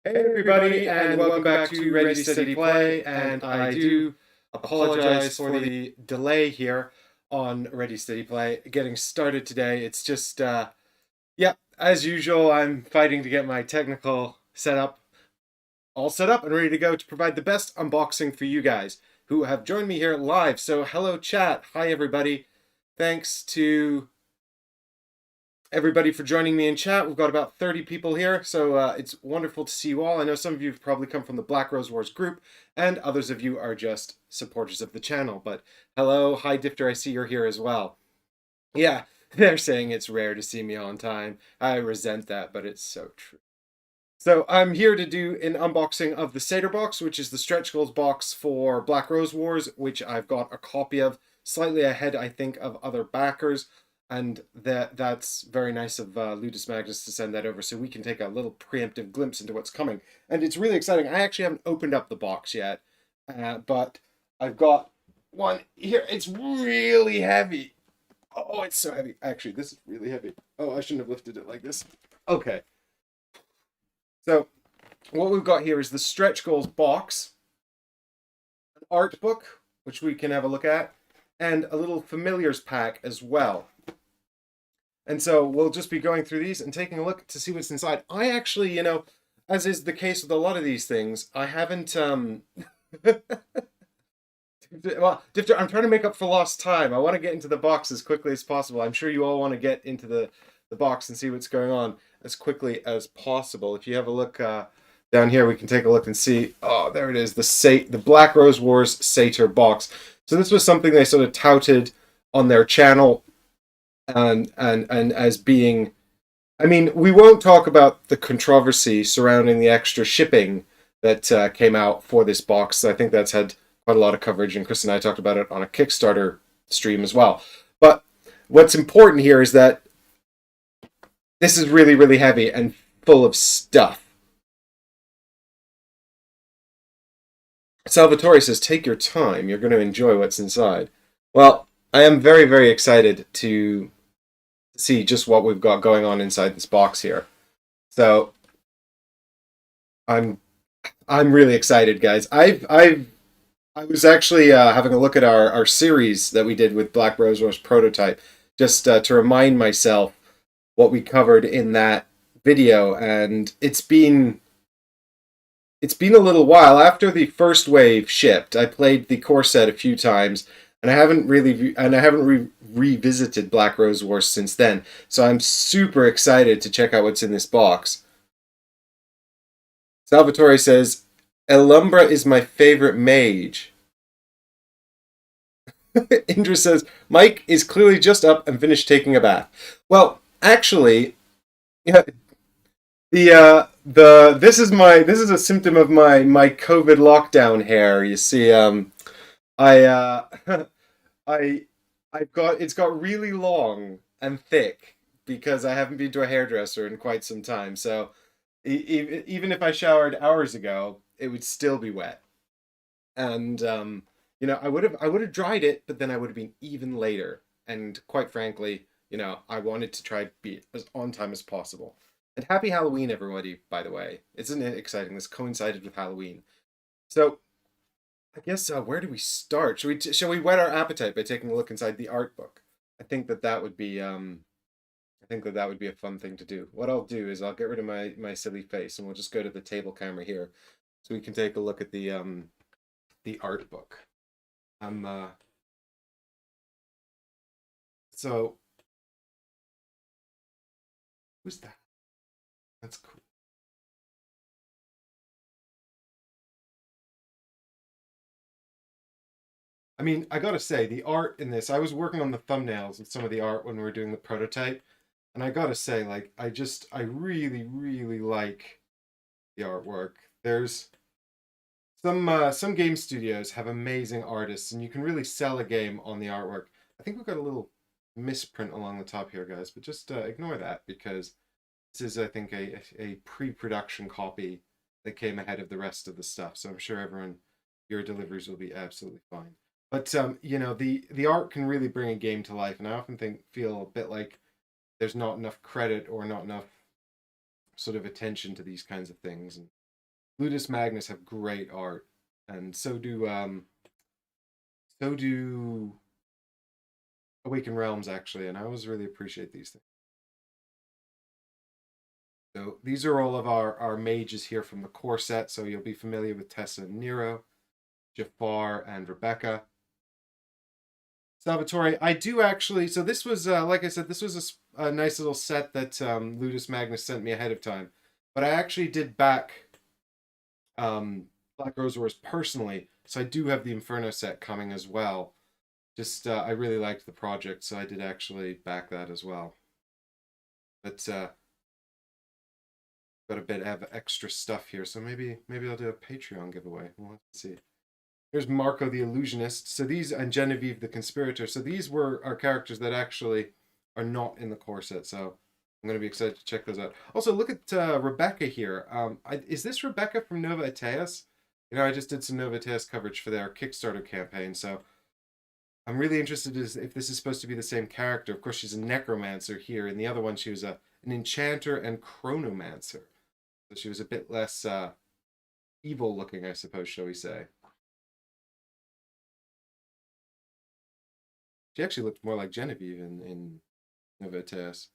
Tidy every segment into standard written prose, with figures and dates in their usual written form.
Hey everybody, and welcome back to Ready Steady Play. And I do apologize for the delay here on Ready Steady Play getting started today. It's just, yeah, as usual, I'm fighting to get my technical setup all set up and ready to go to provide the best unboxing for you guys who have joined me here live. So, hello, chat. Hi, everybody. Thanks to everybody for joining me in chat. We've got about 30 people here, so it's wonderful to see you all. I know some of you have probably come from the Black Rose Wars group, and others of you are just supporters of the channel. But hello, hi Difter, I see you're here as well. Yeah, they're saying it's rare to see me on time. I resent that, but it's so true. So I'm here to do an unboxing of the Sator Box, which is the stretch goals box for Black Rose Wars, which I've got a copy of, slightly ahead, I think, of other backers. And that's very nice of Ludus Magnus to send that over so we can take a little preemptive glimpse into what's coming. And it's really exciting. I actually haven't opened up the box yet, but I've got one here. It's really heavy. Oh, it's so heavy. Actually, this is really heavy. Oh, I shouldn't have lifted it like this. Okay. So what we've got here is the Stretch Goals box, an art book, which we can have a look at, and a little Familiars pack as well. And so we'll just be going through these and taking a look to see what's inside. I actually, as is the case with a lot of these things, I haven't well, Difter, I'm trying to make up for lost time. I want to get into the box as quickly as possible. I'm sure you all want to get into the box and see what's going on as quickly as possible. If you have a look down here, we can take a look and see. Oh, there it is, the Black Rose Wars Sator box. So this was something they sort of touted on their channel and as being, I mean, we won't talk about the controversy surrounding the extra shipping that came out for this box. I think that's had quite a lot of coverage, and Chris and I talked about it on a Kickstarter stream as well. But what's important here is that this is really, really heavy and full of stuff. Salvatore says, take your time. You're going to enjoy what's inside. Well, I am very, very excited to see just what we've got going on inside this box here. So I'm really excited, guys. I was actually having a look at our series that we did with Black Rose Wars Prototype, just to remind myself what we covered in that video, and it's been a little while. After the first wave shipped, I played the core set a few times, and I haven't revisited Black Rose Wars since then. So I'm super excited to check out what's in this box. Salvatore says, Umbra is my favorite mage. Indra says, Mike is clearly just up and finished taking a bath. Well, actually, yeah, this is a symptom of my COVID lockdown hair. You see, I it's got really long and thick because I haven't been to a hairdresser in quite some time. So even if I showered hours ago, it would still be wet. And I would have dried it, but then I would have been even later. And quite frankly, I wanted to try to be as on time as possible. And happy Halloween, everybody, by the way. Isn't it exciting? This coincided with Halloween. So I guess where do we start? Shall we whet our appetite by taking a look inside the art book? I think that would be a fun thing to do. What I'll do is I'll get rid of my silly face and we'll just go to the table camera here so we can take a look at the art book. So who's that? That's cool. I mean, I gotta say, the art in this, I was working on the thumbnails and some of the art when we were doing the prototype, and I gotta say, like, I really, really like the artwork. There's some game studios have amazing artists, and you can really sell a game on the artwork. I think we've got a little misprint along the top here, guys, but just ignore that because this is, I think, a pre-production copy that came ahead of the rest of the stuff. So I'm sure your deliveries will be absolutely fine. But the art can really bring a game to life, and I often feel a bit like there's not enough credit or not enough sort of attention to these kinds of things. And Ludus Magnus have great art, and so do Awaken Realms actually, and I always really appreciate these things. So these are all of our mages here from the core set. So you'll be familiar with Tessa and Nero, Jafar and Rebecca. Salvatore, I do actually. So this was, like I said, this was a nice little set that Ludus Magnus sent me ahead of time. But I actually did back Black Rose Wars personally, so I do have the Inferno set coming as well. Just I really liked the project, so I did actually back that as well. But got a bit of extra stuff here, so maybe I'll do a Patreon giveaway. We'll have to see. Here's Marco the Illusionist. So these, and Genevieve the Conspirator. So these were our characters that actually are not in the core set. So I'm going to be excited to check those out. Also, look at Rebecca here. Is this Rebecca from Nova Ateas? You know, I just did some Nova Ateas coverage for their Kickstarter campaign, so I'm really interested if this is supposed to be the same character. Of course, she's a necromancer here. In the other one, she was an enchanter and chronomancer. So she was a bit less evil looking, I suppose, shall we say. She actually looked more like Genevieve in Nova Ateas.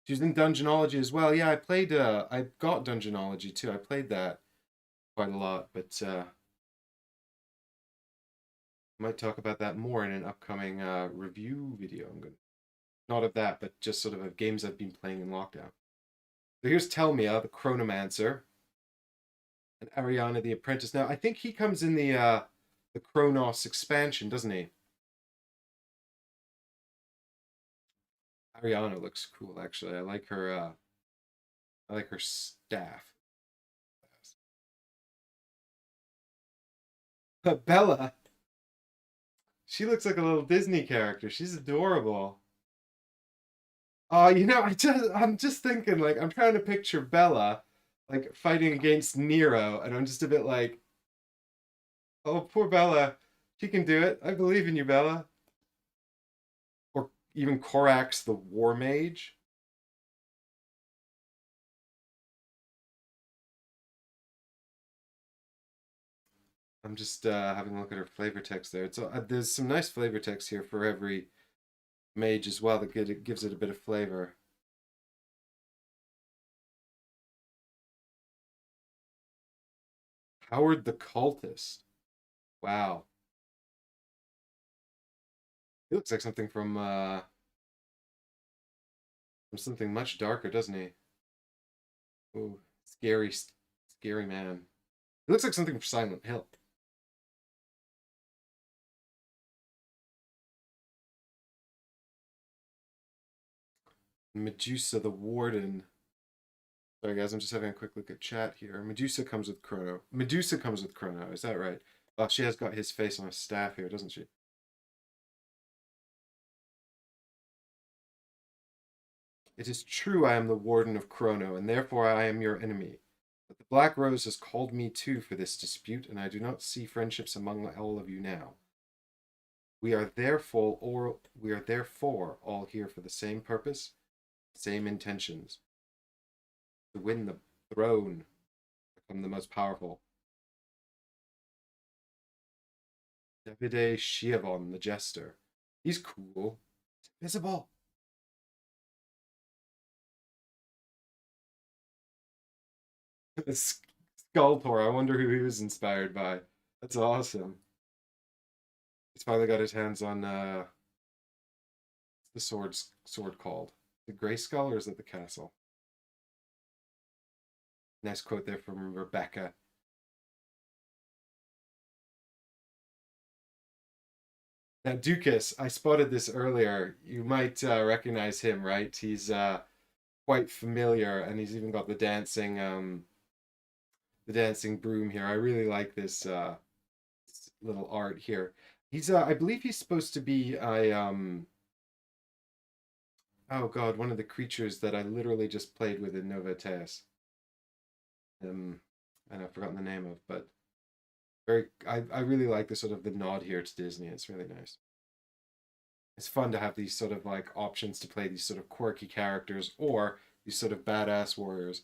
She was in Dungeonology as well. Yeah, I got Dungeonology too. I played that quite a lot, but I might talk about that more in an upcoming review video. Not of that, but just sort of games I've been playing in lockdown. So here's Talmia, the Chronomancer, and Ariana, the Apprentice. Now, I think he comes in the Chronos expansion, doesn't he? Ariana looks cool, actually. I like her staff. Bella, she looks like a little Disney character. She's adorable. You know, I'm just thinking, like, I'm trying to picture Bella, like, fighting against Nero, and I'm just a bit like, oh, poor Bella. She can do it. I believe in you, Bella. Or even Corvax the War Mage. I'm just having a look at her flavor text there. There's some nice flavor text here for every mage as well that gives it a bit of flavor. Howard the Cultist. Wow. He looks like something from something much darker, doesn't he? Ooh, scary man. He looks like something from Silent Hill. Medusa the Warden. Sorry guys, I'm just having a quick look at chat here. Medusa comes with Chrono. Medusa comes with Chrono, is that right? Oh, she has got his face on a staff here, doesn't she? It is true I am the Warden of Chrono, and therefore I am your enemy. But the Black Rose has called me too for this dispute, and I do not see friendships among all of you now. We are therefore all here for the same purpose, same intentions. To win the throne, become the most powerful. Davide Schiavon, the Jester. He's cool. He's invisible. Skulltor, I wonder who he was inspired by. That's awesome. He's finally got his hands on the sword called. The Grey Skull, or is it the castle? Nice quote there from Rebecca. Now, Dukas, I spotted this earlier. You might recognize him, right? He's quite familiar, and he's even got the dancing broom here. I really like this little art here. He's I believe he's supposed to be a oh god, one of the creatures that I literally just played with in Nova Ateas. And I've forgotten the name of, but I really like the sort of the nod here to Disney. It's really nice. It's fun to have these sort of like options to play these sort of quirky characters or these sort of badass warriors.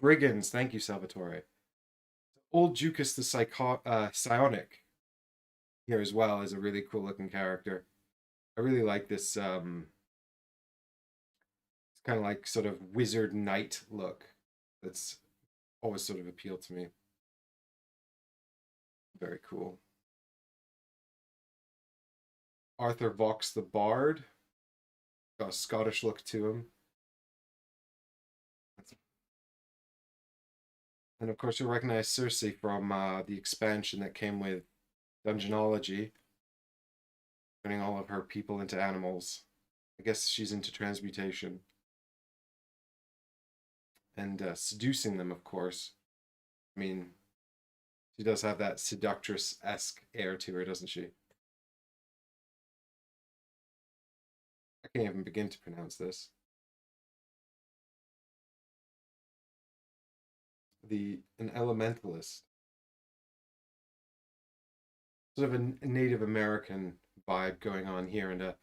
Brigands, thank you, Salvatore. Old Jukas the Psionic here as well is a really cool looking character. I really like this. It's kind of like sort of wizard knight look. That's always sort of appealed to me. Very cool. Arthur Vox the Bard. Got a Scottish look to him. And of course, you'll recognize Circe from the expansion that came with Dungeonology, turning all of her people into animals. I guess she's into transmutation. And seducing them, of course. I mean, she does have that seductress-esque air to her, doesn't she? I can't even begin to pronounce this. An elementalist. Sort of a Native American vibe going on here, and a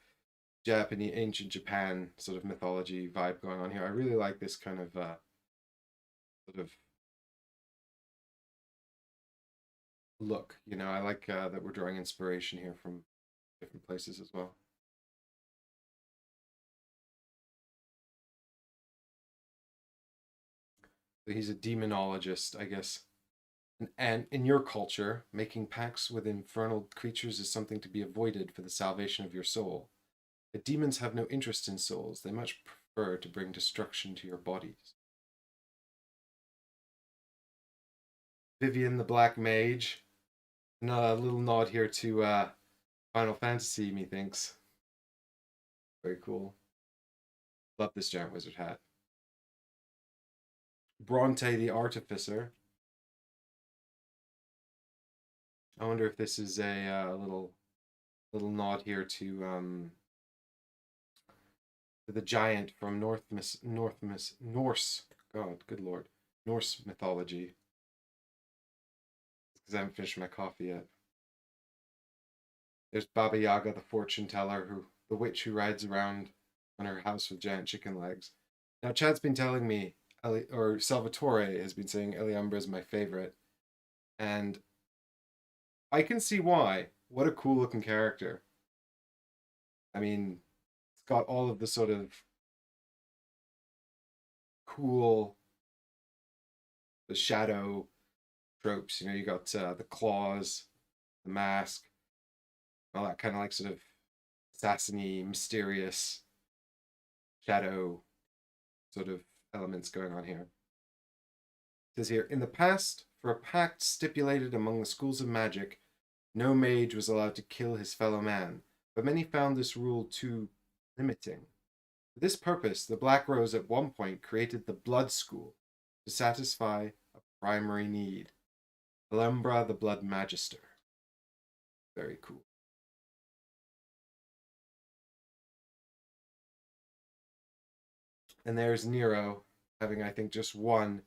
Japanese, ancient Japan sort of mythology vibe going on here. I really like this kind of sort of look. You know, I like that we're drawing inspiration here from different places as well. So he's a demonologist, I guess. And in your culture, making pacts with infernal creatures is something to be avoided for the salvation of your soul. But demons have no interest in souls. They much prefer to bring destruction to your bodies. Vivian the Black Mage. A little nod here to Final Fantasy, methinks. Very cool. Love this giant wizard hat. Bronte the Artificer. I wonder if this is a little nod here to the giant from Norse. God, good lord, Norse mythology. Because I haven't finished my coffee yet. There's Baba Yaga, the fortune teller, the witch who rides around on her house with giant chicken legs. Now, Chad's been telling me, or Salvatore has been saying Umbra is my favorite, and I can see why. What a cool looking character. I mean, it's got all of the sort of cool, the shadow tropes. You know, you got the claws, the mask, all that kind of like sort of assassiny, mysterious shadow sort of elements going on here. It says here, in the past, for a pact stipulated among the schools of magic, no mage was allowed to kill his fellow man, but many found this rule too limiting. For this purpose, the Black Rose at one point created the Blood School to satisfy a primary need. Umbra the Blood Magister. Very cool. And there's Nero having, I think, just won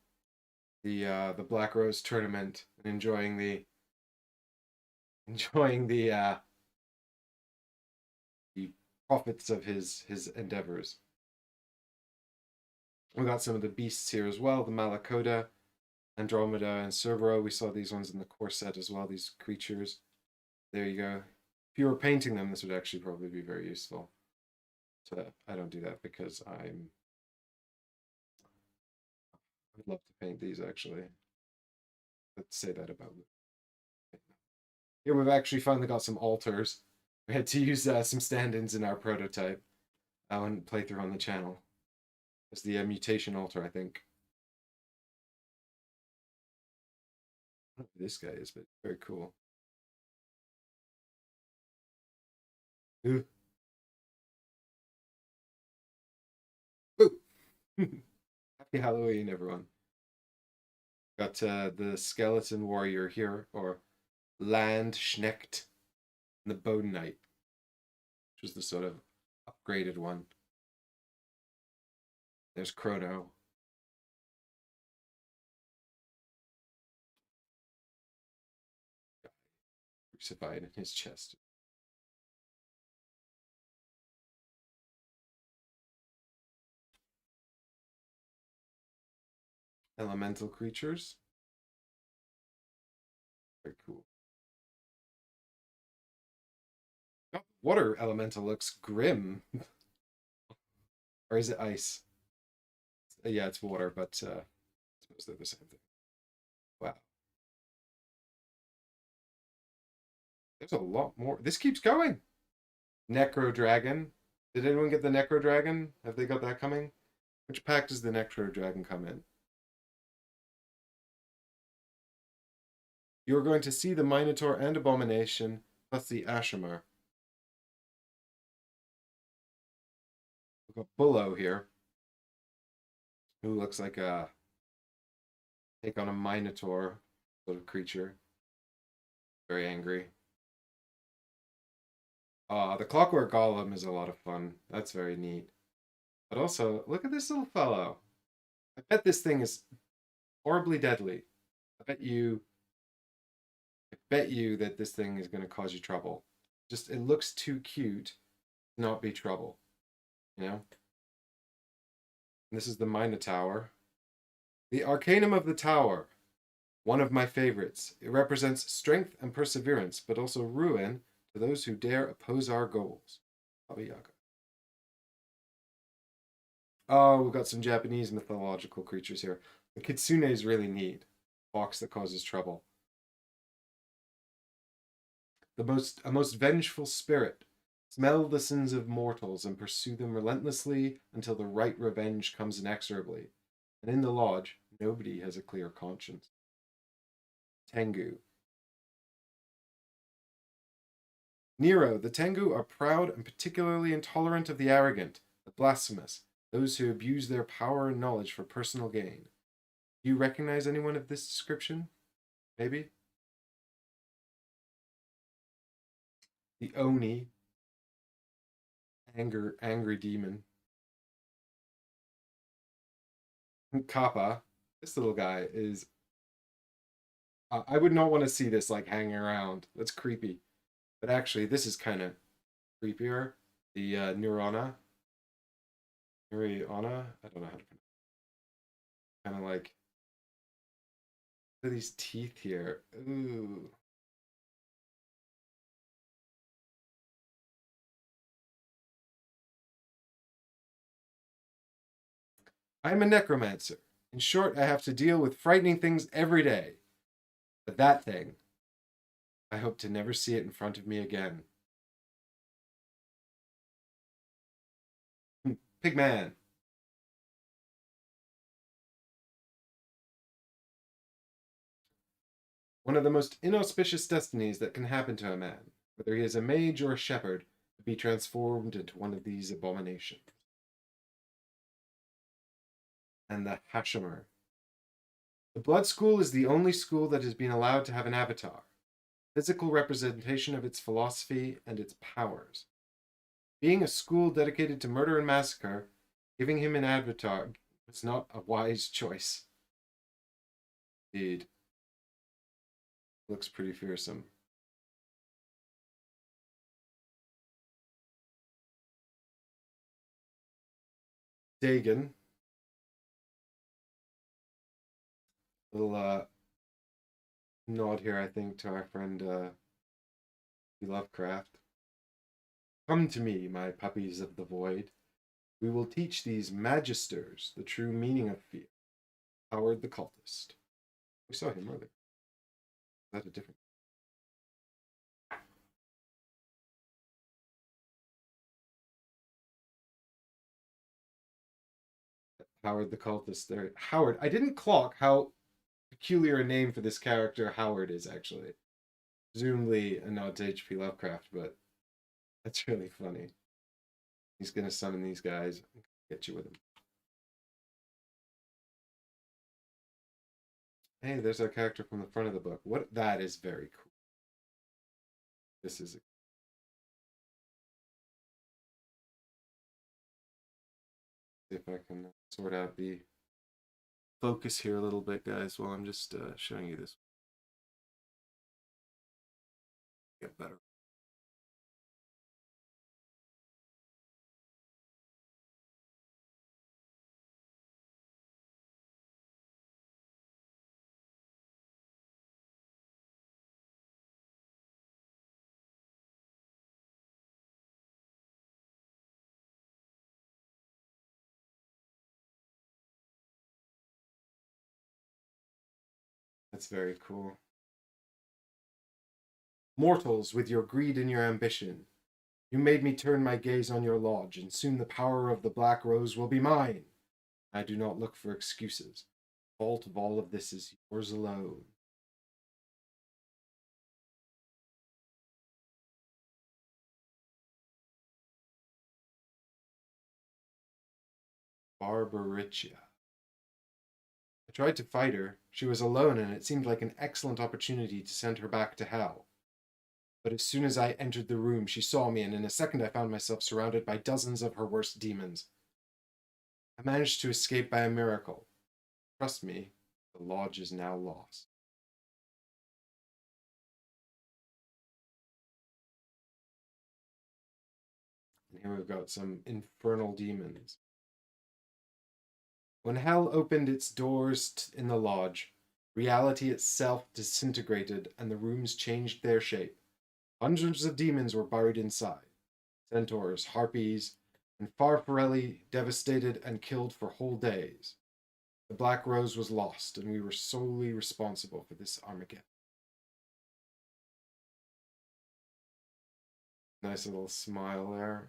the Black Rose tournament and enjoying the profits of his endeavors. We got some of the beasts here as well, the Malacoda, Andromeda, and Cerberus. We saw these ones in the core set as well, these creatures. There you go. If you were painting them, this would actually probably be very useful. So I don't do that because I'd love to paint these actually. Let's say that about it. Here we've actually finally got some altars. We had to use some stand-ins in our prototype and playthrough on the channel. It's the mutation altar, I think. I don't know who this guy is, but very cool. Ooh. Ooh. Happy Halloween, everyone. Got the Skeleton Warrior here, or Land Schnecht, and the Bone Knight, which is the sort of upgraded one. There's Chrono. Crucified in his chest. Elemental creatures. Very cool. Oh, water elemental looks grim. Or is it ice? Yeah, it's water, but I suppose they're the same thing. Wow. There's a lot more. This keeps going. Necro Dragon. Did anyone get the Necro Dragon? Have they got that coming? Which pack does the Necro Dragon come in? You are going to see the Minotaur and Abomination, plus the Ashamar. We've got Bullo here, who looks like a take on a Minotaur sort of creature. Very angry. The Clockwork Golem is a lot of fun. That's very neat. But also, look at this little fellow. I bet this thing is horribly deadly. I bet you that this thing is going to cause you trouble. Just, it looks too cute to not be trouble. You know? And this is the Minotaur. The Arcanum of the Tower. One of my favorites. It represents strength and perseverance, but also ruin to those who dare oppose our goals. Baba Yaga. Oh, we've got some Japanese mythological creatures here. The Kitsune is really neat. Fox that causes trouble. A most vengeful spirit. Smell the sins of mortals and pursue them relentlessly until the right revenge comes inexorably. And in the lodge, nobody has a clear conscience. Tengu. Nero, the Tengu are proud and particularly intolerant of the arrogant, the blasphemous, those who abuse their power and knowledge for personal gain. Do you recognize anyone of this description? Maybe? The Oni. Angry demon. Kappa. This little guy is... I would not want to see this like hanging around. That's creepy. But actually, this is kind of creepier. The Neurona. I don't know how to pronounce it. Kind of like... Look at these teeth here. Ooh. I'm a necromancer. In short, I have to deal with frightening things every day. But that thing, I hope to never see it in front of me again. Pigman. One of the most inauspicious destinies that can happen to a man, whether he is a mage or a shepherd, to be transformed into one of these abominations. And the Hashimer. The Blood School is the only school that has been allowed to have an avatar, physical representation of its philosophy and its powers. Being a school dedicated to murder and massacre, giving him an avatar was not a wise choice. Indeed. Looks pretty fearsome. Dagon. Little nod here, I think, to our friend Lovecraft. Come to me, my puppies of the void. We will teach these magisters the true meaning of fear. Howard the Cultist. We saw him earlier. Is that a different... Howard the Cultist there. Howard. I didn't clock how peculiar a name for this character Howard is, actually. Presumably a nod to H.P. Lovecraft, but that's really funny. He's going to summon these guys and get you with him. Hey, there's our character from the front of the book. That is very cool. This is... See if I can sort out the focus here a little bit, guys, while I'm just showing you this. Get better. That's very cool. Mortals, with your greed and your ambition, you made me turn my gaze on your lodge, and soon the power of the Black Rose will be mine. I do not look for excuses. The fault of all of this is yours alone. Barbaricia. I tried to fight her. She was alone, and it seemed like an excellent opportunity to send her back to hell. But as soon as I entered the room, she saw me, and in a second I found myself surrounded by dozens of her worst demons. I managed to escape by a miracle. Trust me, the lodge is now lost. And here we've got some Infernal Demons. When hell opened its doors in the lodge, reality itself disintegrated and the rooms changed their shape. Hundreds of demons were buried inside. Centaurs, harpies, and Farfarelli devastated and killed for whole days. The Black Rose was lost, and we were solely responsible for this Armageddon. Nice little smile there.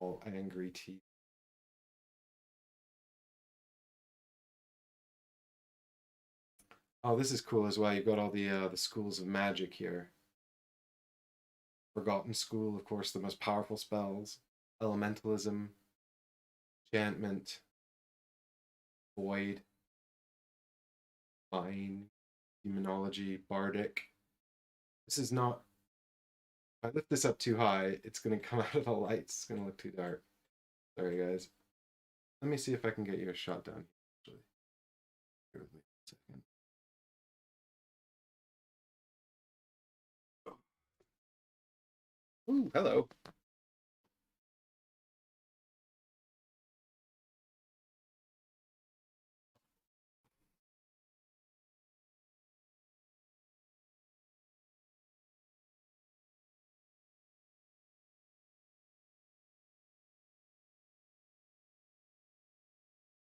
All angry teeth. Oh, this is cool as well. You've got all the schools of magic here. Forgotten School, of course, the most powerful spells. Elementalism, enchantment, void, mind, demonology, bardic. This is not. If I lift this up too high, it's going to come out of the lights. It's going to look too dark. Sorry, guys. Let me see if I can get you a shot down here. Bear with me a second. Ooh, hello.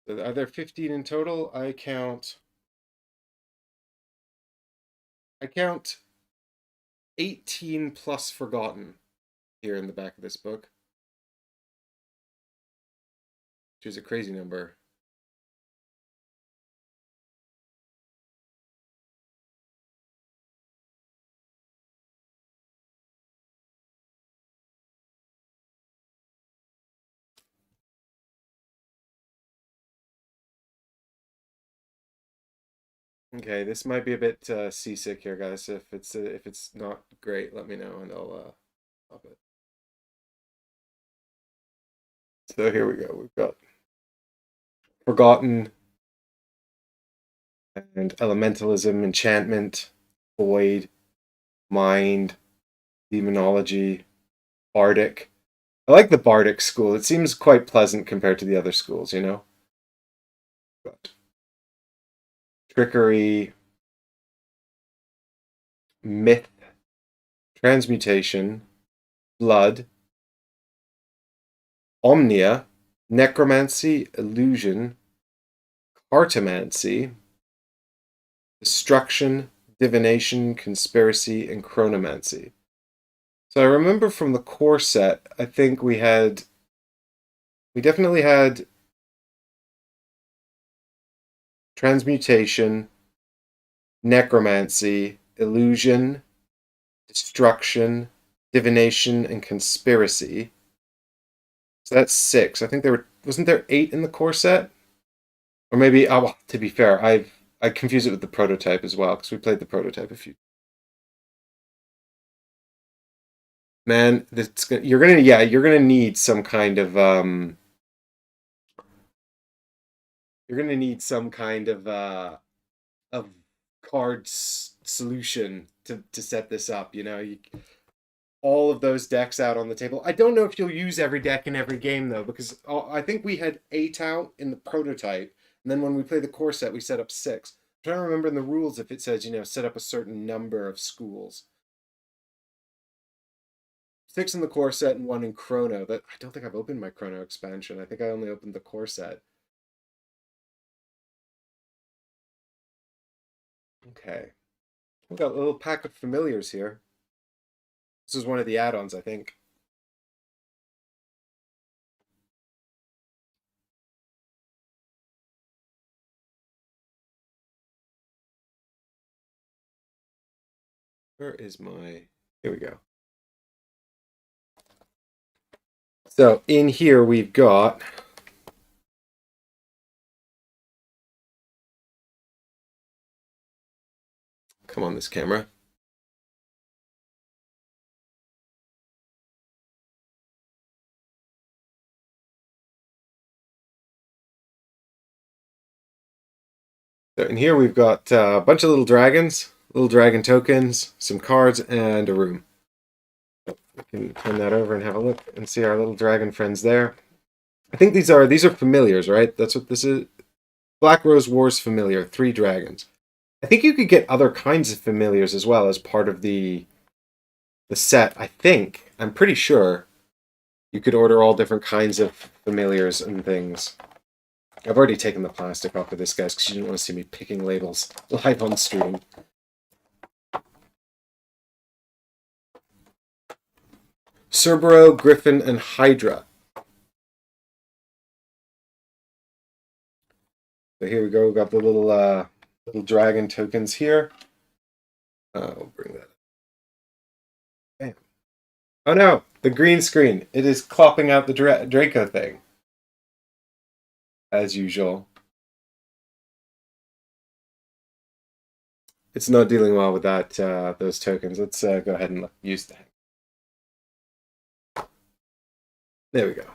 So are there 15 in total? I count 18 plus Forgotten here in the back of this book, which is a crazy number. Okay, this might be a bit seasick here, guys. If it's not great, let me know and I'll stop it. So here we go. We've got Forgotten and Elementalism, Enchantment, Void, Mind, Demonology, Bardic. I like the Bardic school. It seems quite pleasant compared to the other schools, you know? But Trickery, Myth, Transmutation, Blood, Omnia, Necromancy, Illusion, Cartomancy, Destruction, Divination, Conspiracy, and Chronomancy. So I remember from the core set, I think we definitely had Transmutation, Necromancy, Illusion, Destruction, Divination, and Conspiracy. So that's 6. I think wasn't there 8 in the core set? Or maybe, well, to be fair, I confuse it with the prototype as well, because we played the prototype a few. Man, you're gonna need some kind of you're gonna need some kind of cards solution to set this up. You know, all of those decks out on the table. I don't know if you'll use every deck in every game though, because I think we had 8 out in the prototype, and then when we play the core set, we set up 6. I'm trying to remember in the rules if it says, you know, set up a certain number of schools. 6 in the core set and 1 in Chrono. That I don't think I've opened my Chrono expansion. I think I only opened the core set. Okay. We've got a little pack of familiars here. This is one of the add-ons, I think. Where is my... Here we go. So in here we've got... Come on, this camera. So in here we've got a bunch of little dragons, little dragon tokens, some cards, and a room. So we can turn that over and have a look and see our little dragon friends there. I think these are familiars, right? That's what this is. Black Rose Wars familiar, 3 dragons. I think you could get other kinds of familiars as well as part of the set. I think, I'm pretty sure, you could order all different kinds of familiars and things. I've already taken the plastic off of this, guys, because you didn't want to see me picking labels live on stream. Cerbero, Griffin, and Hydra. So here we go. We've got the little dragon tokens here. We'll bring that up. Bam. Oh no! The green screen. It is clopping out the Draco thing. As usual. It's not dealing well with that those tokens. Let's go ahead and use that. There we go.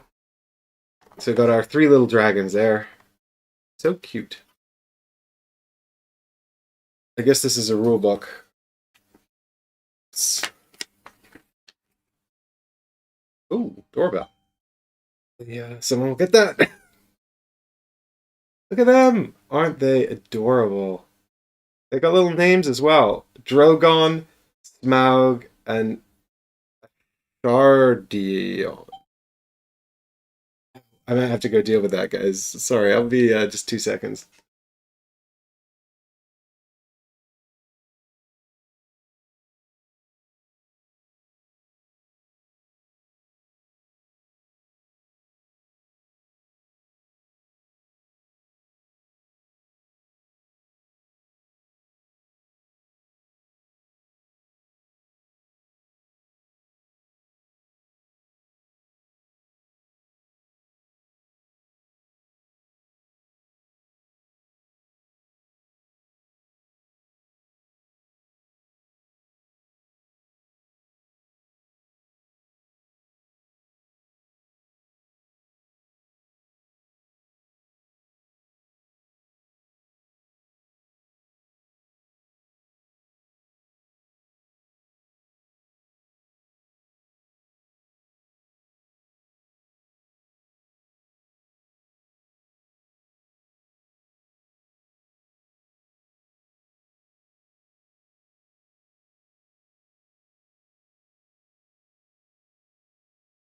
So we've got our 3 little dragons there. So cute. I guess this is a rule book. Ooh, doorbell. Yeah, someone will get that. Look at them! Aren't they adorable? They got little names as well. Drogon, Smaug, and Shardion. I might have to go deal with that, guys. Sorry, I'll be just 2 seconds.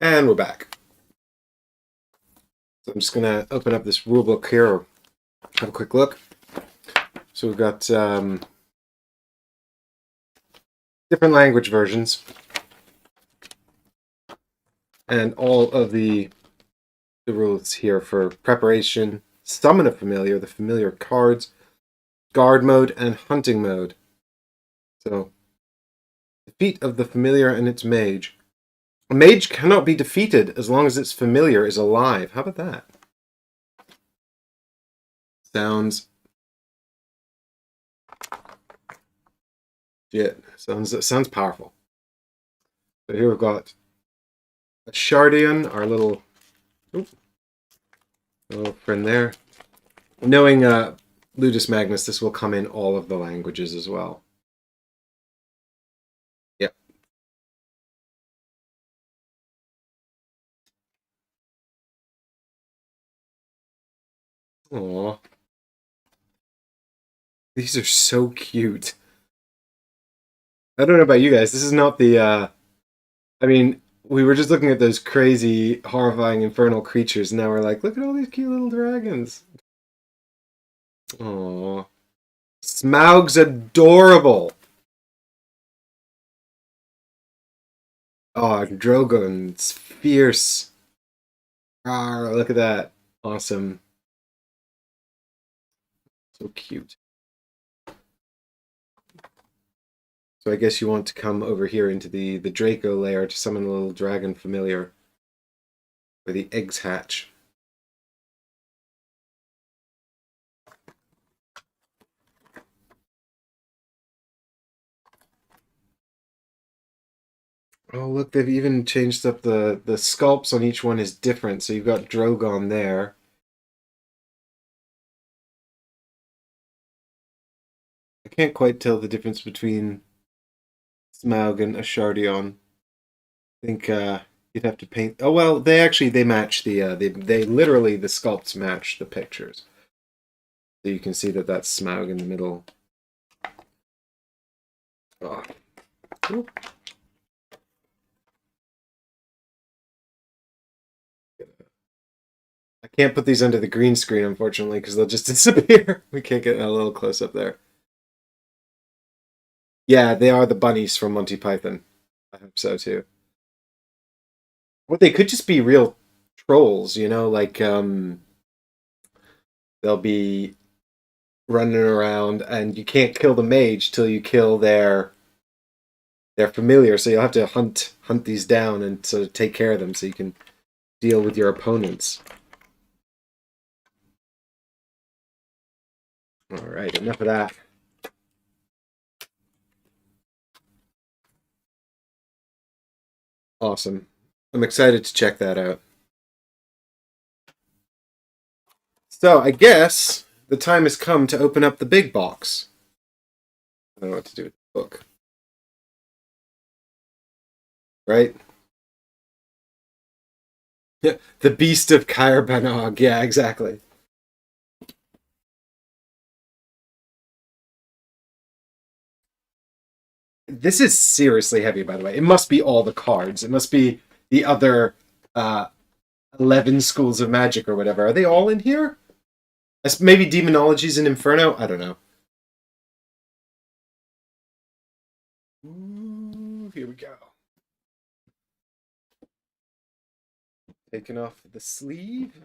And we're back. So I'm just going to open up this rulebook here, or have a quick look. So we've got different language versions. And all of the rules here for preparation, summon a familiar, the familiar cards, guard mode, and hunting mode. So, defeat of the familiar and its mage. A mage cannot be defeated as long as its familiar is alive. How about that? Sounds... Yeah, sounds powerful. So here we've got a Shardian, our little friend there. Knowing Ludus Magnus, this will come in all of the languages as well. Yep. Aww. These are so cute. I don't know about you guys. This is not the... I mean, we were just looking at those crazy, horrifying, infernal creatures, and now we're like, look at all these cute little dragons. Aww. Smaug's adorable. Oh, Drogon's fierce. Ah, look at that. Awesome. So cute. So I guess you want to come over here into the Draco lair to summon a little dragon familiar. Where the eggs hatch. Oh, look, they've even changed up the sculpts on each one is different. So you've got Drogon there. I can't quite tell the difference between Smaug and Ashardion. I think you'd have to paint. Oh well, they match the they literally the sculpts match the pictures. So you can see that that's Smaug in the middle. Oh. I can't put these under the green screen, unfortunately, because they'll just disappear. We can't get a little close up there. Yeah, they are the bunnies from Monty Python. I hope so too. Or they could just be real trolls, you know, like they'll be running around and you can't kill the mage till you kill their familiar, so you'll have to hunt these down and sort of take care of them so you can deal with your opponents. Alright, enough of that. Awesome. I'm excited to check that out. So, I guess the time has come to open up the big box. I don't know what to do with the book. Right? Yeah, the Beast of Caer Banog. Yeah, exactly. This is seriously heavy, by the way. It must be all the cards. It must be the other 11 schools of magic or whatever. Are they all in here? Maybe Demonologies and Inferno? I don't know. Ooh, here we go. Taking off the sleeve.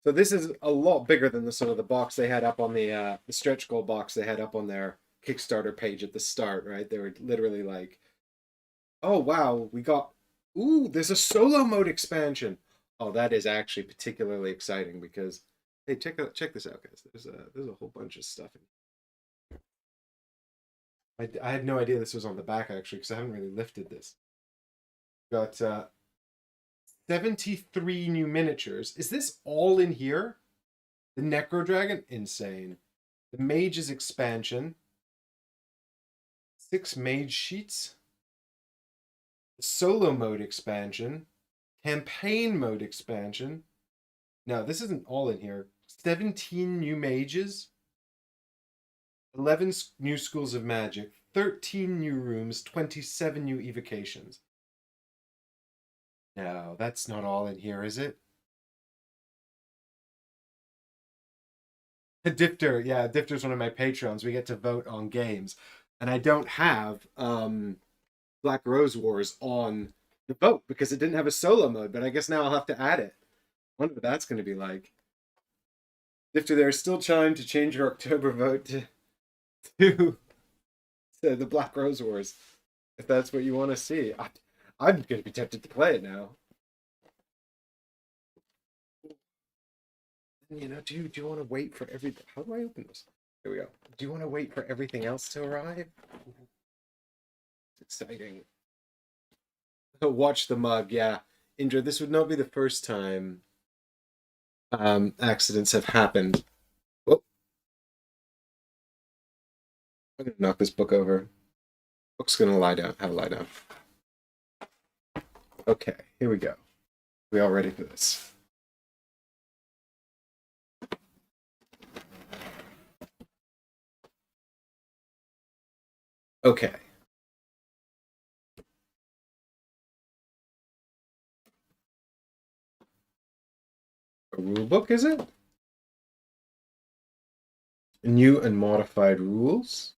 So this is a lot bigger than the sort of the box they had up on the stretch goal box they had up on their Kickstarter page at the start, right? They were literally like, oh wow, we got, ooh, there's a solo mode expansion. Oh, that is actually particularly exciting because, hey, check this out, guys. There's a whole bunch of stuff. I had no idea this was on the back actually because I haven't really lifted this. Got 73 new miniatures. Is this all in here? The Necro Dragon, insane. The Mage's expansion. 6 Mage sheets. The solo mode expansion. Campaign mode expansion. No, this isn't all in here. 17 new mages. 11 new schools of magic. 13 new rooms. 27 new evocations. No, that's not all in here, is it? Difter, yeah, Difter's one of my patrons. We get to vote on games. And I don't have Black Rose Wars on the vote because it didn't have a solo mode, but I guess now I'll have to add it. I wonder what that's going to be like. Difter, there's still time to change your October vote to the Black Rose Wars, if that's what you want to see. I'm going to be tempted to play it now. You know, do you want to wait for everything? How do I open this? There we go. Do you want to wait for everything else to arrive? It's exciting. Watch the mug, yeah. Indra, this would not be the first time accidents have happened. Oh, I'm gonna knock this book over. Book's gonna lie down. Have a lie down. Okay, here we go. We all ready for this? Okay. A rule book, is it? New and modified rules.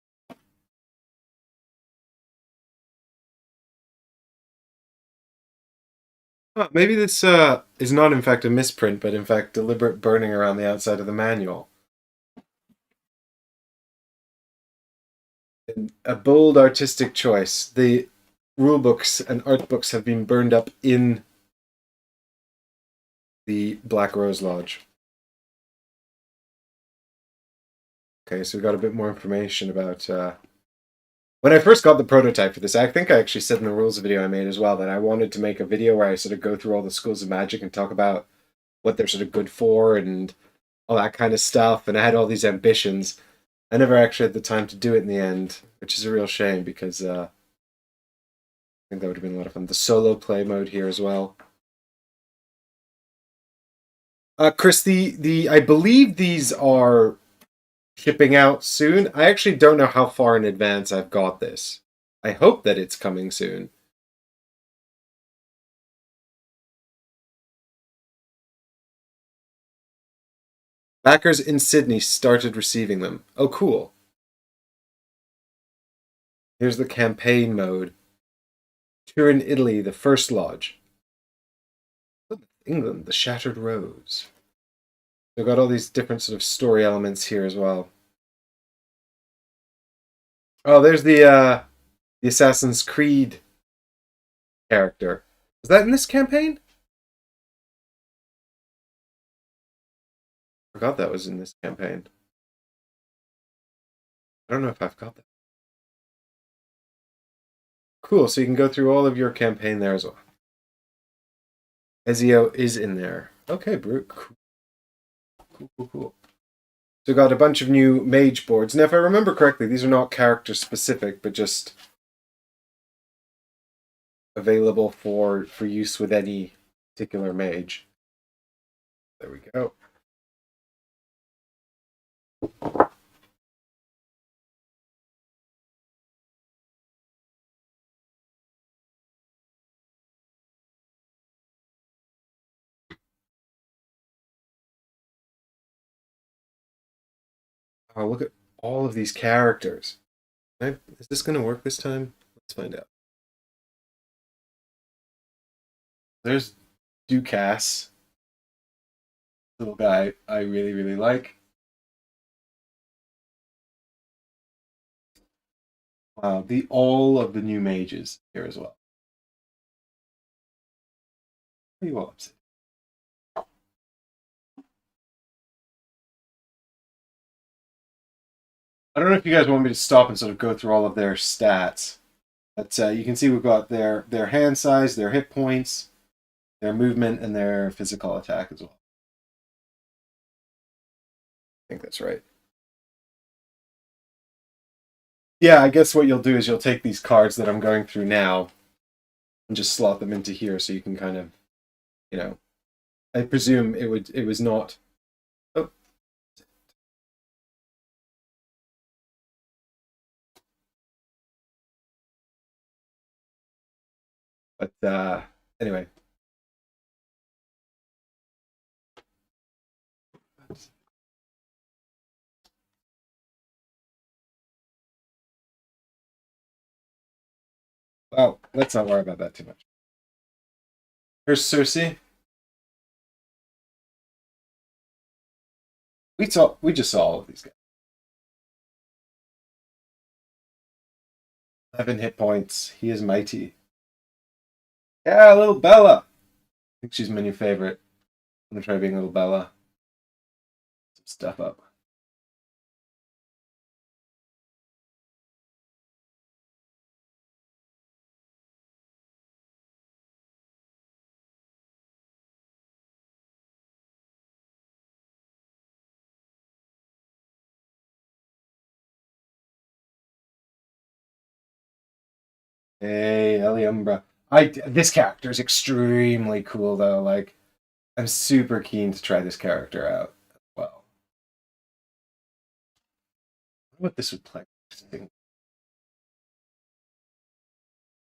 Oh, maybe this is not in fact a misprint, but in fact deliberate burning around the outside of the manual. A bold artistic choice. The rule books and art books have been burned up in the Black Rose Lodge. Okay, so we got a bit more information about... When I first got the prototype for this, I think I actually said in the rules video I made as well that I wanted to make a video where I sort of go through all the schools of magic and talk about what they're sort of good for and all that kind of stuff, and I had all these ambitions. I never actually had the time to do it in the end, which is a real shame because I think that would have been a lot of fun. The solo play mode here as well. Chris, the I believe these are shipping out soon. I actually don't know how far in advance I've got this. I hope that it's coming soon. Backers in Sydney started receiving them. Oh, cool. Here's the campaign mode. Tour in Italy, the first lodge. England, the Shattered Rose. We've got all these different sort of story elements here as well. Oh, there's the Assassin's Creed character. Is that in this campaign? I forgot that was in this campaign. I don't know if I've got that. Cool, so you can go through all of your campaign there as well. Ezio is in there. Okay, Brute. Cool. So we got a bunch of new Mage Boards. Now, if I remember correctly, these are not character specific, but just available for use with any particular mage. There we go. Oh, look at all of these characters. Is this going to work this time? Let's find out. There's Ducasse. Little guy I really, really like. Wow, all of the new mages here as well. What are you all up to? I don't know if you guys want me to stop and sort of go through all of their stats. But you can see we've got their hand size, their hit points, their movement, and their physical attack as well. I think that's right. Yeah, I guess what you'll do is you'll take these cards that I'm going through now and just slot them into here so you can kind of, you know, I presume it was not... Oh. But anyway. Well, let's not worry about that too much. Here's Cersei. We just saw all of these guys. 11 hit points. He is mighty. Yeah, little Bella. I think she's my new favorite. I'm gonna try being little Bella. Some stuff up. Hey, Ellie Umbra. This character is extremely cool though. Like, I'm super keen to try this character out as well. I wonder what this would play. I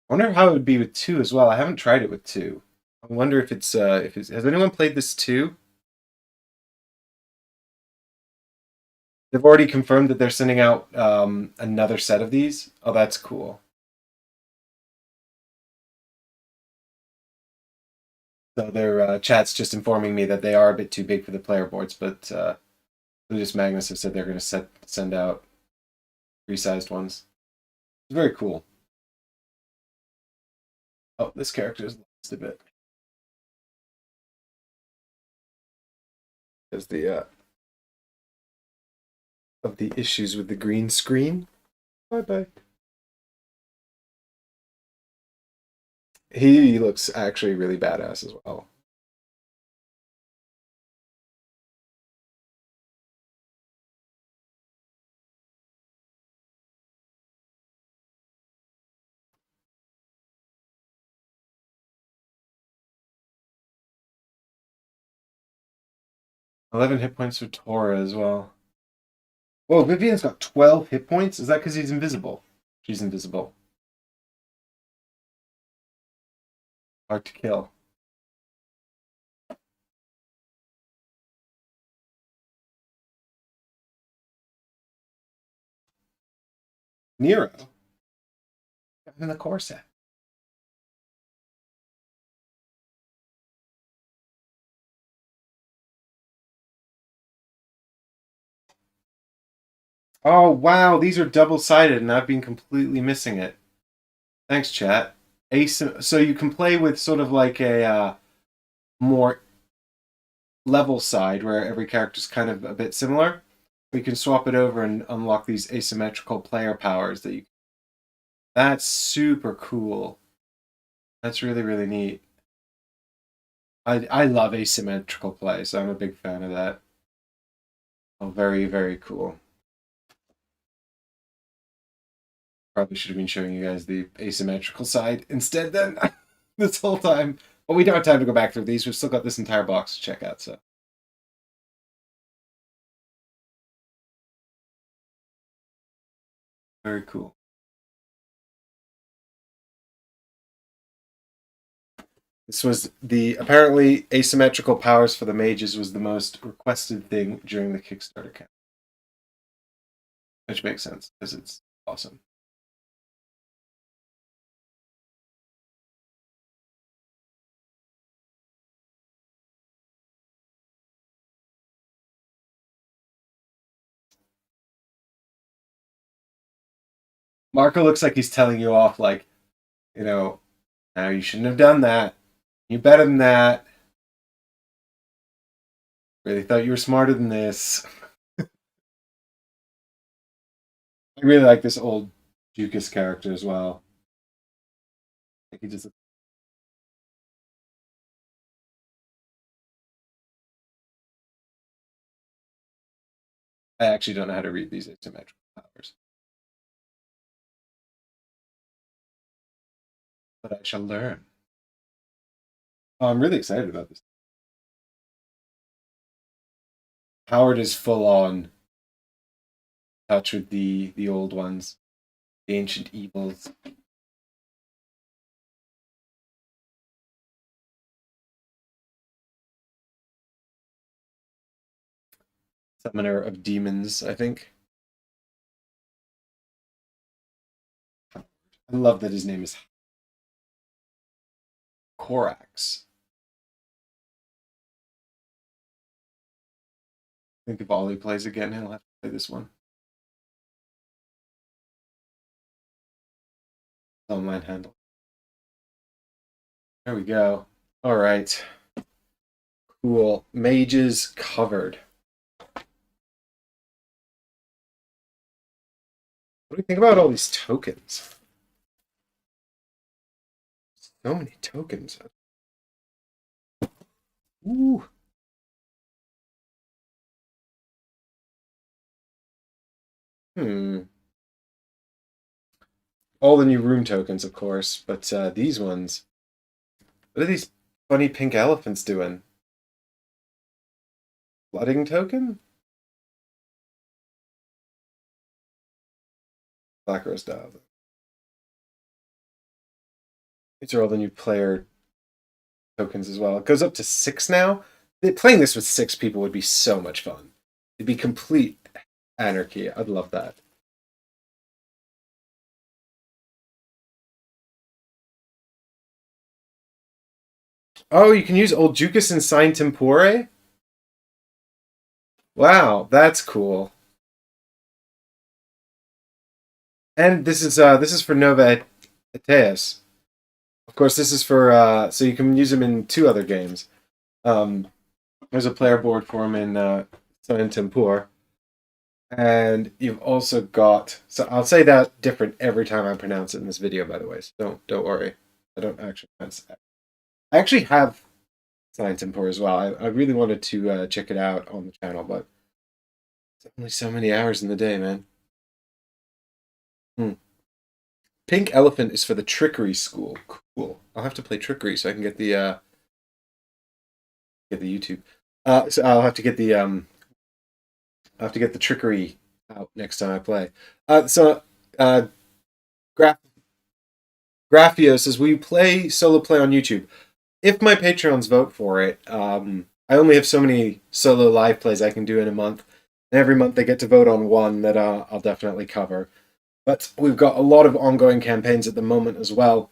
wonder how it would be with 2 as well. I haven't tried it with 2. I wonder if it's has anyone played this 2? They've already confirmed that they're sending out another set of these. Oh, that's cool. So their chat's just informing me that they are a bit too big for the player boards, but Ludus Magnus have said they're going to send out resized ones. It's very cool. Oh, this character is lost a bit. Because of the issues with the green screen. Bye bye. He looks actually really badass as well. $11 hit points for Tora as well. Whoa, Vivian's got 12 hit points? Is that because he's invisible? She's invisible. Hard to kill. Nero? In the core set. Oh, wow, these are double-sided and I've been completely missing it. Thanks, chat. So you can play with sort of like a more level side where every character's kind of a bit similar. We can swap it over and unlock these asymmetrical player powers that you. That's super cool. That's really, really neat. I love asymmetrical play, so I'm a big fan of that. Oh, very, very cool. Probably should have been showing you guys the asymmetrical side instead then this whole time. But we don't have time to go back through these. We've still got this entire box to check out, so. Very cool. This was apparently asymmetrical powers for the mages was the most requested thing during the Kickstarter campaign. Which makes sense, because it's awesome. Marco looks like he's telling you off, like, now you shouldn't have done that. You better than that. Really thought you were smarter than this. I really like this old Jukas character as well. Like he just. I actually don't know how to read these asymmetrical powers. But I shall learn. Oh, I'm really excited about this. Howard is full on touch with the old ones, the ancient evils. Summoner of demons, I think. I love that his name is Corax. I think if Ollie plays again, he'll have to play this one. Online handle. There we go. All right. Cool. Mages covered. What do you think about all these tokens? So many tokens. Ooh. All the new room tokens, of course, but these ones. What are these funny pink elephants doing? Flooding token? Black Rose Dial. These are all the new player tokens as well. It goes up to 6 now. Playing this with 6 people would be so much fun. It'd be complete anarchy. I'd love that. Oh, you can use Old Jukas and Sign Tempore? Wow, that's cool. And this is for Nova Eteus. Of course, this is for so you can use them in 2 other games. There's a player board for him in Sign Tempore. And you've also got, so I'll say that different every time I pronounce it in this video, by the way. So don't worry. I don't actually pronounce it. I actually have Science Empore as well. I really wanted to check it out on the channel, but it's only so many hours in the day, man. Pink Elephant is for the Trickery School. Cool. I'll have to play Trickery so I can get the YouTube. So I'll have to get the Trickery out next time I play. Graphio says, will you play solo play on YouTube? If my Patreons vote for it, I only have so many solo live plays I can do in a month. And every month they get to vote on one that I'll definitely cover. But we've got a lot of ongoing campaigns at the moment as well.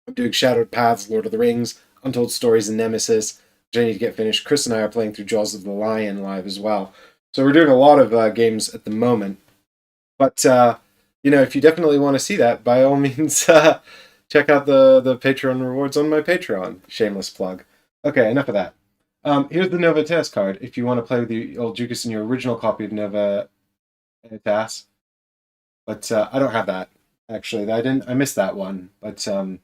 I'm doing Shadowed Paths, Lord of the Rings, Untold Stories, and Nemesis, which I need to get finished. Chris and I are playing through Jaws of the Lion live as well. So we're doing a lot of games at the moment. But, if you definitely want to see that, by all means, check out the Patreon rewards on my Patreon. Shameless plug. Okay, enough of that. Here's the Nova Eteus card. If you want to play with the old Jukas in your original copy of Nova Eteus. But I don't have that, actually. I missed that one. But I'll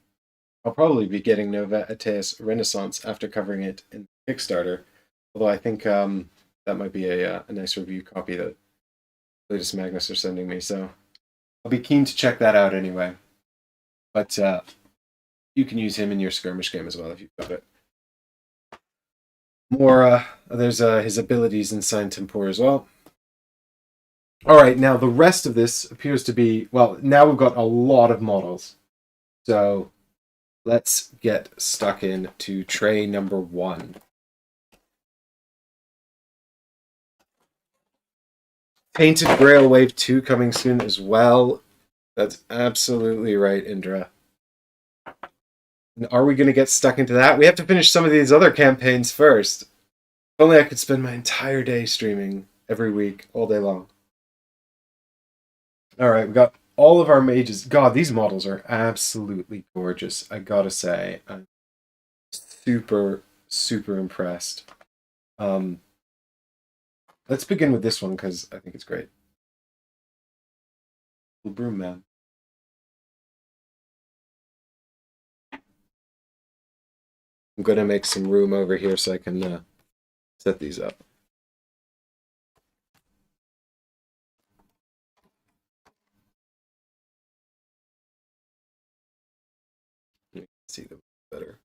probably be getting Nova Eteus Renaissance after covering it in Kickstarter. Although I think that might be a nice review copy that Latest Magnus are sending me. So I'll be keen to check that out anyway. But you can use him in your skirmish game as well if you've got it. There's his abilities in Sign Tempore as well. Alright, now the rest of this appears to be, well, now we've got a lot of models. So let's get stuck into tray number 1. Painted Grail Wave 2 coming soon as well. That's absolutely right, Indra. And are we going to get stuck into that? We have to finish some of these other campaigns first. If only I could spend my entire day streaming every week, all day long. Alright, we've got all of our mages. God, these models are absolutely gorgeous, I gotta say. I'm super, super impressed. Let's begin with this one, because I think it's great. The Broom Man. I'm going to make some room over here so I can set these up. You can see them better.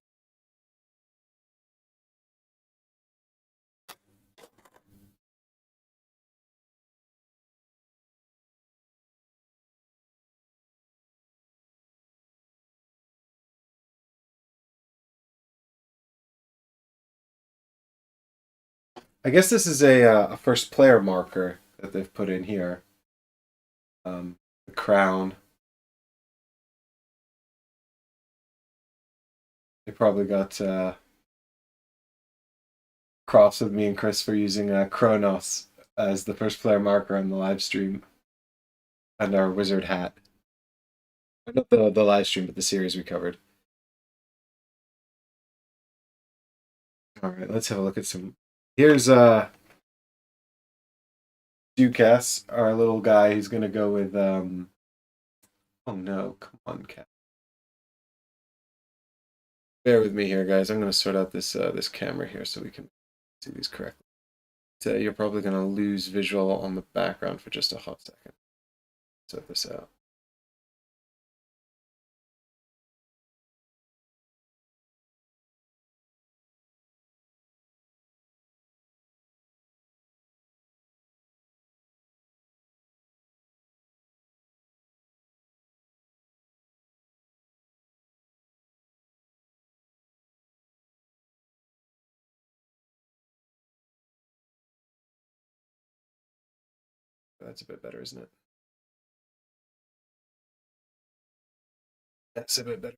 I guess this is a first player marker that they've put in here. The crown. They probably got cross with me and Chris for using Kronos as the first player marker on the live stream. And our wizard hat. Not the live stream, but the series we covered. Alright, let's have a look at some. Here's Dukas, our little guy who's gonna go with oh no, come on, cat. Bear with me here, guys. I'm gonna sort out this this camera here so we can see these correctly. So you're probably gonna lose visual on the background for just a hot second. Sort this out. That's a bit better, isn't it? That's a bit better.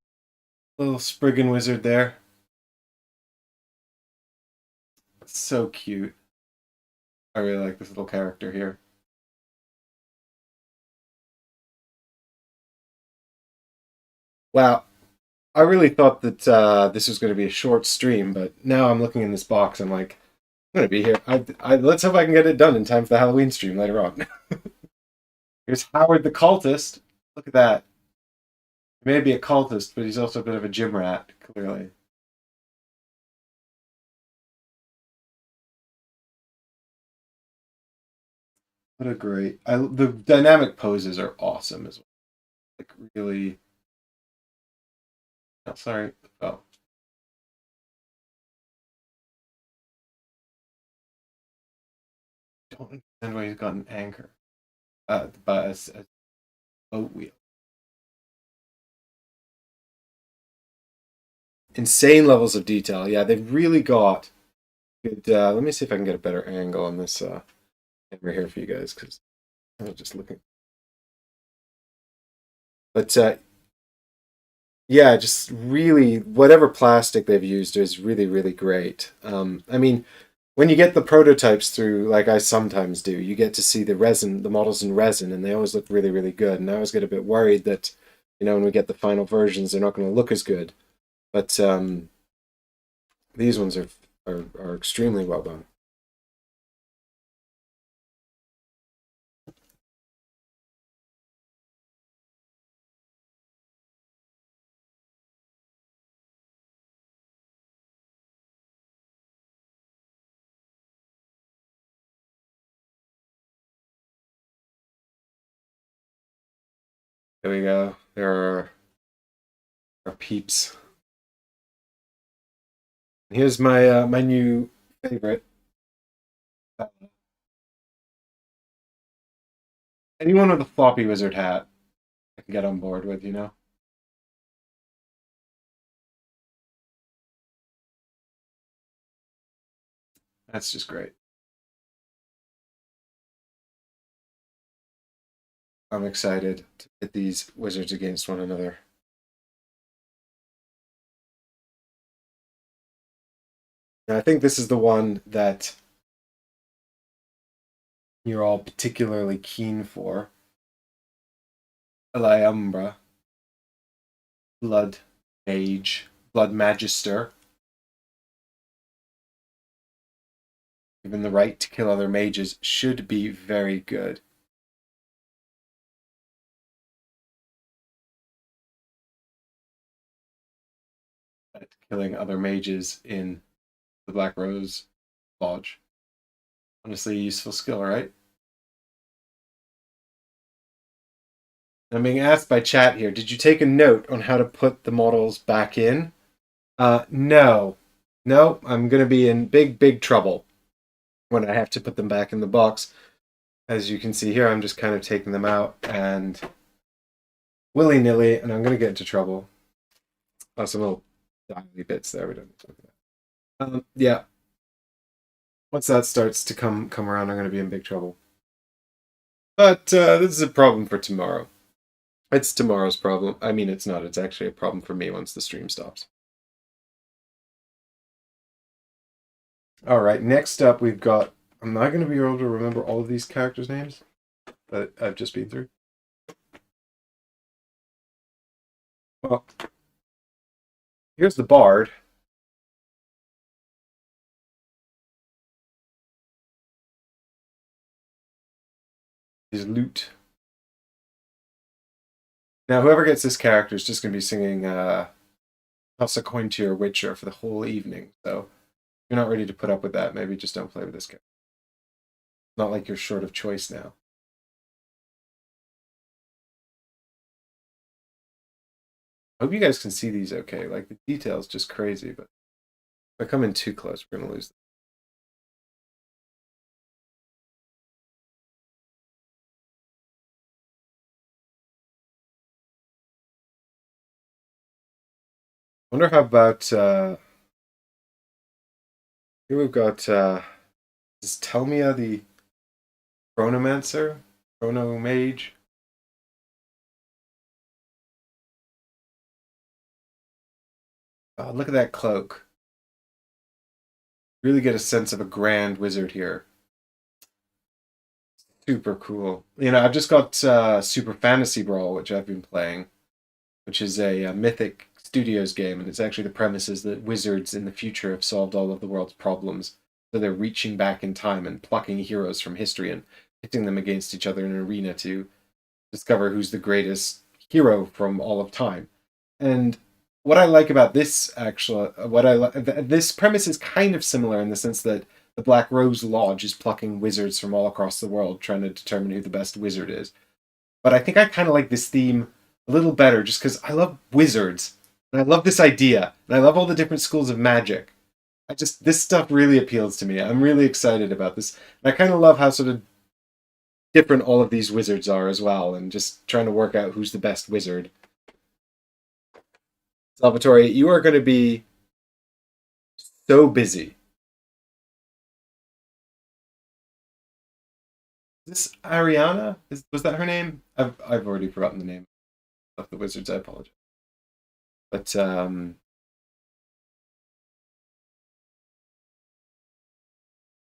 Little Spriggan wizard there. So cute. I really like this little character here. Wow. I really thought that this was going to be a short stream, but now I'm looking in this box. I'm like, I'm going to be here. Let's hope I can get it done in time for the Halloween stream later on. Here's Howard the Cultist. Look at that. He may be a cultist, but he's also a bit of a gym rat, clearly. What a great... the dynamic poses are awesome as well. Like, really... Oh, sorry. Oh. Don't understand why he's got an anchor. But a boat wheel. Insane levels of detail. Yeah, they've really got good... let me see if I can get a better angle on this camera here for you guys, because I was just looking. But yeah, just really, whatever plastic they've used is really, really great. I mean, when you get the prototypes through, like I sometimes do, you get to see the resin, the models in resin, and they always look really, really good. And I always get a bit worried that, you know, when we get the final versions, they're not going to look as good. But these ones are extremely well done. There we go. There are our peeps. Here's my my new favorite. Anyone with a floppy wizard hat, I can get on board with, you know. That's just great. I'm excited to pit these wizards against one another. And I think this is the one that you're all particularly keen for. Ellie Umbra. Blood Mage. Blood Magister. Given the right to kill other mages should be very good. At killing other mages in the Black Rose Lodge. Honestly, a useful skill, right? I'm being asked by chat here, did you take a note on how to put the models back in? No. No, I'm going to be in big, big trouble when I have to put them back in the box. As you can see here, I'm just kind of taking them out and willy-nilly, and I'm going to get into trouble. Oh, some little dialy bits there. We don't need to look at that. Yeah. Once that starts to come around, I'm going to be in big trouble. But this is a problem for tomorrow. It's tomorrow's problem. I mean, it's not. It's actually a problem for me once the stream stops. All right, next up we've got... I'm not going to be able to remember all of these characters' names that I've just been through. Well, here's the Bard. His lute. Now, whoever gets this character is just going to be singing Toss a Coin to Your Witcher for the whole evening. So if you're not ready to put up with that, maybe just don't play with this character. Not like you're short of choice now. I hope you guys can see these okay. Like, the detail's just crazy, but if I come in too close, we're going to lose them. I wonder how about... here we've got... is Talmia the Chronomancer? Chrono Mage. Oh, look at that cloak. Really get a sense of a grand wizard here. Super cool. You know, I've just got Super Fantasy Brawl, which I've been playing, which is a Mythic Studios game, and it's actually the premise is that wizards in the future have solved all of the world's problems. So they're reaching back in time and plucking heroes from history and pitting them against each other in an arena to discover who's the greatest hero from all of time. And what I like about this actually, this premise is kind of similar in the sense that the Black Rose Lodge is plucking wizards from all across the world, trying to determine who the best wizard is. But I think I kind of like this theme a little better, just because I love wizards and I love this idea and I love all the different schools of magic. I just this stuff really appeals to me. I'm really excited about this, and I kind of love how sort of different all of these wizards are as well, and just trying to work out who's the best wizard. Salvatore, you are going to be so busy. Is this Ariana? Was that her name? I've already forgotten the name of the wizards. I apologize. But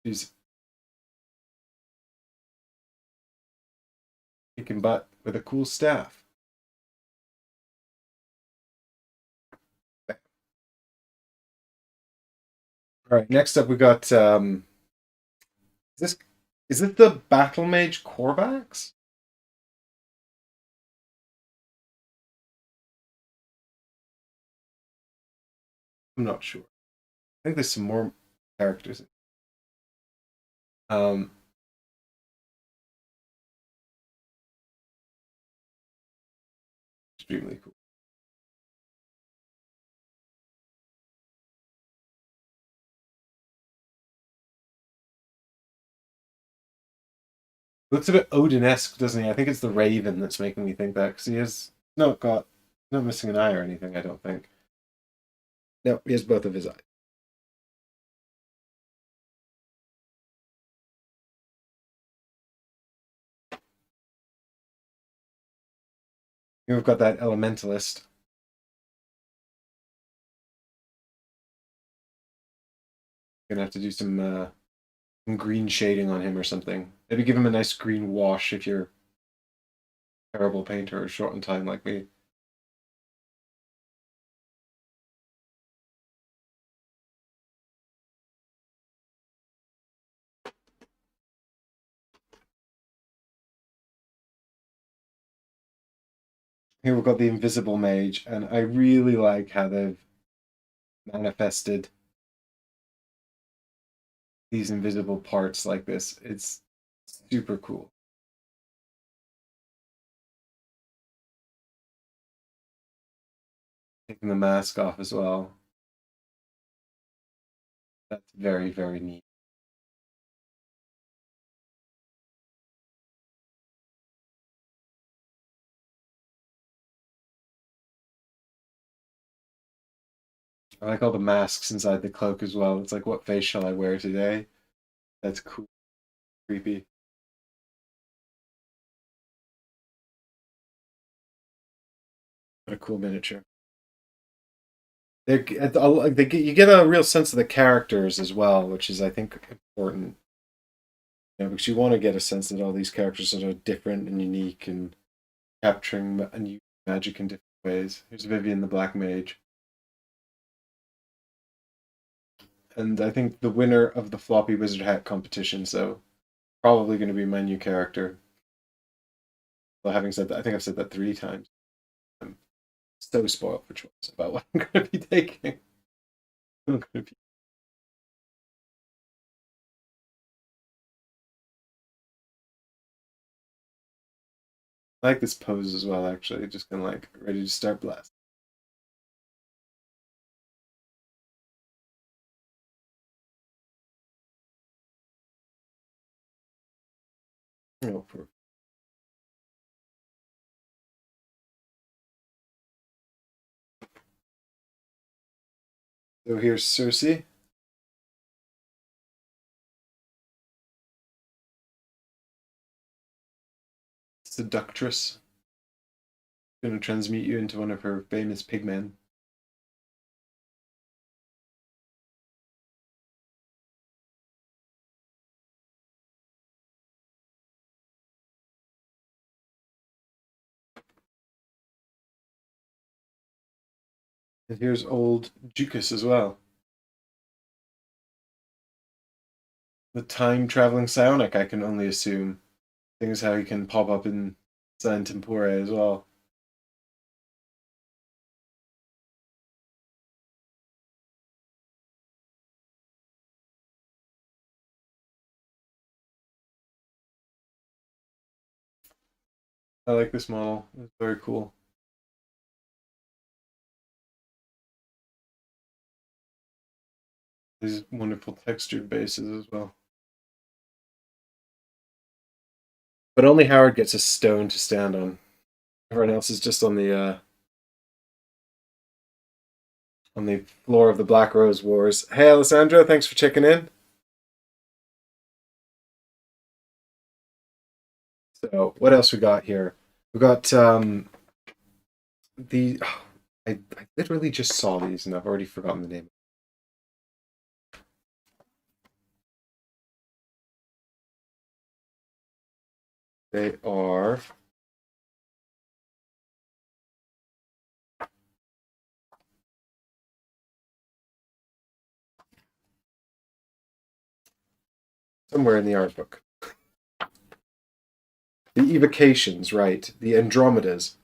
she's kicking butt with a cool staff. All right, next up we got is this is it the Battle Mage Corvax? I'm not sure. I think there's some more characters. Um, Extremely cool. Looks a bit Odin-esque, doesn't he? I think it's the Raven that's making me think that because he has not missing an eye or anything. I don't think. No, he has both of his eyes. Here we've got that Elementalist. Gonna have to do some green shading on him or something. Maybe give him a nice green wash if you're a terrible painter or short on time like me. Here we've got the Invisible Mage, and I really like how they've manifested these invisible parts like this. It's super cool. Taking the mask off as well. That's very, very neat. I like all the masks inside the cloak as well. It's like, what face shall I wear today? That's cool. Creepy. What a cool miniature. You get a real sense of the characters as well, which is, I think, important. You know, because you want to get a sense that all these characters are different and unique and capturing a new magic in different ways. Here's Vivian the Black Mage. And I think the winner of the floppy wizard hat competition, so probably going to be my new character. Well, having said that, I think I've said that 3 times. I'm so spoiled for choice about what I'm going to be taking. I'm going to be... I like this pose as well, actually. Just kind of like ready to start blast. Oh, poor. So here's Cersei. seductress. Going to transmute you into one of her famous pigmen. And here's old Jukas as well. The time-traveling psionic, I can only assume. Thing is how he can pop up in San Tempore as well. I like this model. It's very cool. These wonderful textured bases as well. But only Howard gets a stone to stand on. Everyone else is just on the floor of the Black Rose Wars. Hey, Alessandro, thanks for checking in. So, what else we got here? We got the. I literally just saw these and I've already forgotten the name. They are. Somewhere in the art book. The evocations, right? The Andromedas.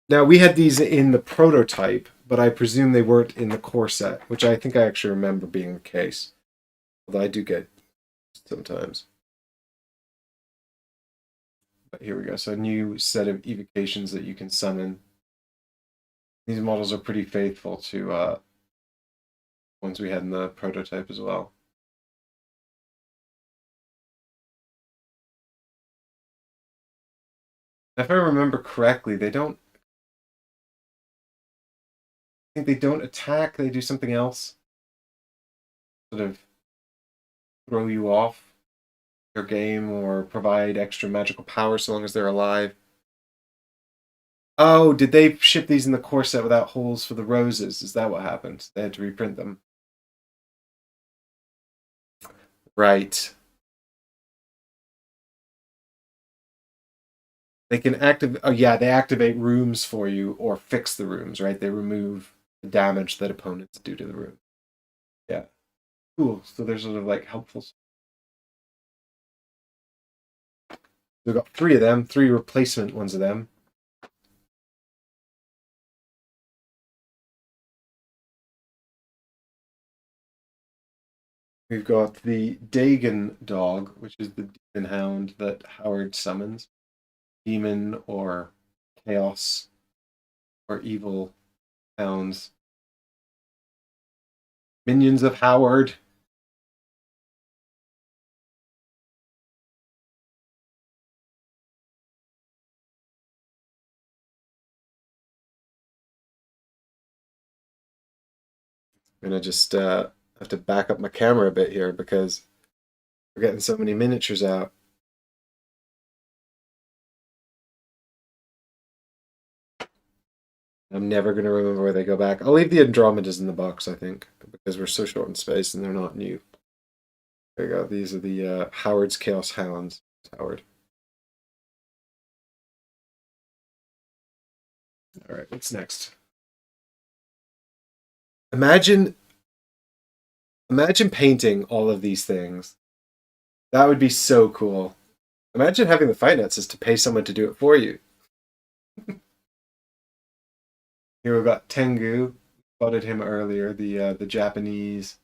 Now, we had these in the prototype, but I presume they weren't in the core set, which I think I actually remember being the case. Although I do get sometimes. But here we go. So a new set of evocations that you can summon. These models are pretty faithful to ones we had in the prototype as well. If I remember correctly, they don't. I think they don't attack. They do something else. Sort of throw you off your game or provide extra magical power so long as they're alive. Oh, did they ship these in the core set without holes for the roses? Is that what happened? They had to reprint them. Right. They can activate. Oh, yeah, they activate rooms for you or fix the rooms, right? They remove the damage that opponents do to the room. Yeah. Cool. So they're sort of like helpful. We've got 3 of them, 3 replacement ones of them. We've got the Dagon dog, which is the demon hound that Howard summons. Demon or chaos or evil hounds. Minions of Howard. I'm gonna just have to back up my camera a bit here because we're getting so many miniatures out. I'm never going to remember where they go back. I'll leave the Andromedas in the box, I think, because we're so short in space and they're not new. There you go. These are the Howard's Chaos Hounds. Howard. All right, what's next? Imagine painting all of these things. That would be so cool. Imagine having the finances to pay someone to do it for you. Here we've got Tengu. Spotted him earlier. The Japanese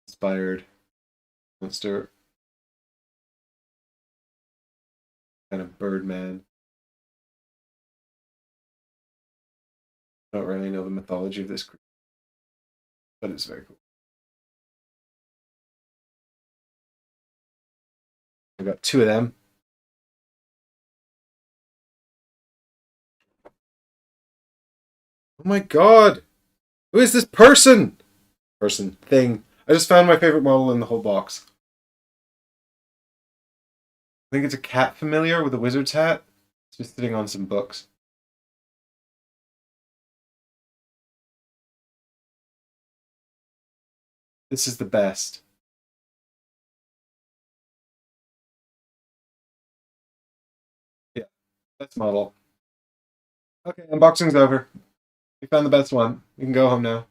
inspired monster, kind of Birdman. I don't really know the mythology of this creature, but it's very cool. We've got 2 of them. Oh my god! Who is this person? Person. Thing. I just found my favorite model in the whole box. I think it's a cat familiar with a wizard's hat. It's just sitting on some books. This is the best. Yeah, best model. Okay, unboxing's over. We found the best one. You can go home now.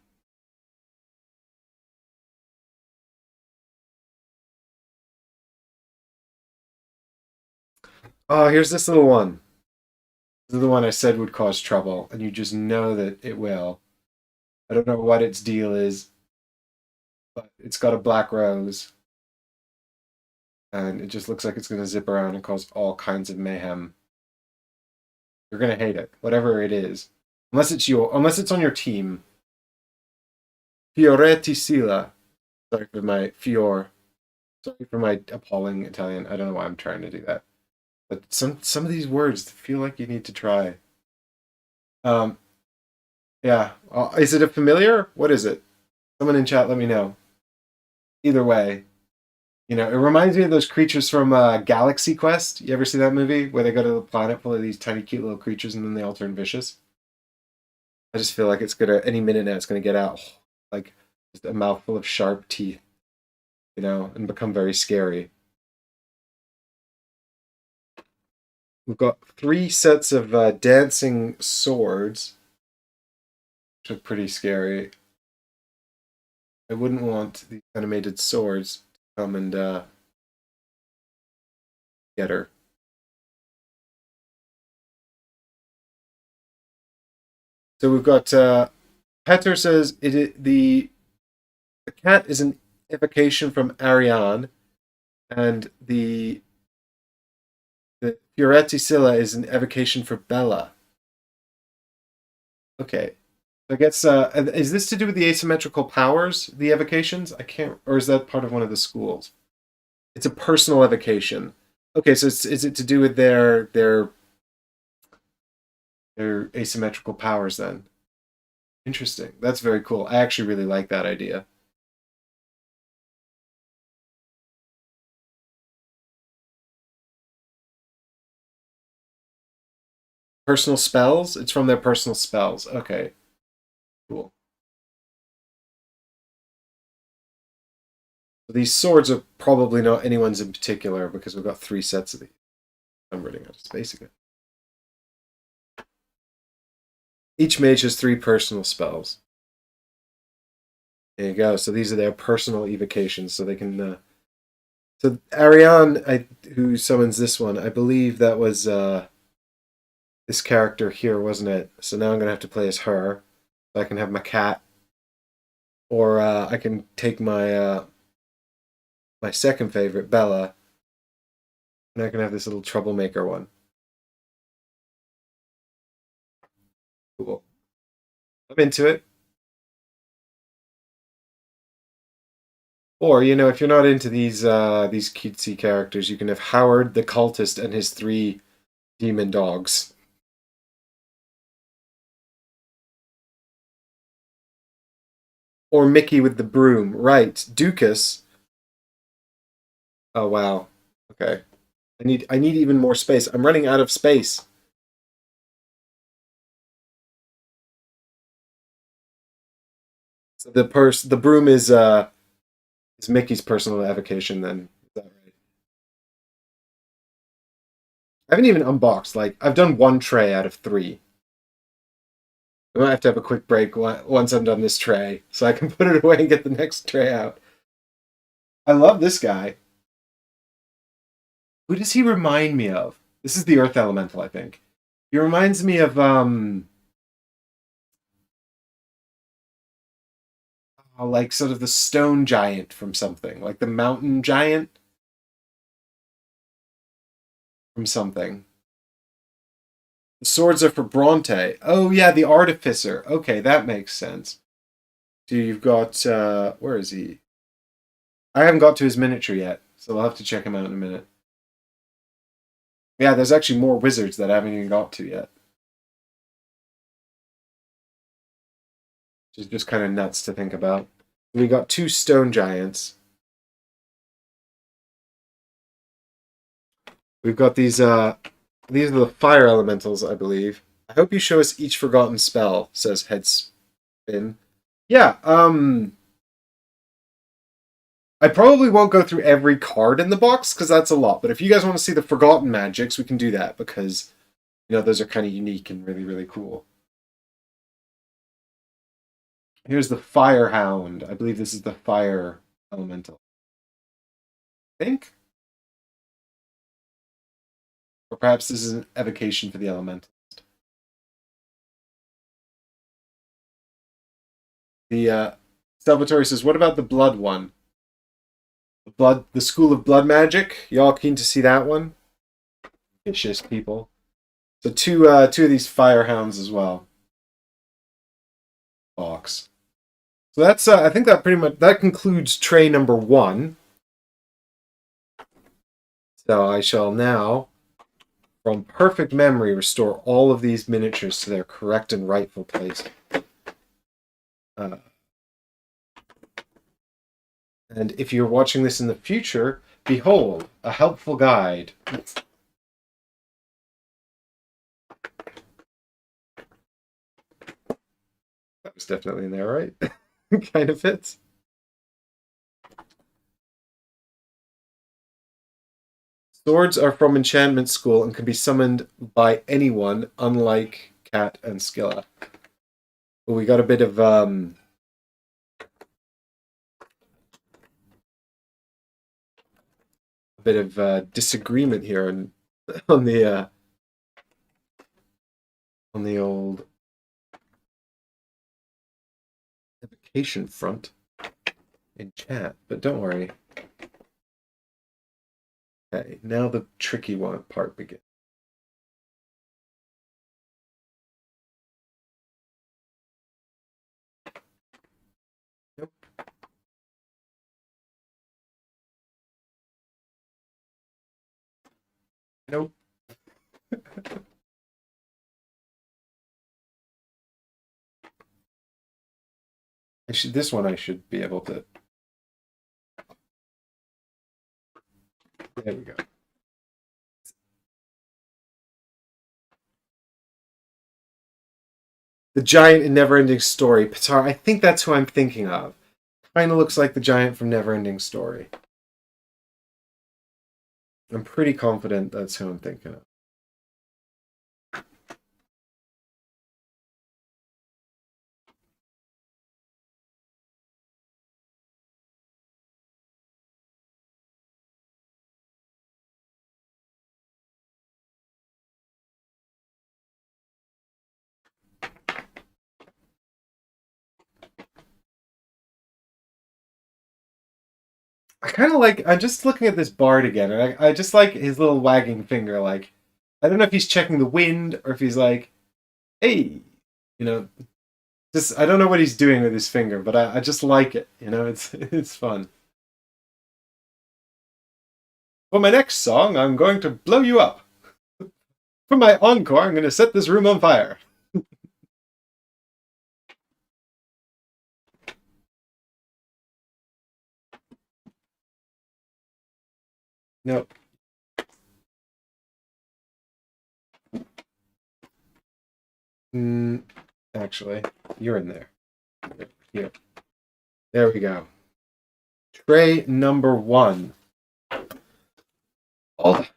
Oh, here's this little one. This is the one I said would cause trouble, and you just know that it will. I don't know what its deal is, but it's got a black rose. And it just looks like it's going to zip around and cause all kinds of mayhem. You're going to hate it, whatever it is. Unless it's on your team. Fioretti Sila. Sorry for my Sorry for my appalling Italian. I don't know why I'm trying to do that. But some of these words feel like you need to try. Yeah. Is it a familiar? What is it? Someone in chat, let me know. Either way, it reminds me of those creatures from Galaxy Quest. You ever see that movie where they go to the planet full of these tiny, cute little creatures and then they all turn vicious? I just feel like it's gonna any minute now. It's gonna get out like just a mouthful of sharp teeth, and become very scary. We've got 3 sets of dancing swords, which are pretty scary. I wouldn't want these animated swords to come and get her. So we've got Petter says the cat is an evocation from Ariana, and the Fioretti Silla is an evocation for Bella. Okay. I guess is this to do with the asymmetrical powers, the evocations? I can't, or is that part of one of the schools? It's a personal evocation. Okay, so is it to do with their asymmetrical powers then? Interesting. That's very cool. I actually really like that idea. Personal spells? It's from their personal spells. Okay. Cool. These swords are probably not anyone's in particular because we've got 3 sets of these. I'm running out of space again. Each mage has 3 personal spells. There you go. So these are their personal evocations, so they can. So Ariane, who summons this one, I believe that was this character here, wasn't it? So now I'm gonna have to play as her, so I can have my cat, or I can take my my second favorite, Bella, and I can have this little troublemaker one. Cool. I'm into it. Or, if you're not into these cutesy characters, you can have Howard the Cultist and his 3 demon dogs. Or Mickey with the broom. Right. Dukas. Oh wow. Okay. I need even more space. I'm running out of space. So the broom is Mickey's personal evocation then. Is that right? I haven't even unboxed. Like, I've done 1 tray out of 3. I might have to have a quick break once I'm done this tray, so I can put it away and get the next tray out. I love this guy. Who does he remind me of? This is the Earth Elemental, I think. He reminds me of like sort of the stone giant from something, like the mountain giant from something. The swords are for Bronte. Oh yeah, the Artificer. Okay, that makes sense. So you've got where is he? I haven't got to his miniature yet, so I'll have to check him out in a minute. Yeah, there's actually more wizards that I haven't even got to yet. Which is just kind of nuts to think about. We got 2 stone giants. We've got these are the fire elementals, I believe. I hope you show us each forgotten spell, says Headspin. Yeah, I probably won't go through every card in the box, because that's a lot. But if you guys want to see the forgotten magics, we can do that, because, you know, those are kind of unique and really, really cool. Here's the Fire Hound. I believe this is the fire elemental. I think? Or perhaps this is an evocation for the elementalist. The Salvatore says, what about the blood one? The School of Blood Magic. Y'all keen to see that one? Vicious people. So two of these fire hounds as well. Box. So that's I think that pretty much that concludes tray number 1. So I shall now, from perfect memory, restore all of these miniatures to their correct and rightful place. And if you're watching this in the future, behold, a helpful guide. That was definitely in there, right? Kind of fits. Swords are from Enchantment School and can be summoned by anyone, unlike Cat and Skilla. But we got a bit of disagreement here on the old evocation front in chat. But don't worry. Okay, now the tricky one part begins. Nope. Nope. This one I should be able to. There we go. The giant in Neverending Story. Pitar, I think that's who I'm thinking of. Kind of looks like the giant from Neverending Story. I'm pretty confident that's who I'm thinking of. I kind of like, I'm just looking at this bard again, and I just like his little wagging finger. Like, I don't know if he's checking the wind or if he's like, hey, you know, just, I don't know what he's doing with his finger, but I just like it, you know, it's fun. For my next song, I'm going to blow you up. For my encore, I'm going to set this room on fire. Nope. Actually, you're in there. Here. There we go. Tray number 1. Oh.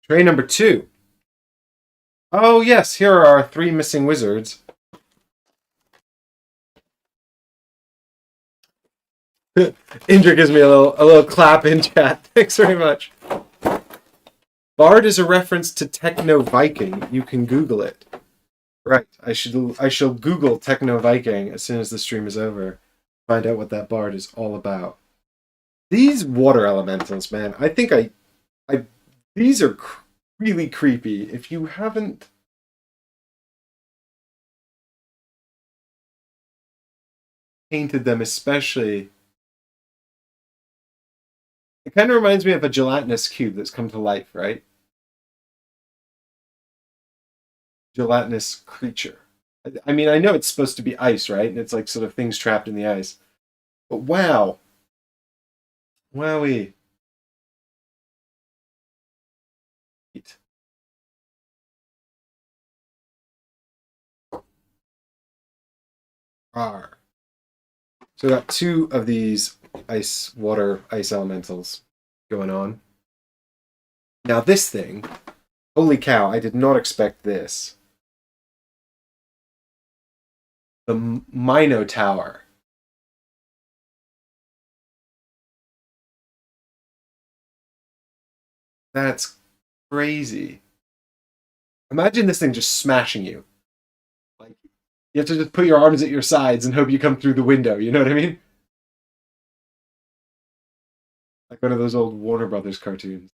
Tray number 2. Oh yes, here are our 3 missing wizards. Indra gives me a little clap in chat. Thanks very much. Bard is a reference to Techno Viking. You can Google it. Right. I shall Google Techno Viking as soon as the stream is over. Find out what that bard is all about. These water elementals, man. I think these are really creepy. If you haven't painted them, especially, it kind of reminds me of a gelatinous cube that's come to life, right? Gelatinous creature. I mean, I know it's supposed to be ice, right? And it's like sort of things trapped in the ice. But wow. Wowie. Eat. Rawr. So we got two of these ice elementals going on. Now this thing, holy cow, I did not expect this. The Mino Tower. That's crazy. Imagine this thing just smashing you. Like you have to just put your arms at your sides and hope you come through the window. You know what I mean? Like one of those old Warner Brothers cartoons.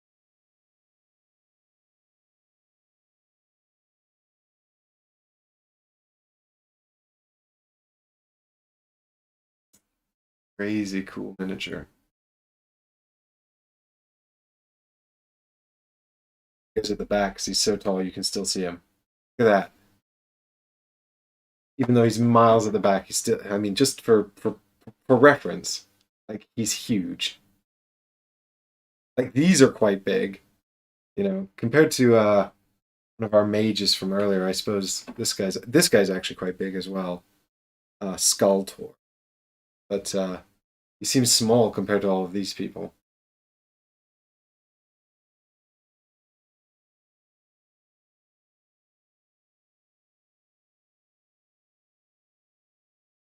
Crazy cool miniature. Goes at the back because he's so tall you can still see him. Look at that. Even though he's miles at the back, he's still. I mean, just for reference, like he's huge. Like these are quite big, you know, compared to one of our mages from earlier. I suppose this guy's actually quite big as well. Skulltor, but he seems small compared to all of these people.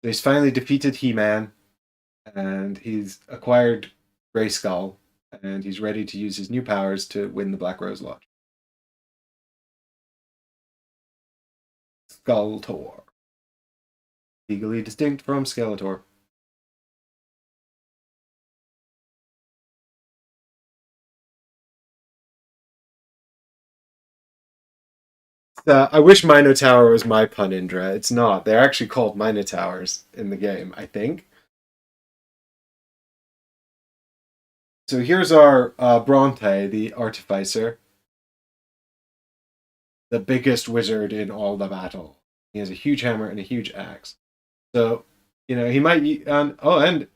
So he's finally defeated He-Man, and he's acquired Grayskull, and he's ready to use his new powers to win the Black Rose Lodge. Skulltor. Legally distinct from Skeletor. I wish Minotaur was my pun, Indra. It's not. They're actually called Minotowers in the game, I think. So here's our Bronte the Artificer, the biggest wizard in all the battle. He has a huge hammer and a huge axe. So, you know, he might. And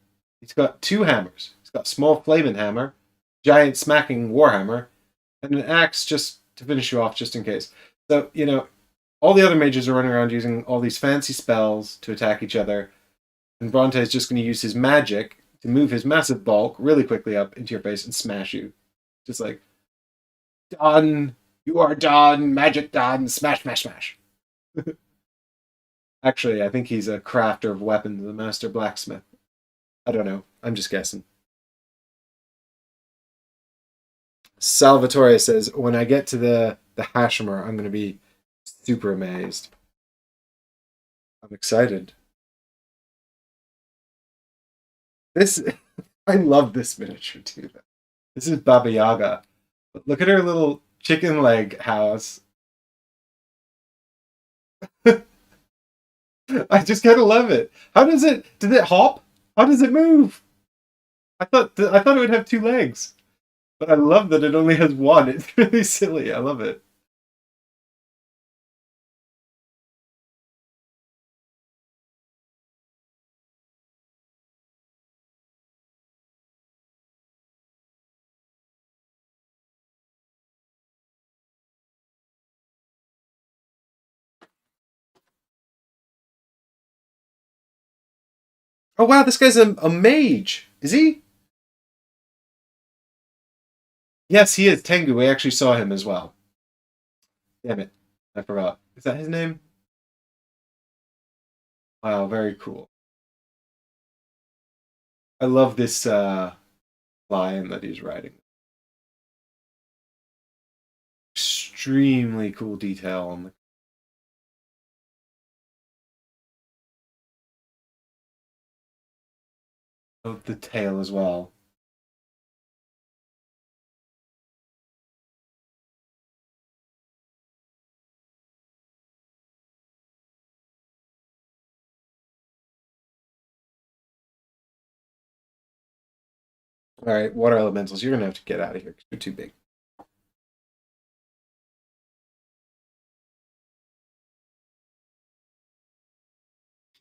he's got two hammers. He's got a small flaming hammer, giant smacking warhammer, and an axe just to finish you off, just in case. So, you know, all the other mages are running around using all these fancy spells to attack each other, and Bronte is just going to use his magic to move his massive bulk really quickly up into your face and smash you. Just like, done. You are done. Magic done. Smash, smash, smash. Actually, I think he's a crafter of weapons, a master blacksmith. I don't know. I'm just guessing. Salvatore says, when I get to the Hashimer, I'm going to be super amazed. I'm excited. This, I love this miniature too. This is Baba Yaga. Look at her little chicken leg house. I just kind of love it. How does it? Did it hop? How does it move? I thought it would have two legs, but I love that it only has one. It's really silly. I love it. Oh wow, this guy's a mage. Is he? Yes, he is. Tengu. We actually saw him as well. Damn it, I forgot. Is that his name? Wow, very cool. I love this lion that he's riding. Extremely cool detail on the tail as well. All right, water elementals, you're gonna have to get out of here because you're too big.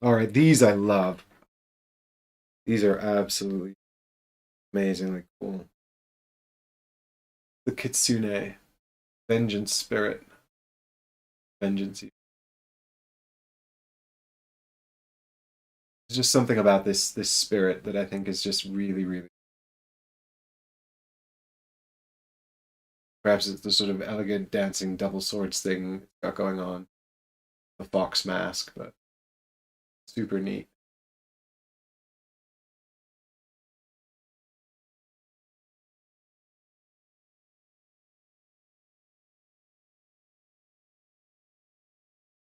All right, these I love. These are absolutely Amazingly cool. The Kitsune. Vengeance Spirit. Vengeance. There's just something about this spirit that I think is just really, really. Perhaps it's the sort of elegant dancing double swords thing it's got going on. The fox mask, but super neat.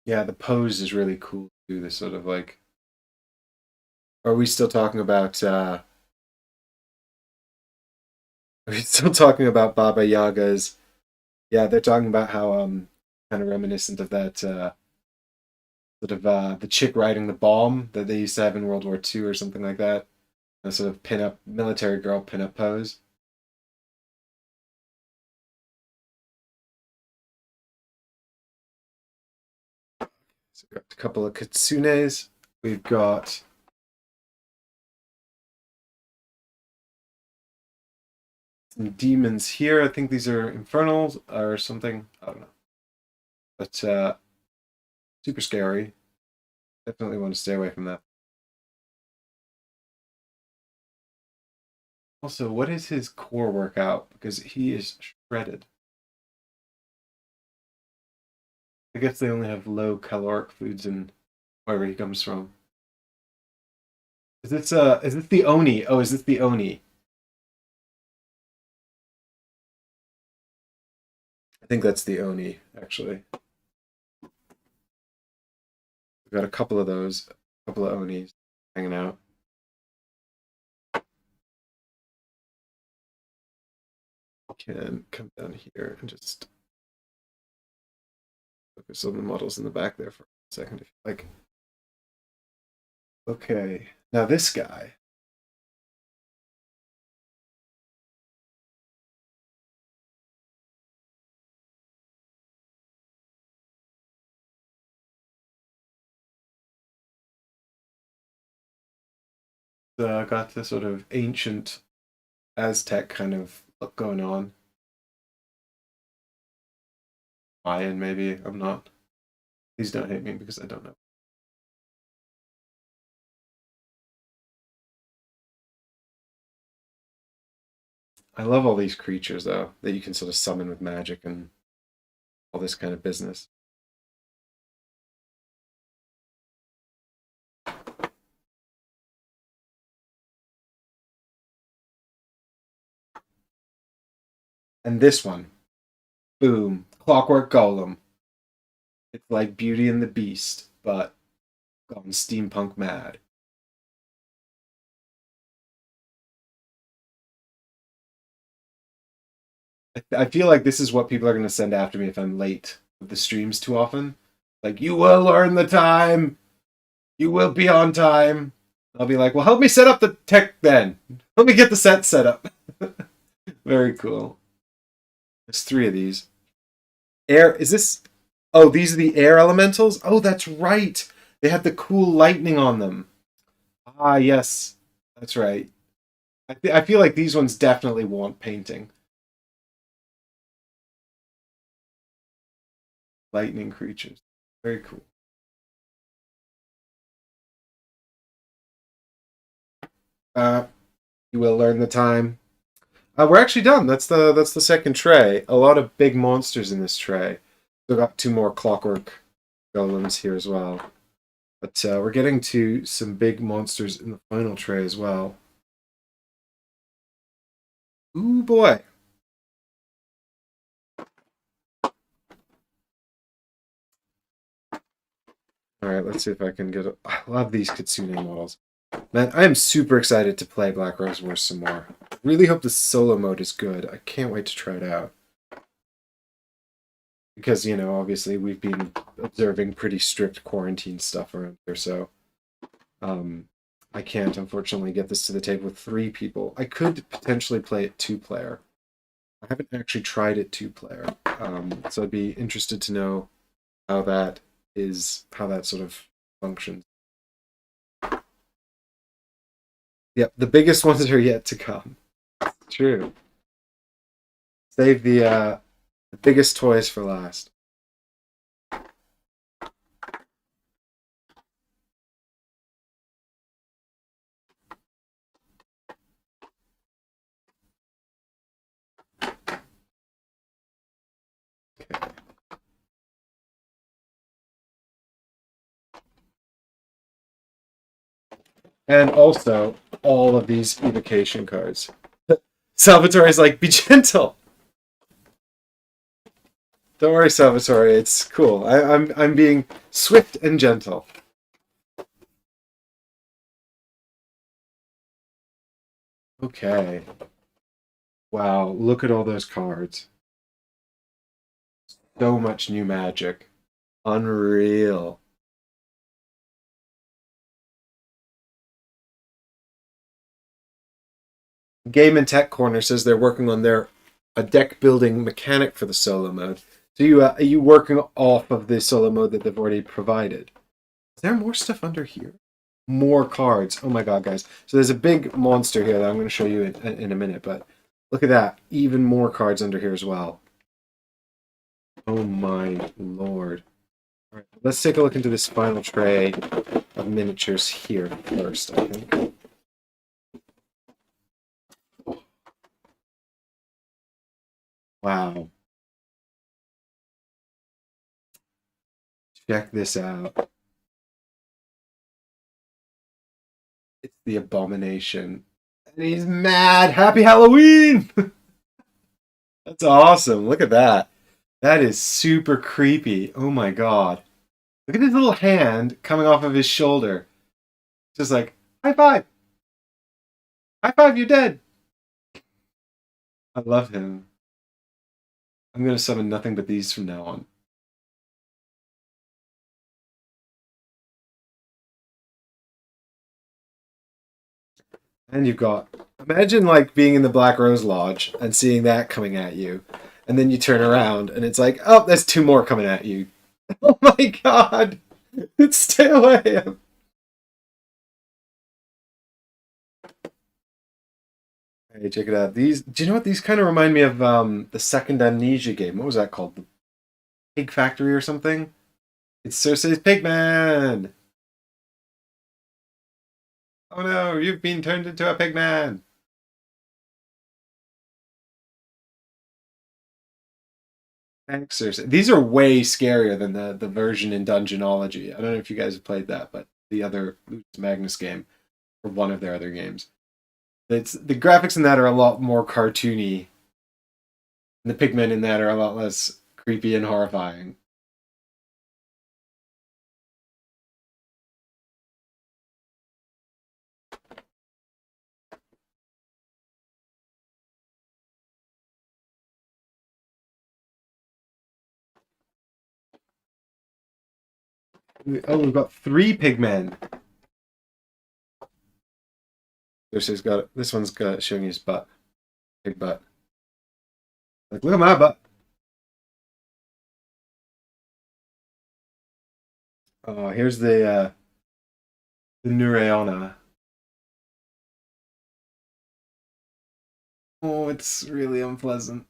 Yeah, the pose is really cool too. This sort of like. Are we still talking about? Are we still talking about Baba Yaga's? Yeah, they're talking about how kind of reminiscent of that sort of the chick riding the bomb that they used to have in World War II or something like that. A sort of pin-up military girl pin-up pose. So we've got a couple of kitsunes. We've got some demons here. I think these are infernals or something. I don't know. But super scary. Definitely want to stay away from that. Also, what is his core workout? Because he is shredded. I guess they only have low caloric foods in wherever he comes from. Is this the Oni? Oh, is this the Oni? I think that's the Oni, actually. We've got a couple of those, a couple of Onis hanging out. Can come down here and just focus on the models in the back there for a second, if you like. Okay, now this guy. Got this sort of ancient Aztec kind of look going on. Mayan, maybe. I'm not. Please don't hate me because I don't know. I love all these creatures, though, that you can sort of summon with magic and all this kind of business. And this one, boom, Clockwork Golem. It's like Beauty and the Beast, but gone steampunk mad. I feel like this is what people are going to send after me if I'm late with the streams too often. Like, you will learn the time. You will be on time. I'll be like, well, help me set up the tech then. Let me get the set up. Very cool. There's three of these. Air, is this? Oh, these are the air elementals? Oh, that's right. They had the cool lightning on them. Ah, yes. That's right. I feel like these ones definitely want painting. Lightning creatures. Very cool. Uh, you will learn the time. We're actually done. That's the second tray. A lot of big monsters in this tray. We've got two more clockwork golems here as well. But we're getting to some big monsters in the final tray as well. Ooh boy. Alright, let's see if I can get a... I love these Kitsune models. Man, I am super excited to play Black Rose Wars some more. Really hope the solo mode is good. I can't wait to try it out. Because, you know, obviously we've been observing pretty strict quarantine stuff around here, so I can't, unfortunately, get this to the table with three people. I could potentially play it two-player. I haven't actually tried it two-player, so I'd be interested to know how that sort of functions. Yep, the biggest ones are yet to come. True. Save the biggest toys for last. Okay. And also all of these evocation cards. Salvatore is like, be gentle. Don't worry, Salvatore. It's cool. I'm being swift and gentle. Okay. Wow, look at all those cards. So much new magic. Unreal. Game and Tech Corner says they're working on a deck building mechanic for the solo mode. So are you working off of the solo mode that they've already provided? Is there more stuff under here? More cards. Oh my god, guys. So there's a big monster here that I'm going to show you in a minute, but look at that. Even more cards under here as well. Oh my lord. All right, let's take a look into this final tray of miniatures here first, I think. Wow. Check this out. It's the Abomination. And he's mad! Happy Halloween! That's awesome. Look at that. That is super creepy. Oh my god. Look at his little hand coming off of his shoulder. Just like, high five! High five, you're dead! I love him. I'm going to summon nothing but these from now on. And you've got... Imagine like being in the Black Rose Lodge and seeing that coming at you. And then you turn around and it's like, oh, there's two more coming at you. Oh my god! Stay away! Hey, check it out. These, do you know what? These kind of remind me of the second Amnesia game. What was that called? The Pig Factory or something? It's Cersei's Pigman! Oh no, you've been turned into a pigman! Thanks, Cersei. These are way scarier than the version in Dungeonology. I don't know if you guys have played that, but the other Lucis Magnus game, or one of their other games. The graphics in that are a lot more cartoony. And the pigmen in that are a lot less creepy and horrifying. Oh, we've got 3 pigmen. This one's got showing his butt. Big butt. Like, look at my butt. Oh, here's the Ariana. Oh, it's really unpleasant.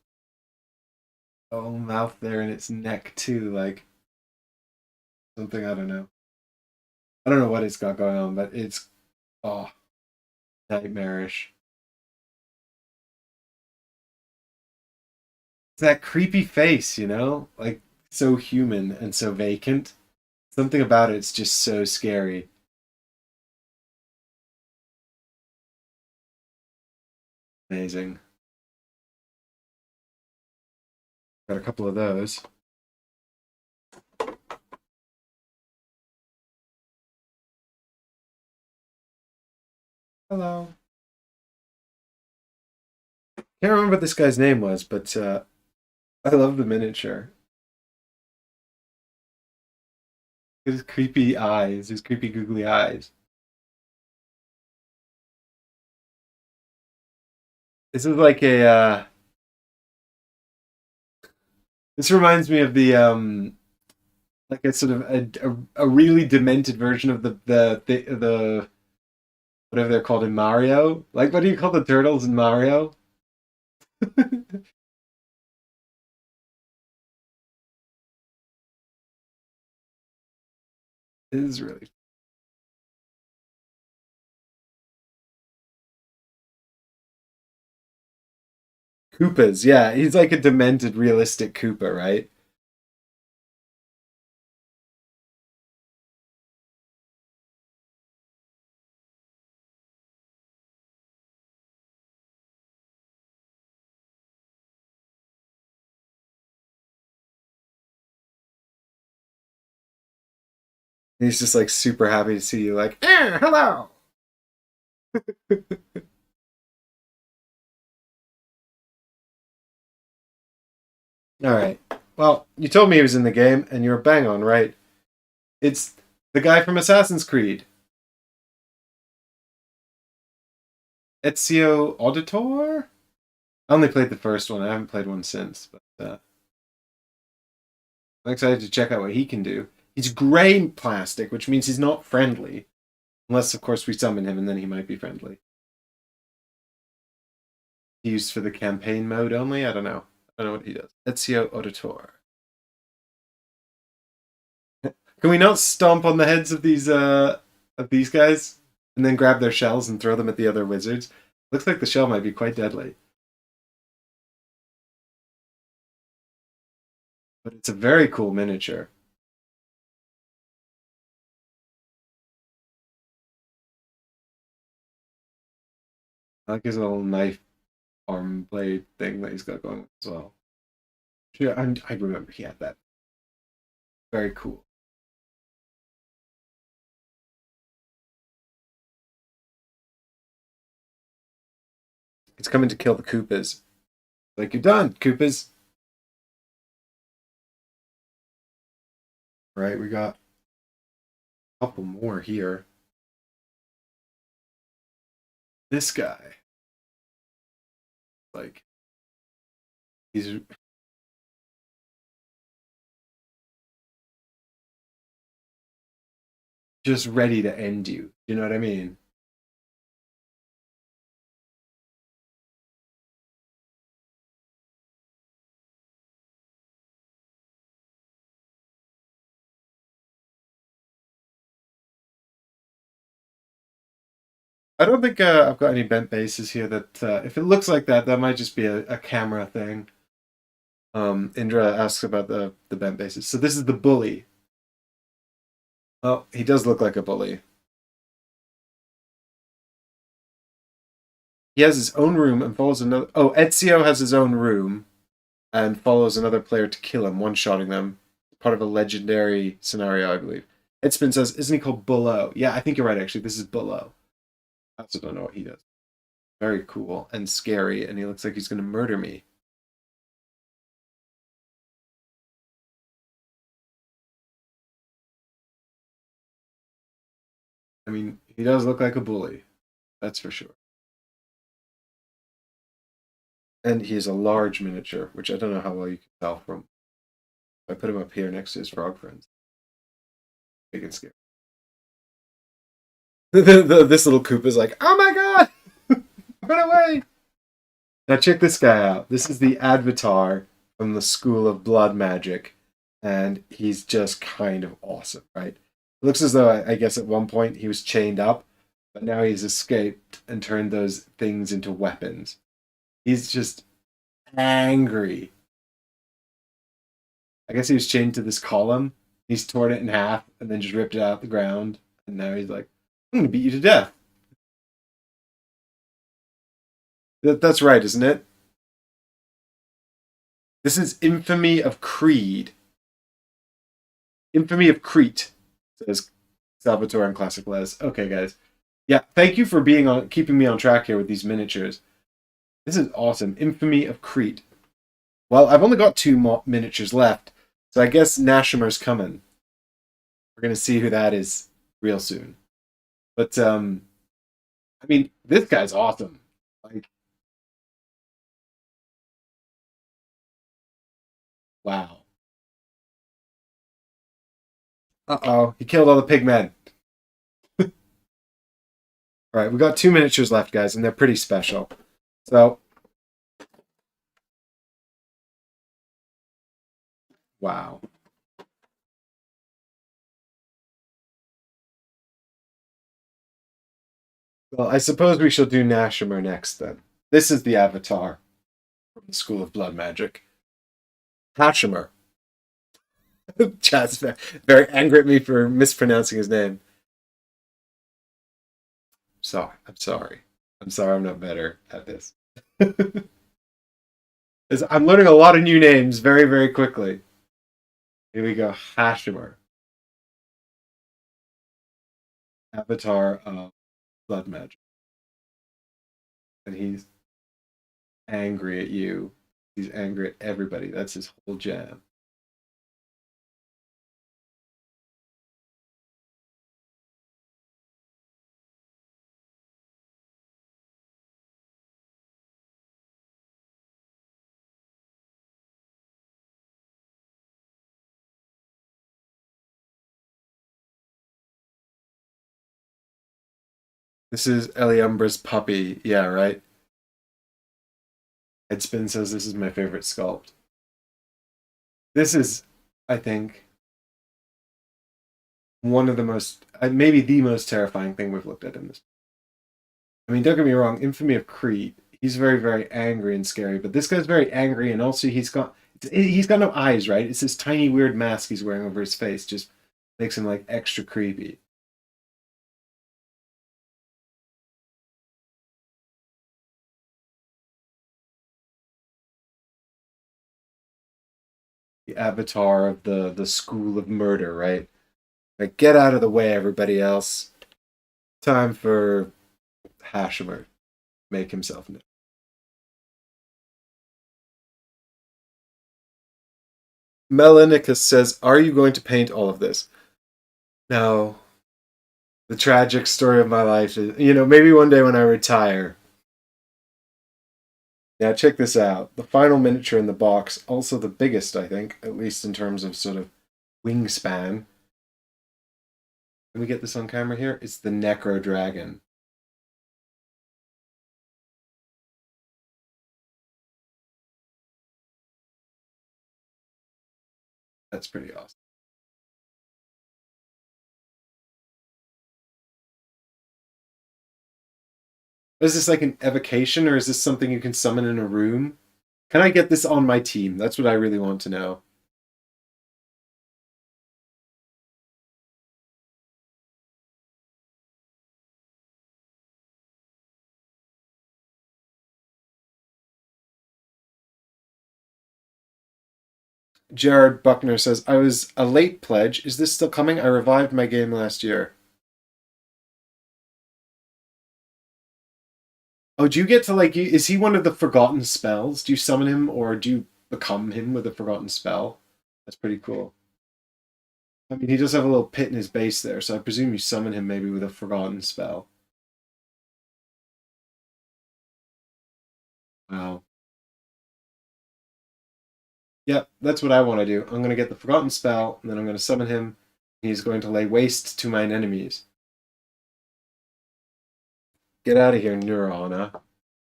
Oh, mouth there and its neck too, like something I don't know. I don't know what it's got going on, but it's nightmarish. It's that creepy face, you know? Like so human and so vacant. Something about it's just so scary. Amazing. Got a couple of those. Hello. Can't remember what this guy's name was, but I love the miniature. His creepy eyes, his creepy googly eyes. This is like this reminds me of the like a sort of a really demented version of the whatever they're called in Mario. Like, what do you call the turtles in Mario? It is really Koopas. Yeah, he's like a demented, realistic Koopa, right? He's just like super happy to see you. Like, hello. All right. Well, you told me he was in the game, and you're bang on right. It's the guy from Assassin's Creed, Ezio Auditor. I only played the first one. I haven't played one since, but I'm excited to check out what he can do. He's grey plastic, which means he's not friendly, unless of course we summon him, and then he might be friendly. Used for the campaign mode only. I don't know. I don't know what he does. Ezio Auditor. Can we not stomp on the heads of these guys and then grab their shells and throw them at the other wizards? Looks like the shell might be quite deadly. But it's a very cool miniature. I like his little knife arm blade thing that he's got going as well. Yeah, I remember he had that. Very cool. It's coming to kill the Koopas. Like, you're done, Koopas. Right, we got a couple more here. This guy. Like, he's just ready to end you. You know what I mean? I don't think I've got any bent bases here that, if it looks like that, that might just be a camera thing. Indra asks about the bent bases. So this is the bully. Oh, he does look like a bully. He has his own room and follows another. Oh, Ezio has his own room and follows another player to kill him, one-shotting them. Part of a legendary scenario, I believe. Edspin says, isn't he called Below? Yeah, I think you're right, actually. This is Below. I also don't know what he does. Very cool and scary, and he looks like he's going to murder me. I mean, he does look like a bully. That's for sure. And he is a large miniature, which I don't know how well you can tell from. I put him up here next to his frog friends. Big and scary. This little Koopa is like, oh my god! Run away! Now check this guy out. This is the Avatar from the School of Blood Magic. And he's just kind of awesome, right? It looks as though, I guess at one point he was chained up, but now he's escaped and turned those things into weapons. He's just angry. I guess he was chained to this column. He's torn it in half and then just ripped it out the ground. And now he's like, I'm going to beat you to death. That's right, isn't it? This is Infamy of Creed. Infamy of Crete, says Salvatore and Classic Les. Okay, guys. Yeah, thank you for keeping me on track here with these miniatures. This is awesome. Infamy of Crete. Well, I've only got two miniatures left, so I guess Nashimer's coming. We're gonna see who that is real soon. But I mean, this guy's awesome. Like, wow. Uh-oh, he killed all the pigmen. All right, we got two miniatures left, guys, and they're pretty special. So Wow. Well, I suppose we shall do Nashimer next then. This is the avatar from the School of Blood Magic. Hashimer. Chat's very angry at me for mispronouncing his name. Sorry. I'm sorry. I'm sorry I'm not better at this. I'm learning a lot of new names very, very quickly. Here we go. Hashimer. Avatar of Blood Magic. And he's angry at you. He's angry at everybody. That's his whole jam. This is Ellie Umbra's puppy. Yeah, right? Headspin says this is my favorite sculpt. This is, I think, one of the most, maybe the most terrifying thing we've looked at in this. I mean, don't get me wrong, Infamy of Crete, he's very, very angry and scary, but this guy's very angry, and also he's got no eyes, right? It's this tiny weird mask he's wearing over his face, just makes him like extra creepy. The avatar of the school of murder, right? Like, get out of the way, everybody else. Time for Hashimer. Make himself known. Melanicus says, are you going to paint all of this? No. The tragic story of my life is, maybe one day when I retire. Now check this out. The final miniature in the box, also the biggest, I think, at least in terms of sort of wingspan. Can we get this on camera here? It's the Necro Dragon. That's pretty awesome. Is this like an evocation, or is this something you can summon in a room? Can I get this on my team? That's what I really want to know. Jared Buckner says, I was a late pledge. Is this still coming? I revived my game last year. Oh, do you get to, like, is he one of the forgotten spells? Do you summon him, or do you become him with a forgotten spell? That's pretty cool. I mean, he does have a little pit in his base there, so I presume you summon him maybe with a forgotten spell. Wow. Yep, that's what I want to do. I'm going to get the forgotten spell, and then I'm going to summon him. He's going to lay waste to mine enemies. Get out of here, Neurona.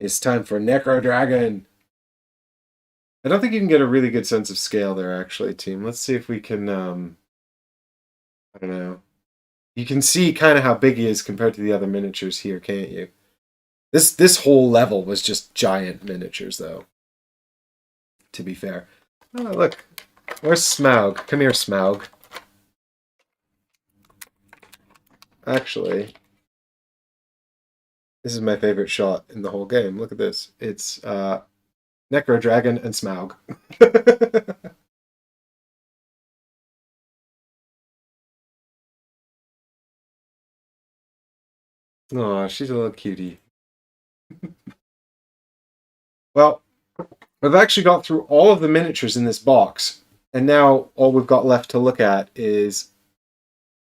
It's time for Necro Dragon. I don't think you can get a really good sense of scale there, actually, team. Let's see if we can, I don't know. You can see kind of how big he is compared to the other miniatures here, can't you? This whole level was just giant miniatures, though. To be fair. Oh, look. Where's Smaug? Come here, Smaug. Actually, this is my favorite shot in the whole game. Look at this. It's Necro Dragon and Smaug. Oh, she's a little cutie. Well, I've actually got through all of the miniatures in this box, and now all we've got left to look at is...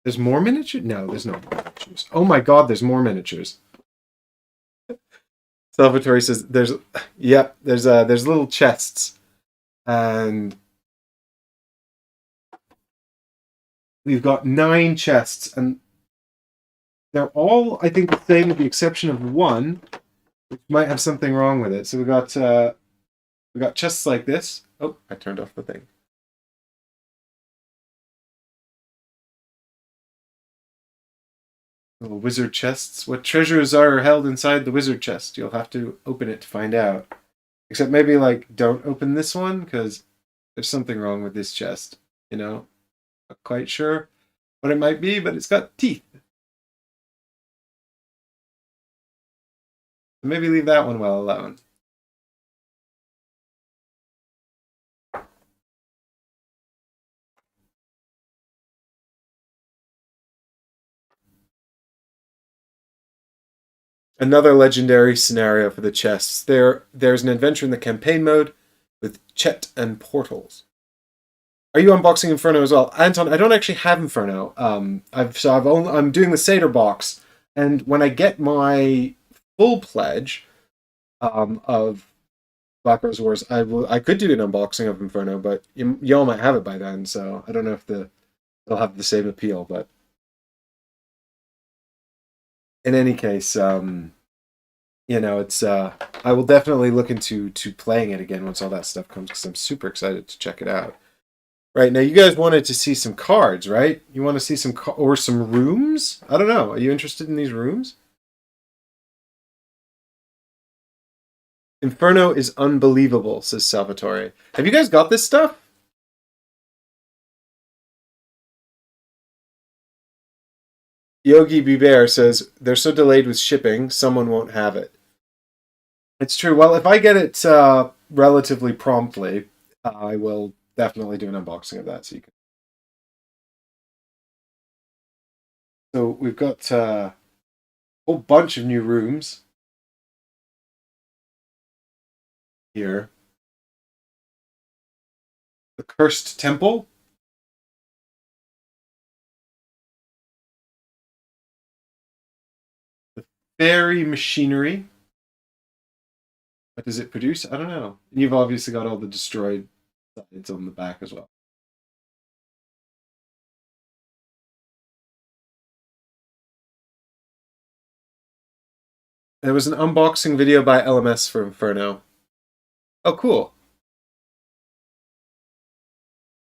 There's more miniatures? No, there's no more miniatures. Oh my god, there's more miniatures. Salvatore says there's little chests, and we've got 9 chests, and they're all, I think, the same with the exception of one, which might have something wrong with it. So we got chests like this. Oh, I turned off the thing. Little wizard chests. What treasures are held inside the wizard chest? You'll have to open it to find out. Except maybe, like, don't open this one, because there's something wrong with this chest. You know? Not quite sure what it might be, but it's got teeth. Maybe leave that one well alone. Another legendary scenario for the chests. There's an adventure in the campaign mode with Chet and portals. Are you unboxing Inferno as well, Anton? I don't actually have Inferno. I'm doing the Sator Box, and when I get my full pledge of Black Rose Wars, I could do an unboxing of Inferno, but y'all might have it by then, so I don't know if they'll have the same appeal. But in any case, it's I will definitely look into playing it again once all that stuff comes, because I'm super excited to check it out. Right, now you guys wanted to see some cards, right? You want to see some or some rooms? I don't know. Are you interested in these rooms? Inferno is unbelievable, says Salvatore. Have you guys got this stuff? Yogi Biber says, they're so delayed with shipping, someone won't have it. It's true. Well, if I get it relatively promptly, I will definitely do an unboxing of that, so you can. So we've got a whole bunch of new rooms here. The Cursed Temple. The Fairy Machinery. What does it produce? I don't know. And you've obviously got all the destroyed sides on the back as well. There was an unboxing video by LMS for Inferno. Oh, cool.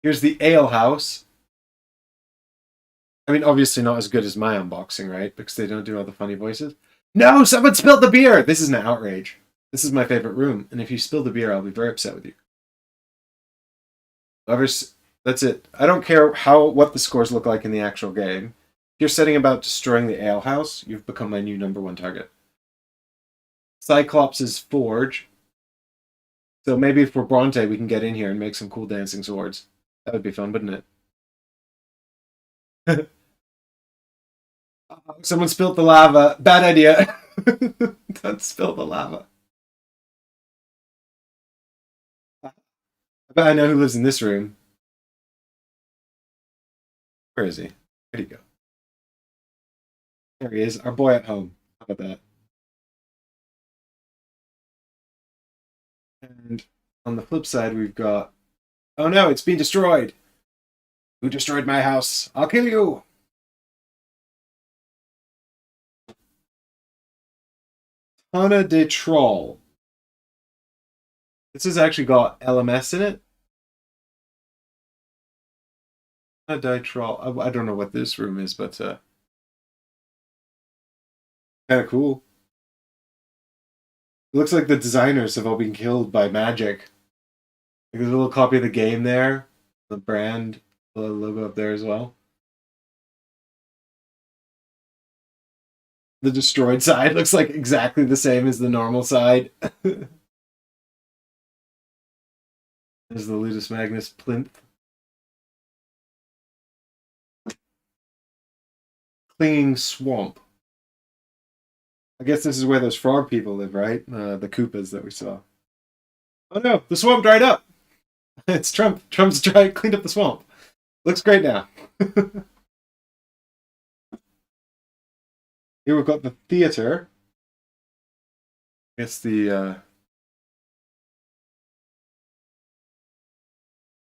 Here's the Ale House. I mean, obviously not as good as my unboxing, right? Because they don't do all the funny voices. No, someone spilled the beer! This is an outrage. This is my favorite room, and if you spill the beer, I'll be very upset with you. That's it. I don't care what the scores look like in the actual game. If you're setting about destroying the Ale House, you've become my new #1 target. Cyclops' Forge. So maybe for Bronte, we can get in here and make some cool dancing swords. That would be fun, wouldn't it? Someone spilled the lava. Bad idea. Don't spill the lava. I bet I know who lives in this room. Where is he? Where'd he go? There he is, our boy at home. How about that? And on the flip side, we've got... Oh no, it's being destroyed! Who destroyed my house? I'll kill you! Hana de Troll. This has actually got LMS in it. Hana de Troll. I don't know what this room is, but kind of cool. It looks like the designers have all been killed by magic. Like, there's a little copy of the game there. The brand, the logo up there as well. The destroyed side looks like exactly the same as the normal side. There's the Ludus Magnus plinth. Clinging Swamp. I guess this is where those frog people live, right? The Koopas that we saw. Oh no, the swamp dried up! It's Trump. Trump's cleaned up the swamp. Looks great now. Here we've got the theater. I guess the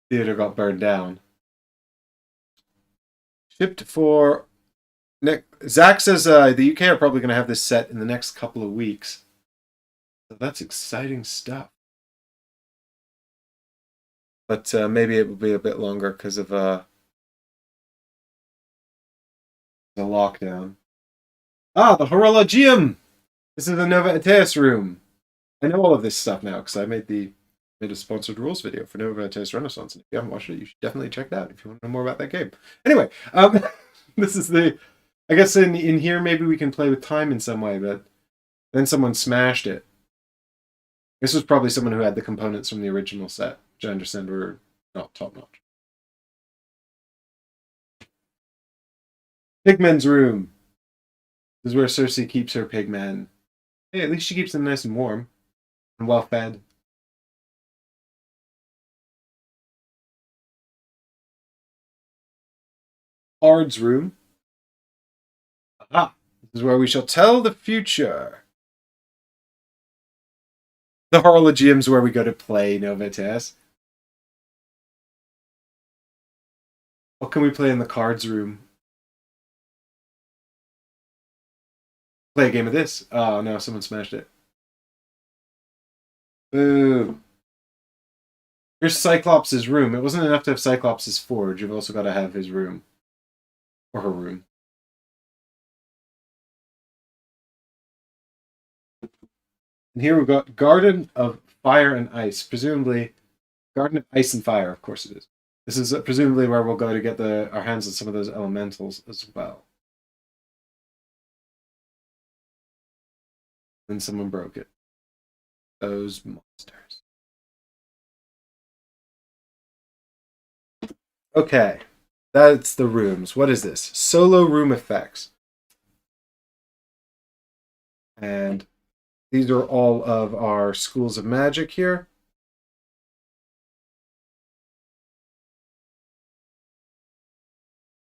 theater got burned down. Shipped for... Zach says the UK are probably going to have this set in the next couple of weeks. So that's exciting stuff. But maybe it will be a bit longer because of the lockdown. Ah, the Horologium! This is the Nova Ateus room. I know all of this stuff now because I made a sponsored rules video for Nova Ateus Renaissance. And if you haven't watched it, you should definitely check that if you want to know more about that game. Anyway, this is I guess in here maybe we can play with time in some way, but then someone smashed it. This was probably someone who had the components from the original set, which I understand were not top-notch. Pigmen's room. This is where Cersei keeps her pigmen. Hey, at least she keeps them nice and warm and well-fed. Ard's room. Ah, this is where we shall tell the future. The Horologium's where we go to play Nova Ateus. What can we play in the cards room? Play a game of this. Oh no, someone smashed it. Boo. Here's Cyclops' room. It wasn't enough to have Cyclops' forge. You've also got to have his room. Or her room. And here we've got Garden of Fire and Ice. Presumably, Garden of Ice and Fire, of course it is. This is presumably where we'll go to get our hands on some of those elementals as well. And someone broke it. Those monsters. Okay. That's the rooms. What is this? Solo room effects. And these are all of our schools of magic here.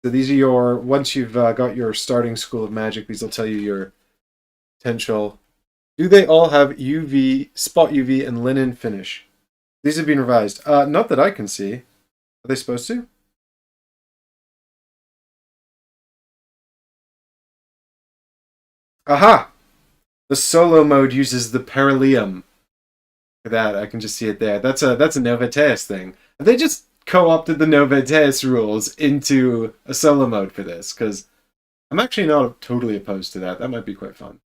So these are once you've got your starting school of magic, these will tell you your potential. Do they all have UV, spot UV, and linen finish? These have been revised. Not that I can see. Are they supposed to? Aha! The solo mode uses the Perilium. Look at that, I can just see it there. That's a Nova Ateus thing. Have they just co-opted the Nova Ateus rules into a solo mode for this? Because I'm actually not totally opposed to that. That might be quite fun.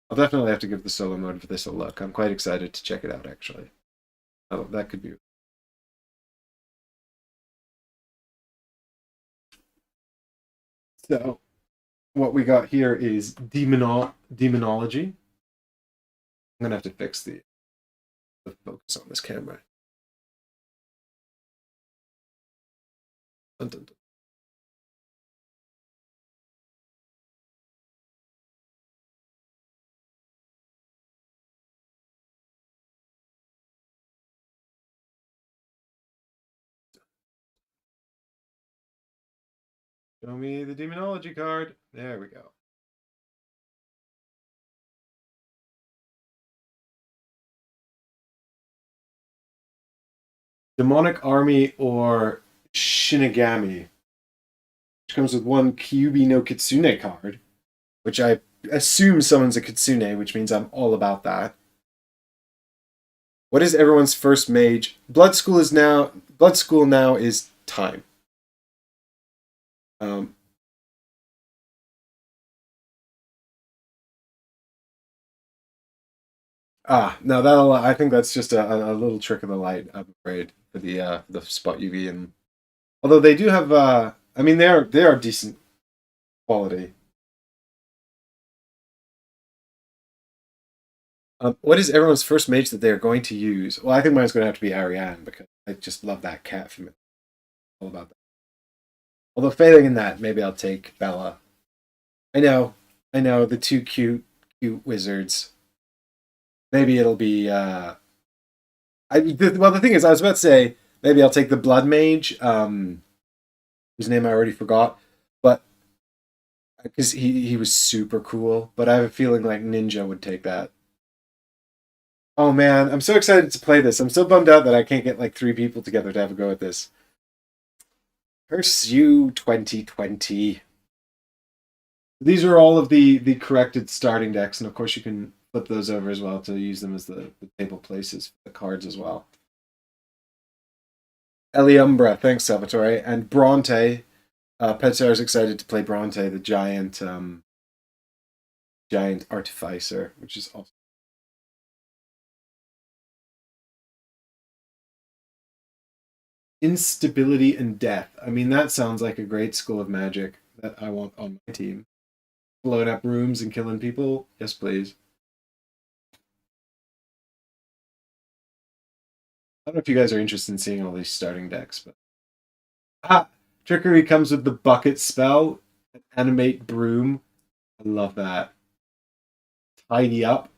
I'll definitely have to give the solo mode for this a look. I'm quite excited to check it out, actually. Oh, that could be... So, what we got here is demonology. I'm going to have to fix the focus on this camera. Dun, dun, dun. Show me the demonology card. There we go. Demonic Army or Shinigami, which comes with one Kyubi no Kitsune card, which I assume summons a Kitsune, which means I'm all about that. What is everyone's first mage? Blood School now is time. No, I think that's just a little trick of the light, I'm afraid, for the spot UV. And although they do have I mean they are decent quality. What is everyone's first mage that they are going to use? Well, I think mine's going to have to be Ariana because I just love that cat from it. All about that. Although failing in that, maybe I'll take Bella. I know, the two cute wizards. Maybe it'll be. Well, the thing is, I was about to say maybe I'll take the Blood Mage, whose name I already forgot, but because he was super cool. But I have a feeling like Ninja would take that. Oh man, I'm so excited to play this. I'm so bummed out that I can't get like 3 people together to have a go at this. Pursue 2020. These are all of the corrected starting decks, and of course you can flip those over as well to use them as the table places for the cards as well. Ellie Umbra, thanks Salvatore, and Bronte. Petsar is excited to play Bronte, the giant giant artificer, which is awesome. Instability and death. I mean, that sounds like a great school of magic that I want on my team. Blowing up rooms and killing people? Yes, please. I don't know if you guys are interested in seeing all these starting decks, but... Ah! Trickery comes with the bucket spell. Animate broom. I love that. Tidy up.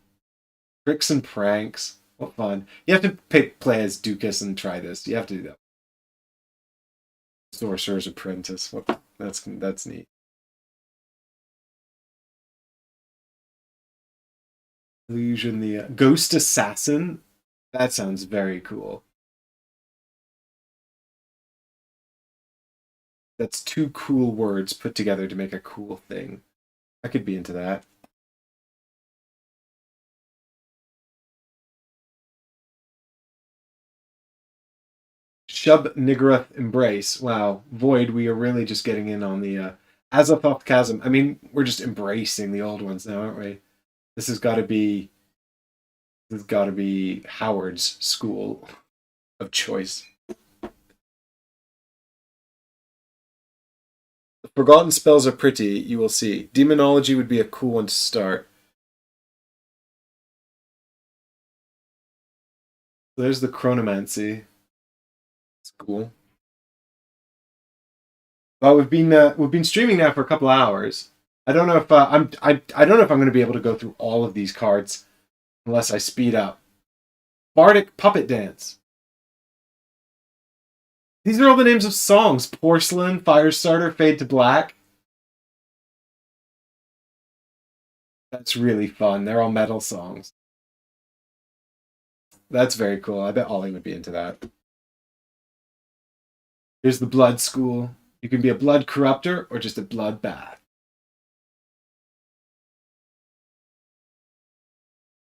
Tricks and pranks. What fun. You have to play as Dukas and try this. You have to do that. Sorcerer's Apprentice. What? That's neat. Illusion, the Ghost Assassin. That sounds very cool. That's two cool words put together to make a cool thing. I could be into that. Shub Niggurath Embrace. Wow. Void, we are really just getting in on the Azathoth Chasm. I mean, we're just embracing the old ones now, aren't we? This has got to be Howard's school of choice. The forgotten spells are pretty, you will see. Demonology would be a cool one to start. There's the Chronomancy. It's cool. Well, we've been streaming now for a couple hours. I don't know if I don't know if I'm going to be able to go through all of these cards unless I speed up. Bardic Puppet Dance. These are all the names of songs. Porcelain, Firestarter, Fade to Black. That's really fun. They're all metal songs. That's very cool. I bet Ollie would be into that. Here's the Blood School. You can be a Blood Corruptor or just a Blood Bath.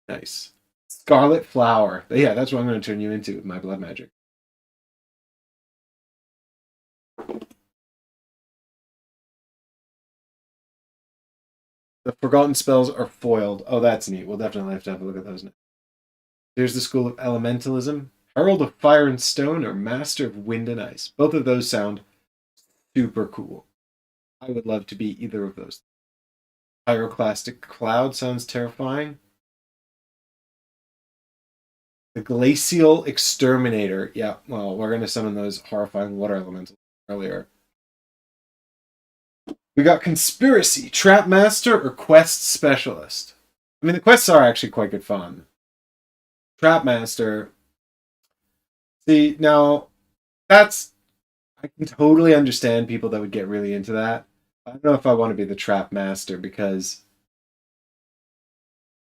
Nice. Scarlet Flower. Yeah, that's what I'm going to turn you into with my blood magic. The forgotten spells are foiled. Oh, that's neat. We'll definitely have to look at those now. There's the School of Elementalism. Herald of Fire and Stone or Master of Wind and Ice. Both of those sound super cool. I would love to be either of those. Pyroclastic Cloud sounds terrifying. The Glacial Exterminator. Yeah, well, we're going to summon those horrifying water elementals earlier. We got Conspiracy, Trap Master, or Quest Specialist. I mean, the quests are actually quite good fun. Trap Master. See, now, that's... I can totally understand people that would get really into that. I don't know if I want to be the Trap Master because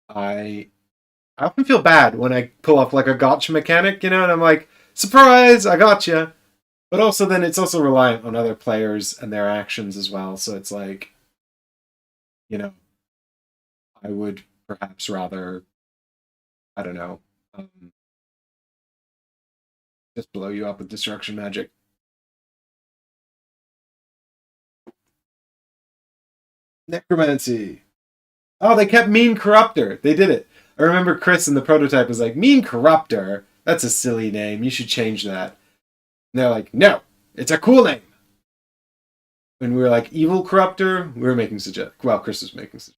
I often feel bad when I pull off like a gotcha mechanic, you know, and I'm like, surprise, I gotcha. But also then it's also reliant on other players and their actions as well. So it's like, you know, I would perhaps rather, I don't know, just blow you up with destruction magic. Necromancy. Oh, they kept Mean Corruptor. They did it. I remember Chris in the prototype was like, Mean Corruptor? That's a silly name. You should change that. And they're like, no, it's a cool name. When we were like, Evil Corruptor, we were making suggestions. Well, Chris was making suggestions.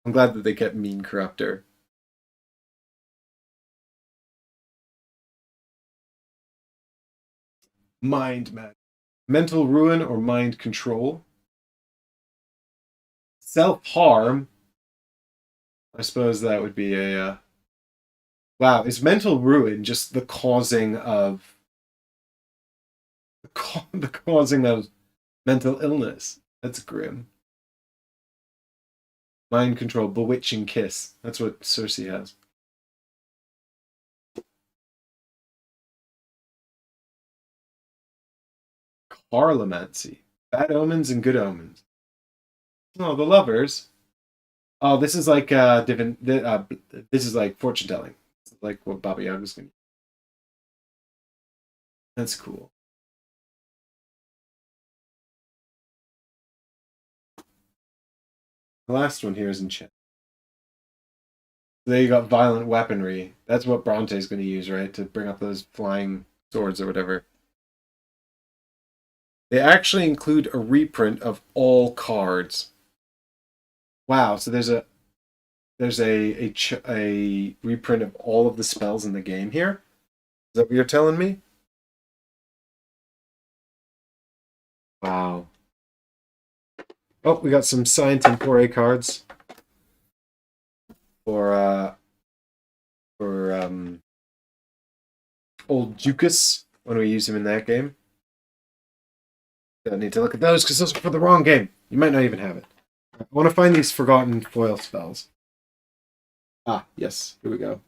I'm glad that they kept Mean Corruptor. Mind magic. Mental ruin or mind control. Self-harm. I suppose that would be a... Wow, is mental ruin just the causing of... The causing of mental illness? That's grim. Mind control, bewitching kiss. That's what Cersei has. Carlomancy. Bad omens and good omens. Oh, the lovers. Oh, this is like this is like fortune telling. Like what Baba Yaga's gonna. That's cool. The last one here is enchant. There you got violent weaponry. That's what Bronte's going to use, right? To bring up those flying swords or whatever. They actually include a reprint of all cards. Wow, so there's a reprint of all of the spells in the game here? Is that what you're telling me? Wow. Oh, we got some Science and 4A cards for old Jukas when we use him in that game. Don't need to look at those because those are for the wrong game. You might not even have it. I want to find these forgotten foil spells. Ah, yes. Here we go.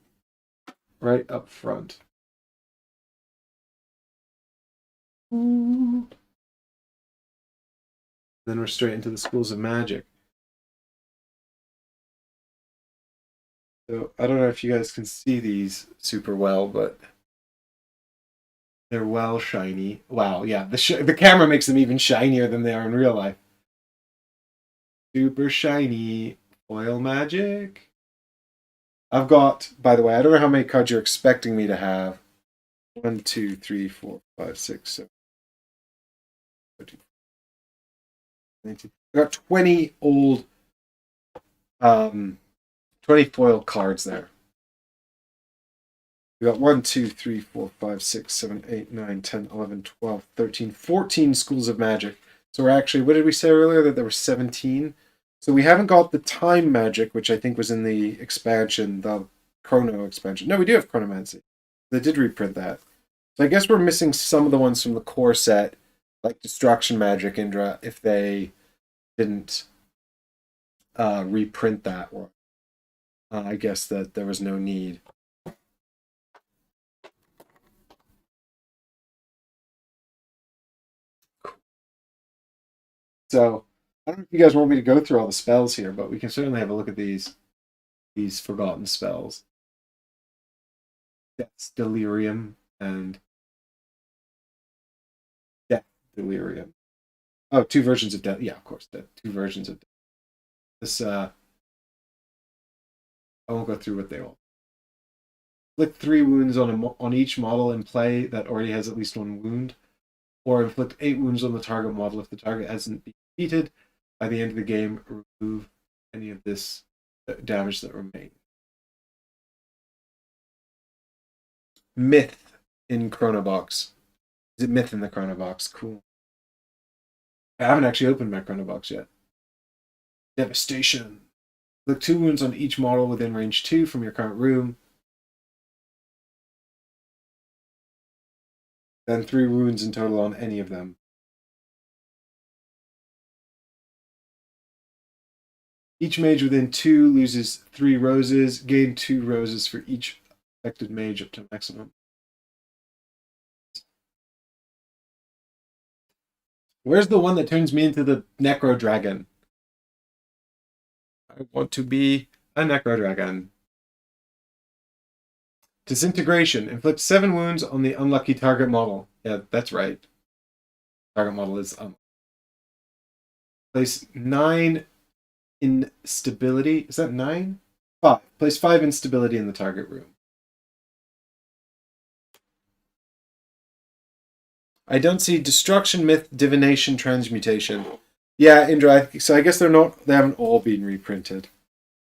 Right up front. Then we're straight into the schools of magic. So I don't know if you guys can see these super well, but they're well shiny. Wow, yeah, the camera makes them even shinier than they are in real life. Super shiny foil magic. I've got, by the way, I don't know how many cards you're expecting me to have. 1, 2, 3, 4, 5, 6, 7, 13, 19. I got 20 old 20 foil cards there. We got 1, 2, 3, 4, 5, 6, 7, 8, 9, 10, 11, 12, 13, 14 schools of magic. So we're actually, what did we say earlier? That there were 17? So we haven't got the time magic, which I think was in the expansion, the Chrono expansion. No, we do have Chronomancer. They did reprint that. So I guess we're missing some of the ones from the core set, like Destruction Magic, Indra, if they didn't reprint that one. I guess that there was no need. So I don't know if you guys want me to go through all the spells here, but we can certainly have a look at these forgotten spells. Death's Delirium and Death Delirium. Oh, 2 versions of Death. Yeah, of course, 2 versions of Death. This I won't go through what they all. Inflict 3 wounds on each model in play that already has at least 1 wound, or inflict 8 wounds on the target model if the target hasn't been defeated. By the end of the game, remove any of this damage that remains. Myth in Chrono Box. Is it Myth in the Chrono Box? Cool. I haven't actually opened my Chrono Box yet. Devastation. Inflict 2 wounds on each model within range 2 from your current room. Then 3 wounds in total on any of them. Each mage within 2 loses 3 roses. Gain 2 roses for each affected mage up to maximum. Where's the one that turns me into the Necro Dragon? I want to be a Necro Dragon. Disintegration. Inflict 7 wounds on the unlucky target model. Yeah, that's right. Target model is Place 9 instability. Is that 9? 5. Place 5 instability in the target room. I don't see Destruction, Myth, Divination, Transmutation. Yeah, Indra, so I guess they haven't all been reprinted.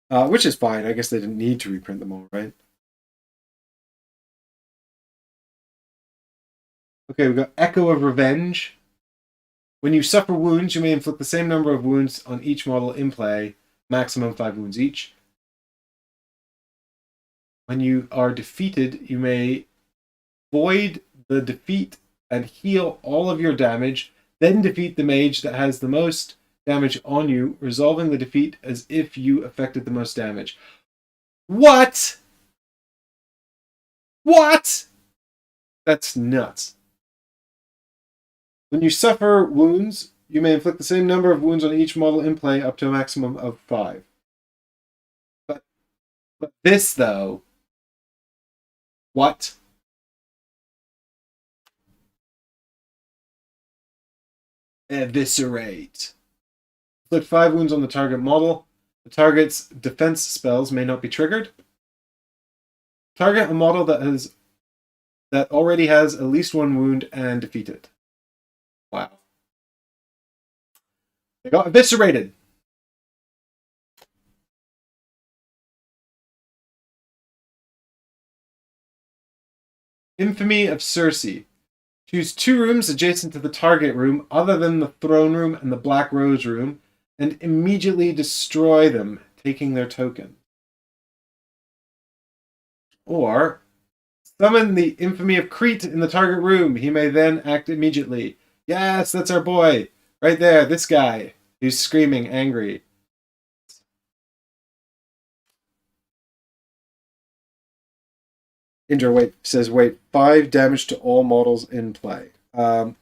Which is fine. I guess they didn't need to reprint them all, right? Okay, we've got Echo of Revenge. When you suffer wounds, you may inflict the same number of wounds on each model in play, maximum 5 wounds each. When you are defeated, you may void the defeat and heal all of your damage, then defeat the mage that has the most damage on you, resolving the defeat as if you affected the most damage. What? What? That's nuts. When you suffer wounds, you may inflict the same number of wounds on each model in play up to a maximum of 5. But this, though, what? Eviscerate. Inflict 5 wounds on the target model. The target's defense spells may not be triggered. Target a model that already has at least one wound and defeat it. Wow. They got eviscerated. Infamy of Circe. Choose 2 rooms adjacent to the target room other than the throne room and the Black Rose room, and immediately destroy them, taking their token. Or summon the Infamy of Crete in the target room. He may then act immediately. Yes, that's our boy. Right there, this guy who's screaming angry. Indra says, wait, 5 damage to all models in play. Not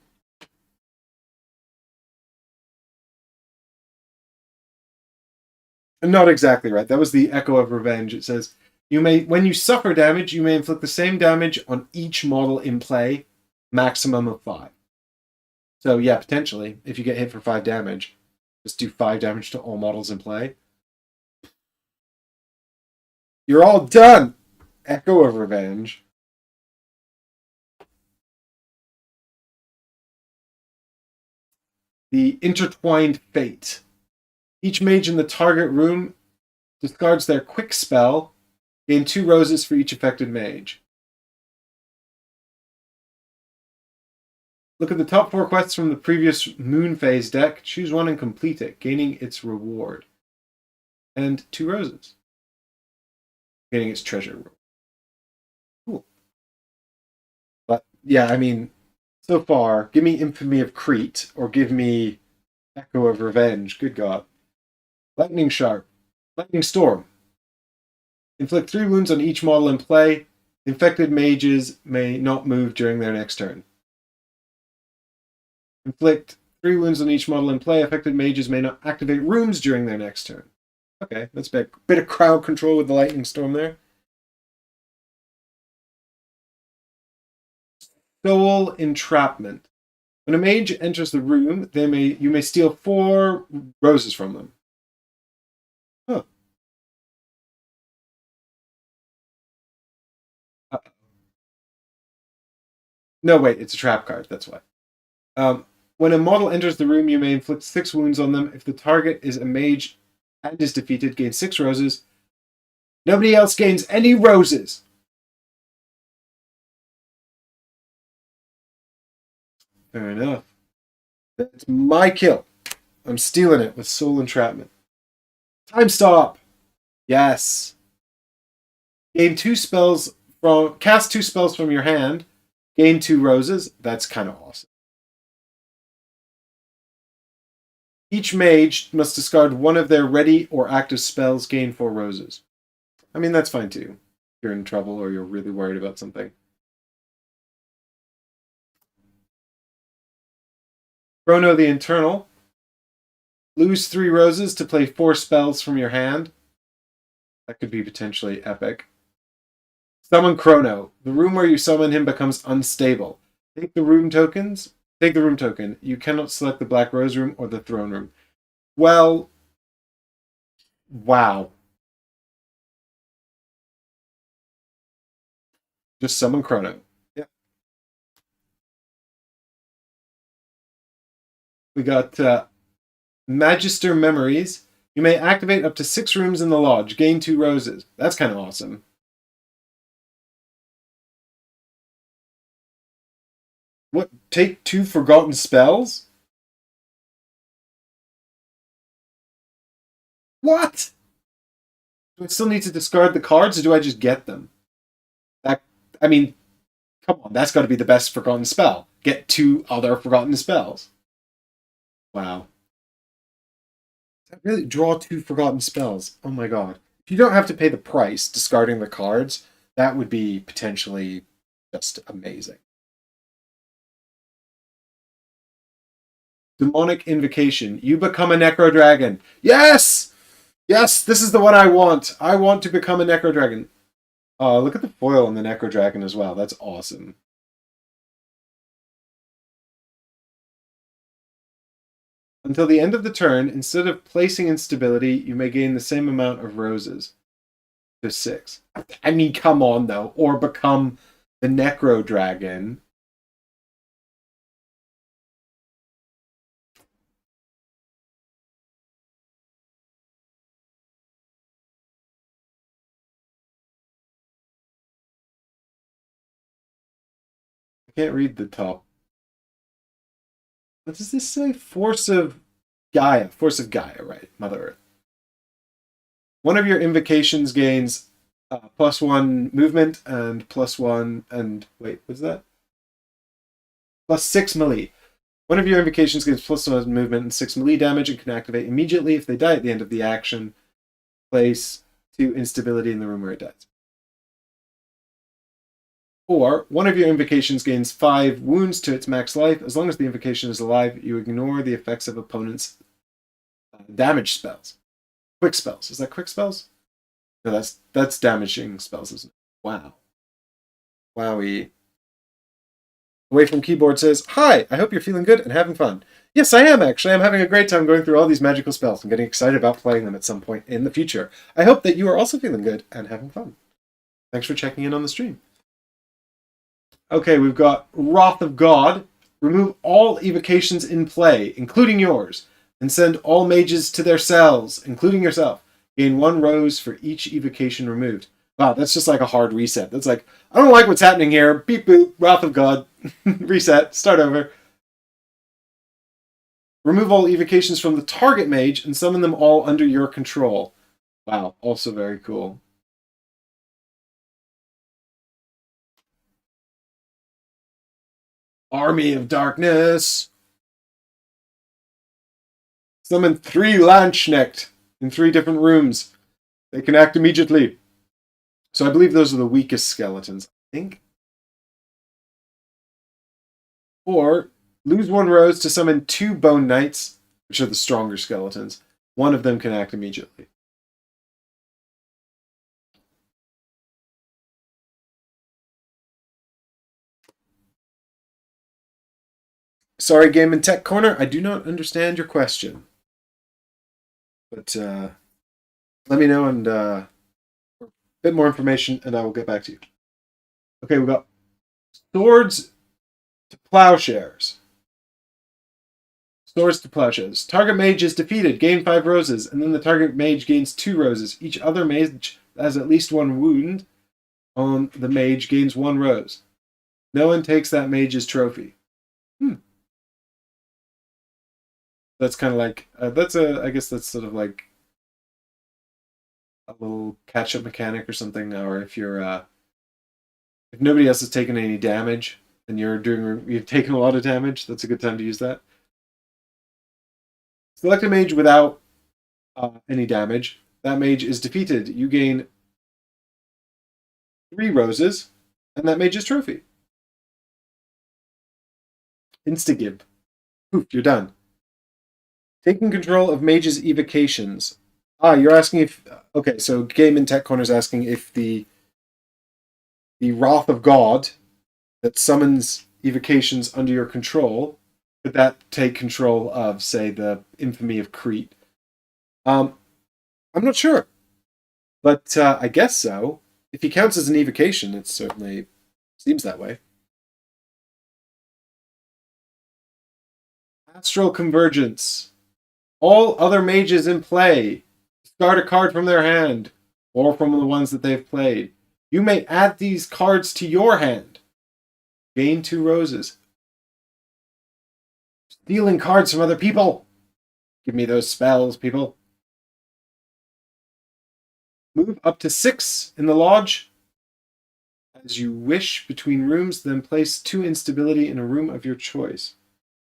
exactly right. That was the Echo of Revenge. It says, when you suffer damage, you may inflict the same damage on each model in play, maximum of 5. So yeah, potentially, if you get hit for 5 damage, just do 5 damage to all models in play. You're all done! Echo of Revenge. The Intertwined Fate. Each mage in the target room discards their quick spell, gain 2 roses for each affected mage. Look at the top 4 quests from the previous Moon Phase deck. Choose one and complete it, gaining its reward. And 2 roses. Gaining its treasure reward. Cool. But, yeah, I mean, so far, give me Infamy of Crete, or give me Echo of Revenge. Good God. Lightning Sharp. Lightning Storm. Inflict 3 wounds on each model in play. Infected mages may not move during their next turn. Inflict 3 wounds on each model in play. Affected mages may not activate rooms during their next turn. Okay, that's a bit of crowd control with the Lightning Storm there. Soul Entrapment. When a mage enters the room, you may steal 4 roses from them. Huh. No, wait, it's a trap card, that's why. When a model enters the room, you may inflict 6 wounds on them. If the target is a mage and is defeated, gain 6 roses. Nobody else gains any roses. Fair enough. That's my kill. I'm stealing it with Soul Entrapment. Time stop. Yes. Gain 2 spells cast 2 spells from your hand. Gain 2 roses. That's kind of awesome. Each mage must discard one of their ready or active spells, gain 4 roses. I mean, that's fine too. If you're in trouble or you're really worried about something. Chrono the Internal. Lose 3 roses to play 4 spells from your hand. That could be potentially epic. Summon Chrono. The room where you summon him becomes unstable. Take the room token. You cannot select the Black Rose room or the Throne room. Well, wow. Just summon Chrono. Yeah. We got Magister Memories. You may activate up to 6 rooms in the lodge. Gain 2 roses. That's kind of awesome. What? Take 2 forgotten spells? What? Do I still need to discard the cards, or do I just get them? I mean, come on, that's got to be the best forgotten spell. Get 2 other forgotten spells. Wow. Really draw 2 forgotten spells. Oh my god. If you don't have to pay the price discarding the cards, that would be potentially just amazing. Demonic Invocation. You become a Necro Dragon. Yes! Yes, this is the one I want. I want to become a Necro Dragon. Oh, look at the foil on the Necro Dragon as well. That's awesome. Until the end of the turn, instead of placing instability, you may gain the same amount of roses. to 6. I mean, come on, though. Or become the Necro Dragon. I can't read the top. What does this say? Force of Gaia. Force of Gaia, right. Mother Earth. One of your invocations gains +1 movement and +1 and... Wait, what's that? +6 melee. One of your invocations gains +1 movement and 6 melee damage and can activate immediately if they die at the end of the action. Place 2 instability in the room where it dies. Or, one of your invocations gains 5 wounds to its max life. As long as the invocation is alive, you ignore the effects of opponents' damage spells. Quick spells. Is that quick spells? No, that's damaging spells, isn't it? Wow. Wowie. Away from Keyboard says, "Hi, I hope you're feeling good and having fun." Yes, I am, actually. I'm having a great time going through all these magical spells. I'm getting excited about playing them at some point in the future. I hope that you are also feeling good and having fun. Thanks for checking in on the stream. Okay, we've got Wrath of God. Remove all evocations in play, including yours, and send all mages to their cells, including yourself. Gain 1 rose for each evocation removed. Wow, that's just like a hard reset. That's like, I don't like what's happening here. Beep boop, Wrath of God. Reset, start over. Remove all evocations from the target mage and summon them all under your control. Wow, also very cool. Army of Darkness. Summon 3 Landsknecht in 3 different rooms. They can act immediately. So I believe those are the weakest skeletons, I think. Or lose 1 rose to summon 2 Bone Knights, which are the stronger skeletons. One of them can act immediately. Sorry, Game and Tech Corner, I do not understand your question. But let me know and a bit more information and I will get back to you. Okay, we've got Swords to Plowshares. Swords to Plowshares. Target mage is defeated, gain 5 roses, and then the target mage gains 2 roses. Each other mage has at least 1 wound on the mage gains 1 rose. No one takes that mage's trophy. That's kind of like, I guess that's sort of like a little catch-up mechanic or something now, or if you're, if nobody else has taken any damage, and you've taken a lot of damage, that's a good time to use that. Select a mage without any damage. That mage is defeated. You gain 3 roses, and that mage's trophy. Instagib. Poof, you're done. Taking control of mage's evocations. You're asking if... Okay, so Game and Tech Corner is asking if the Wrath of God that summons evocations under your control, could that take control of, say, the Infamy of Crete? I'm not sure. But I guess so. If he counts as an evocation, it certainly seems that way. Astral Convergence. All other mages in play discard a card from their hand, or from the ones that they've played. You may add these cards to your hand. Gain 2 roses. Stealing cards from other people. Give me those spells, people. Move up to 6 in the lodge as you wish between rooms, then place 2 instability in a room of your choice.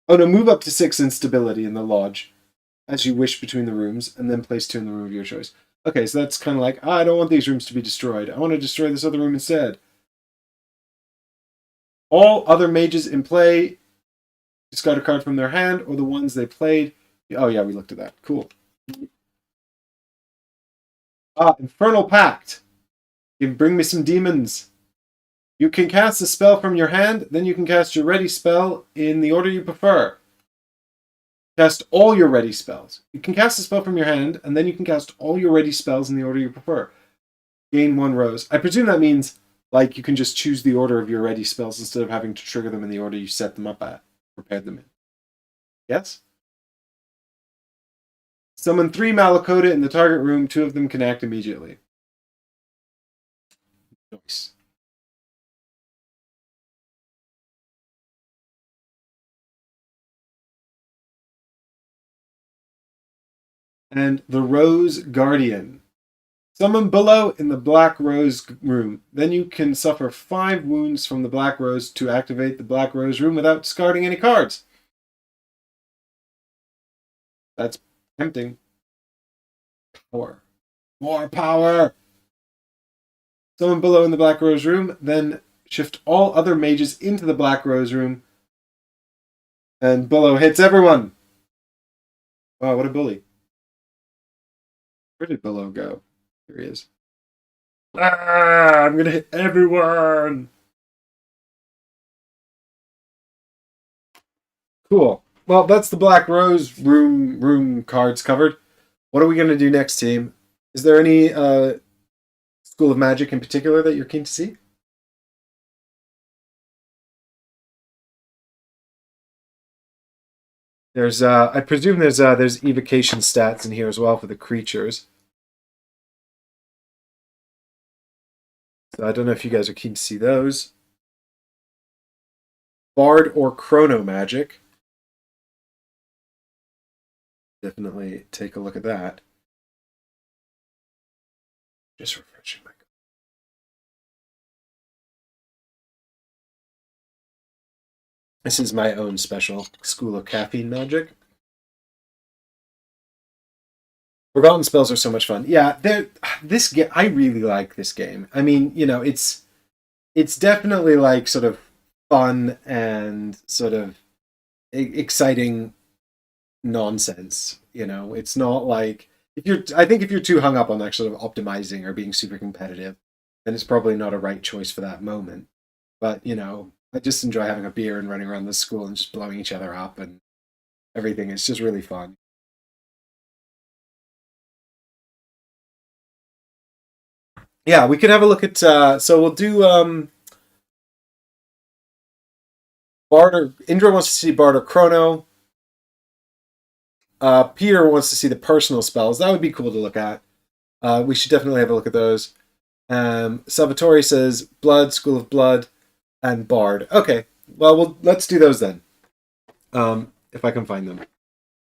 Oh no, move up to 6 instability in the lodge as you wish between the rooms, and then place 2 in the room of your choice. Okay, so that's kind of like, I don't want these rooms to be destroyed. I want to destroy this other room instead. All other mages in play discard a card from their hand, or the ones they played. Oh yeah, we looked at that. Cool. Infernal Pact. You can bring me some demons. You can cast a spell from your hand, then you can cast your ready spell in the order you prefer. Cast all your ready spells. You can cast a spell from your hand, and then you can cast all your ready spells in the order you prefer. gain 1 rose. I presume that means, like, you can just choose the order of your ready spells instead of having to trigger them in the order you set them up at, prepared them in. Yes? Summon 3 Malakota in the target room. 2 of them can act immediately. Nice. And the Rose Guardian. Summon below in the Black Rose room. Then you can suffer 5 wounds from the Black Rose to activate the Black Rose room without discarding any cards. That's tempting. Power. More power! Summon below in the Black Rose room. Then shift all other mages into the Black Rose room. And below hits everyone. Wow, what a bully. Where did below go? Here he is. Ah, I'm gonna hit everyone. Cool. Well, that's the Black Rose room cards covered. What are we gonna do next, team? Is there any School of Magic in particular that you're keen to see? There's I presume there's evocation stats in here as well for the creatures. So I don't know if you guys are keen to see those. Bard or Chrono Magic. Definitely take a look at that. Just refreshing my. This is my own special School of Caffeine Magic. Forgotten spells are so much fun. Yeah, this game, I really like this game. I mean, you know, it's definitely like sort of fun and sort of exciting nonsense. You know, it's not like I think if you're too hung up on like sort of optimizing or being super competitive, then it's probably not a right choice for that moment. But you know, I just enjoy having a beer and running around the school and just blowing each other up and everything. It's just really fun. Yeah, we could have a look at. So we'll do Barter. Indra wants to see Barter Chrono. Peter wants to see the personal spells. That would be cool to look at. We should definitely have a look at those. Salvatore says Blood, School of Blood, and Bard. Okay, well, let's do those then. If I can find them.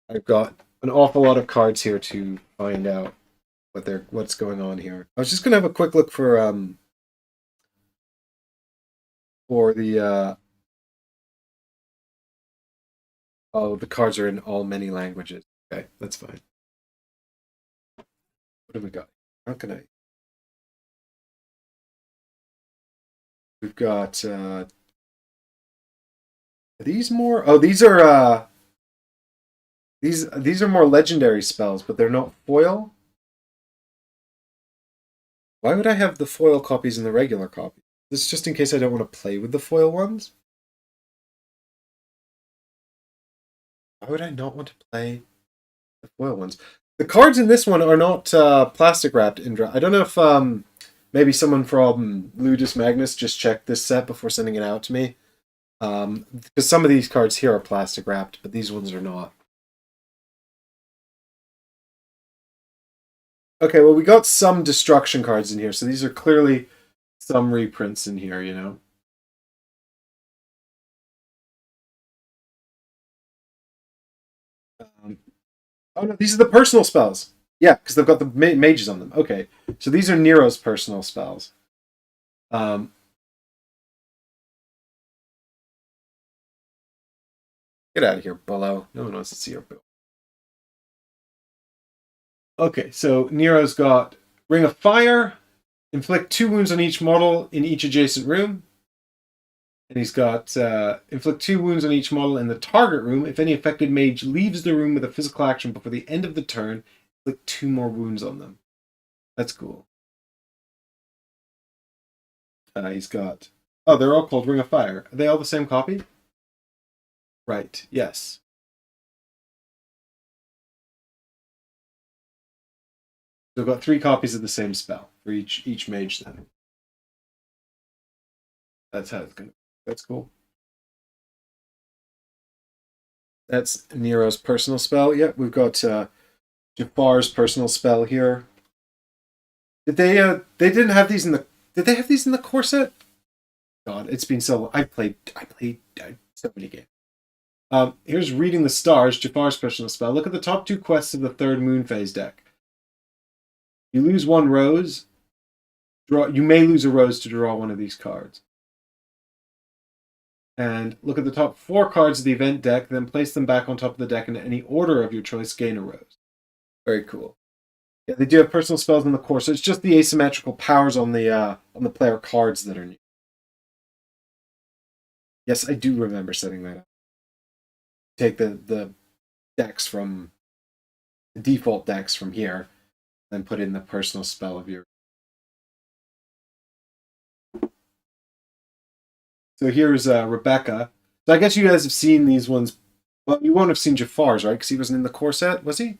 I've got an awful lot of cards here to find out what's going on here. I was just gonna have a quick look for the oh, the cards are in all many languages. Okay, that's fine. What have we got? How can I? We've got are these more? Oh, these are these are more legendary spells, but they're not foil. Why would I have the foil copies and the regular copy? This is just in case I don't want to play with the foil ones. Why would I not want to play the foil ones? The cards in this one are not plastic wrapped, Indra. I don't know if maybe someone from Ludus Magnus just checked this set before sending it out to me. Because some of these cards here are plastic wrapped, but these ones are not. Okay, well, we got some destruction cards in here, so these are clearly some reprints in here, you know. Oh no, these are the personal spells. Yeah, because they've got the mages on them. Okay, so these are Nero's personal spells. Get out of here, Bullo. No one wants to see your bill. Okay, so Nero's got Ring of Fire, inflict 2 wounds on each model in each adjacent room. And he's got inflict 2 wounds on each model in the target room. If any affected mage leaves the room with a physical action before the end of the turn, inflict 2 more wounds on them. That's cool. He's got... Oh, they're all called Ring of Fire. Are they all the same copy? Right, yes. So we've got 3 copies of the same spell for each mage then. That's how it's gonna. That's cool. That's Nero's personal spell. Yep, we've got Jafar's personal spell here. Did they? They didn't have these in the. Did they have these in the core set? God, it's been so long. I played so many games. Here's Reading the Stars, Jafar's personal spell. Look at the top 2 quests of the 3rd Moon Phase deck. You lose 1 rose. You may lose a rose to draw one of these cards. And look at the top 4 cards of the event deck, then place them back on top of the deck in any order of your choice, gain a rose. Very cool. Yeah, they do have personal spells in the core, so it's just the asymmetrical powers on the player cards that are new. Yes, I do remember setting that up. Take the decks from the default decks from here, then put in the personal spell of your. So here's Rebecca. So I guess you guys have seen these ones. Well, you won't have seen Jafar's, right? Because he wasn't in the core set, was he?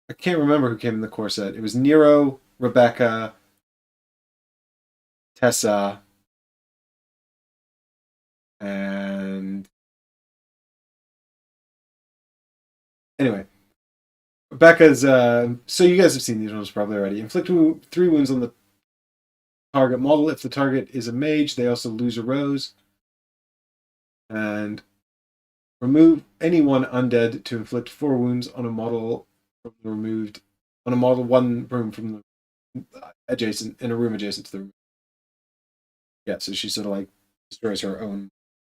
I can't remember who came in the core set. It was Nero, Rebecca, Tessa, and anyway, Rebecca's. So you guys have seen these ones probably already. Inflict 3 wounds on the target model. If the target is a mage, they also lose a rose. And remove any one undead to inflict 4 wounds on a model from the removed on a model 1 room from the adjacent in a room adjacent to the room. Yeah, so she sort of like destroys her own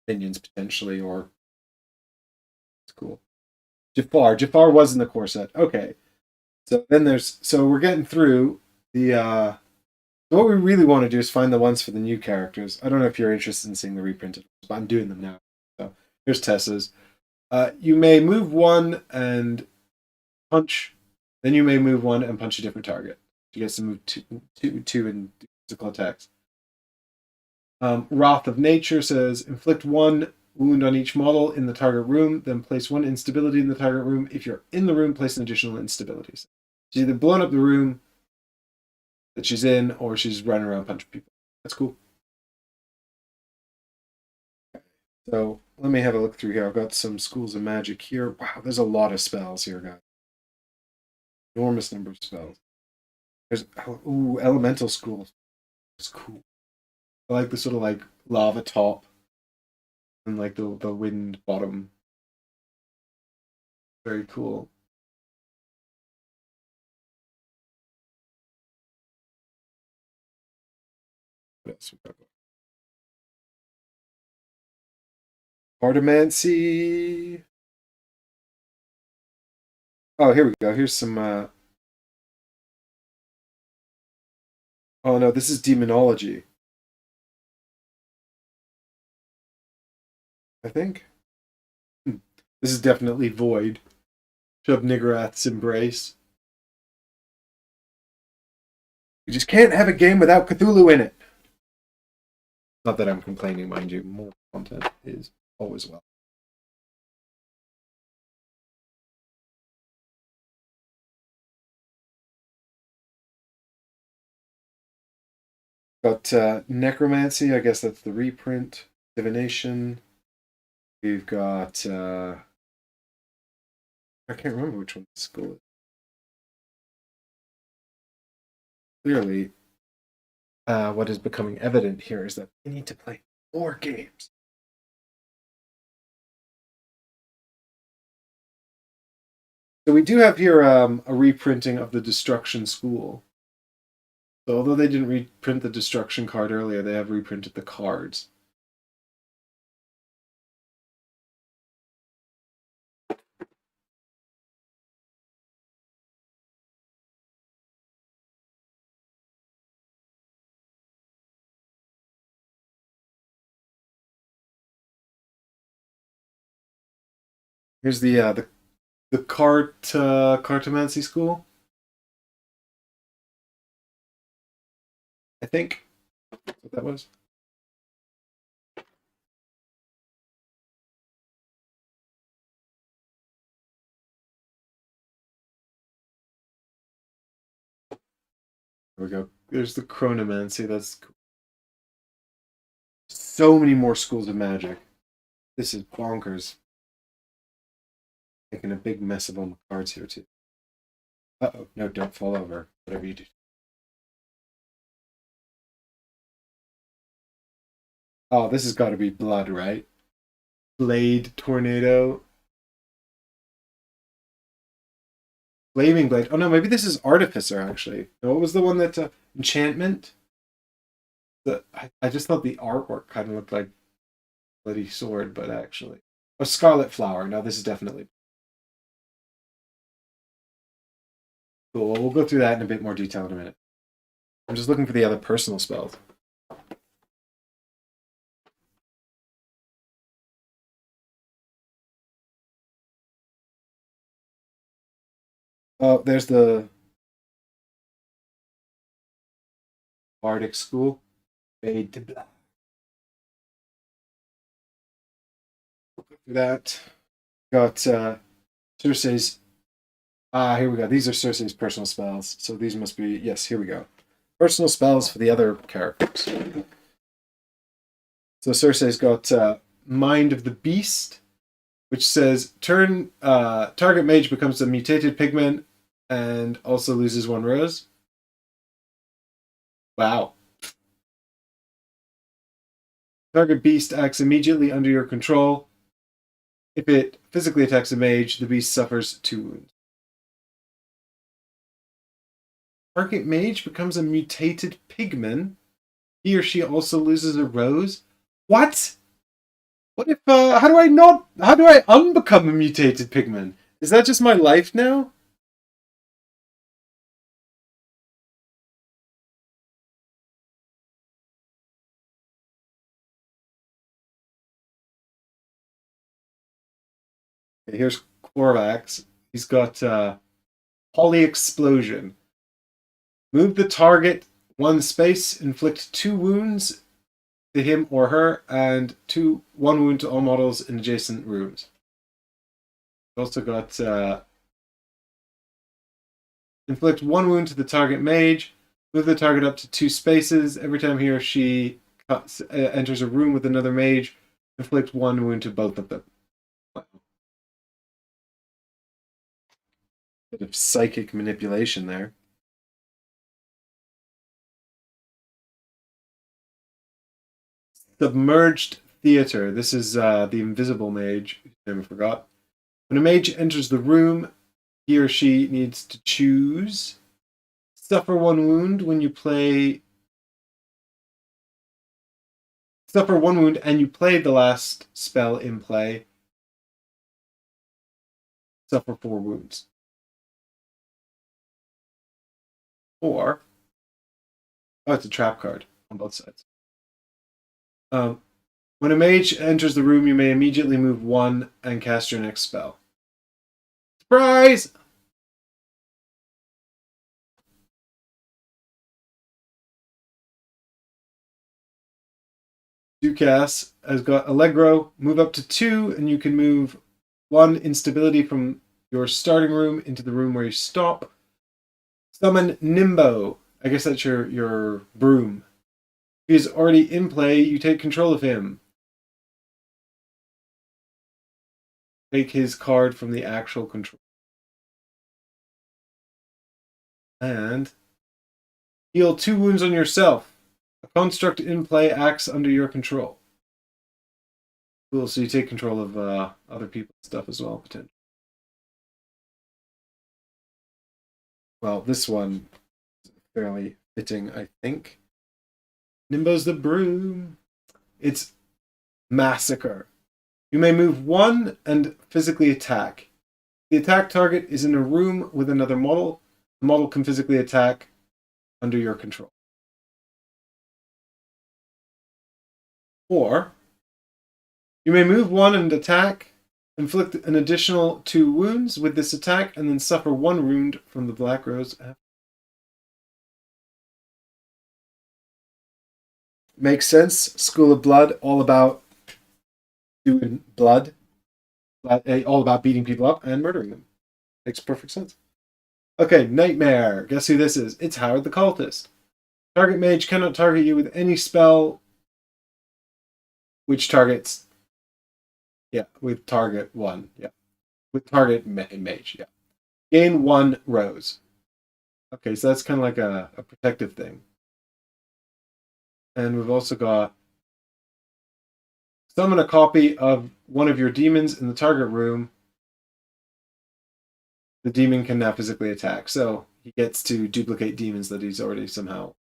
minions potentially, or it's cool. Jafar was in the core set. Okay. So then we're getting through the what we really want to do is find the ones for the new characters. I don't know if you're interested in seeing the reprinted ones, but I'm doing them now. So here's Tessa's. You may move 1 and punch. Then you may move 1 and punch a different target. You get to move two in physical attacks. Wrath of Nature says inflict 1 wound on each model in the target room, then place 1 instability in the target room. If you're in the room, place an additional instability. She's either blown up the room that she's in, or she's running around punching people. That's cool. So let me have a look through here. I've got some schools of magic here. Wow, there's a lot of spells here, guys. Enormous number of spells. There's elemental school. It's cool. I like the sort of like lava top and like the wind bottom. Very cool. What else we got? Cartomancy. Oh, here we go. Here's some. Oh no, this is demonology. I think. This is definitely void. Shove Niggurath's embrace. You just can't have a game without Cthulhu in it. Not that I'm complaining, mind you. More content is always well. Got Necromancy, I guess that's the reprint. Divination. We've got I can't remember which one the school is. Clearly, what is becoming evident here is that we need to play more games. So we do have here a reprinting of the Destruction School. So although they didn't reprint the Destruction card earlier, they have reprinted the cards. Here's the Cartomancy School. I think that's what that was. There we go. There's the Chronomancer. That's cool. So many more schools of magic. This is bonkers. Making a big mess of all my cards here, too. Uh-oh. No, don't fall over. Whatever you do. Oh, this has got to be blood, right? Blade, Tornado. Flaming Blade. Oh, no, maybe this is Artificer, actually. No, what was the one that... Enchantment? I just thought the artwork kind of looked like Bloody Sword, but actually... Oh, Scarlet Flower. No, this is definitely... Cool, well, we'll go through that in a bit more detail in a minute. I'm just looking for the other personal spells. Oh, there's the Bardic School. Fade to black. We'll go through that. Got Cersei's. Here we go. These are Cersei's personal spells. So these must be... Yes, here we go. Personal spells for the other characters. So Cersei's got Mind of the Beast, which says target mage becomes a mutated pigment and also loses 1 rose. Wow. Target beast acts immediately under your control. If it physically attacks a mage, the beast suffers 2 wounds. Target mage becomes a mutated pigman. He or she also loses a rose. What? What if, how do I unbecome a mutated pigman? Is that just my life now? Okay, here's Corvax. He's got, Poly Explosion. Move the target 1 space, inflict 2 wounds to him or her, and 1 wound to all models in adjacent rooms. We've also got inflict 1 wound to the target mage, move the target up to 2 spaces. Every time he or she enters a room with another mage, inflict 1 wound to both of them. Wow. Bit of psychic manipulation there. Submerged Theater. This is the invisible mage. I forgot. When a mage enters the room, he or she needs to choose. Suffer 1 wound when you play. Suffer 1 wound and you play the last spell in play. Suffer 4 wounds. Or. Oh, it's a trap card on both sides. When a mage enters the room, you may immediately move 1 and cast your next spell. Surprise! Ducas has got Allegro, move up to 2, and you can move 1 instability from your starting room into the room where you stop. Summon Nimbo. I guess that's your broom. If he's already in play, you take control of him. Take his card from the actual control. And heal 2 wounds on yourself. A construct in play acts under your control. Cool, so you take control of other people's stuff as well, potentially. Well, this one is fairly fitting, I think. Nimbo's the broom. It's Massacre. You may move 1 and physically attack. The attack target is in a room with another model. The model can physically attack under your control. Or, you may move 1 and attack, inflict an additional 2 wounds with this attack, and then suffer 1 wound from the Black Rose. Makes sense. School of Blood, all about doing blood. All about beating people up and murdering them. Makes perfect sense. Okay, Nightmare. Guess who this is? It's Howard the Cultist. Target mage cannot target you with any spell which targets... Yeah, with target 1. Yeah. With target mage, yeah. Gain 1 rose. Okay, so that's kind of like a protective thing. And we've also got summon a copy of one of your demons in the target room. The demon can now physically attack, so he gets to duplicate demons that he's already somehow...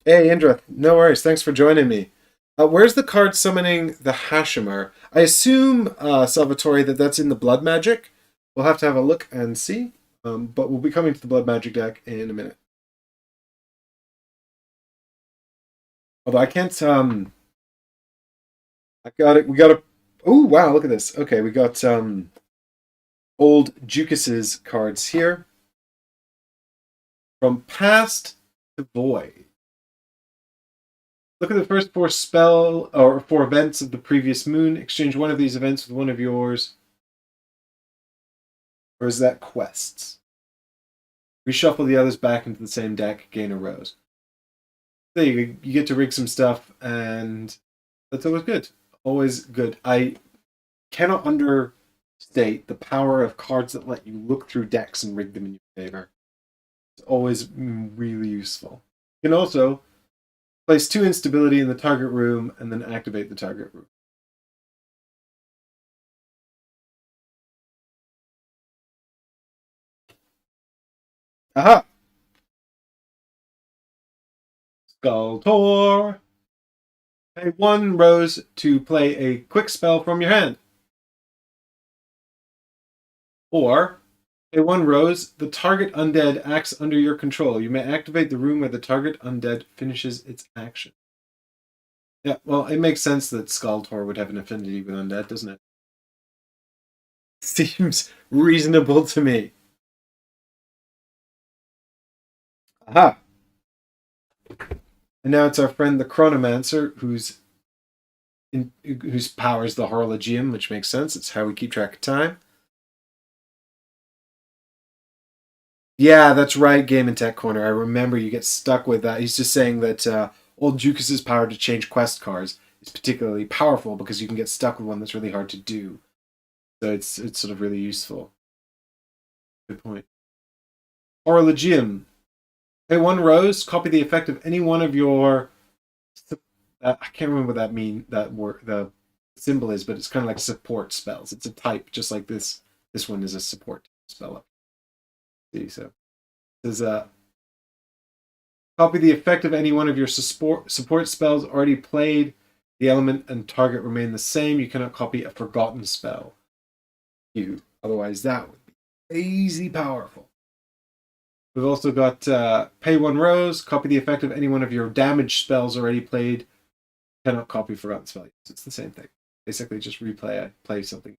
Hey, Indra, no worries. Thanks for joining me. Where's the card summoning the Hashimer? I assume, Salvatore, that that's in the Blood Magic. We'll have to have a look and see, but we'll be coming to the Blood Magic deck in a minute. Although I can't, I got it, we got a... Oh, wow, look at this. Okay, we got, old Jukas's cards here. From Past to Void. Look at the first 4 4 events of the previous moon. Exchange one of these events with one of yours. Or is that quests? Reshuffle the others back into the same deck. Gain a rose. There you go. You get to rig some stuff, and that's always good. Always good. I cannot understate the power of cards that let you look through decks and rig them in your favor. It's always really useful. You can also place 2 instability in the target room and then activate the target room. Aha! Skulltor! Pay 1 rose to play a quick spell from your hand. Or, pay 1 rose, the target undead acts under your control. You may activate the room where the target undead finishes its action. Yeah, well, it makes sense that Skulltor would have an affinity with undead, doesn't it? Seems reasonable to me. Aha! And now it's our friend the Chronomancer, whose powers the Horologium, which makes sense. It's how we keep track of time. Yeah, that's right, Game and Tech Corner. I remember you get stuck with that. He's just saying that old Jukas's power to change quest cards is particularly powerful because you can get stuck with one that's really hard to do. So it's sort of really useful. Good point. Horologium. Pay 1 rose, copy the effect of any one of your... I can't remember what the symbol is, but it's kind of like support spells. It's a type, just like this. This one is a support spell. See, so it says copy the effect of any one of your support spells already played. The element and target remain the same. You cannot copy a forgotten spell. Otherwise, that would be crazy powerful. We've also got pay 1 rose, copy the effect of any one of your damage spells already played. Cannot copy forgotten spells. It's the same thing. Basically, just play something.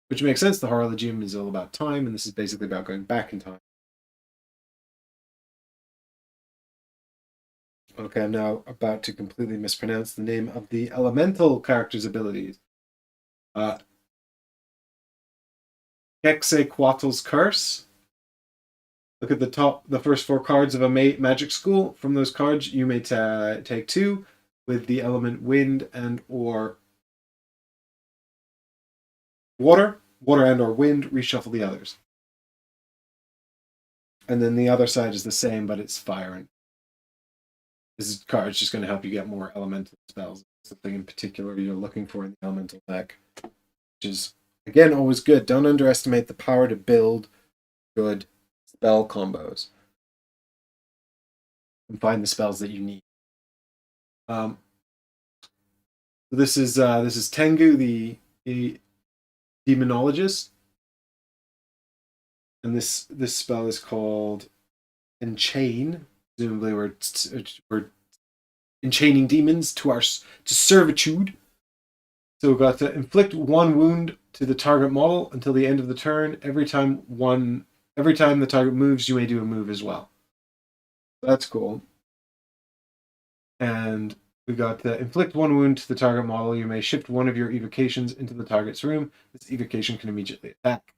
Which makes sense. The Horologium is all about time, and this is basically about going back in time. Okay, I'm now about to completely mispronounce the name of the elemental character's abilities. Quetzalcoatl's Curse. Look at the first 4 cards of a magic school. From those cards, you may take 2 with the element wind and or water and or wind. Reshuffle the others. And then the other side is the same, but it's fire. And this card's just going to help you get more elemental spells. Something in particular you're looking for in the elemental deck, which is, again, always good. Don't underestimate the power to build good spell combos and find the spells that you need. This is Tengu, the demonologist, and this spell is called Enchain. Presumably, we're enchaining demons to servitude. So we've got to inflict 1 wound to the target model until the end of the turn. Every time the target moves, you may do a move as well. That's cool. And We've got inflict 1 wound to the target model. You may shift one of your evocations into the target's room. This evocation can immediately attack.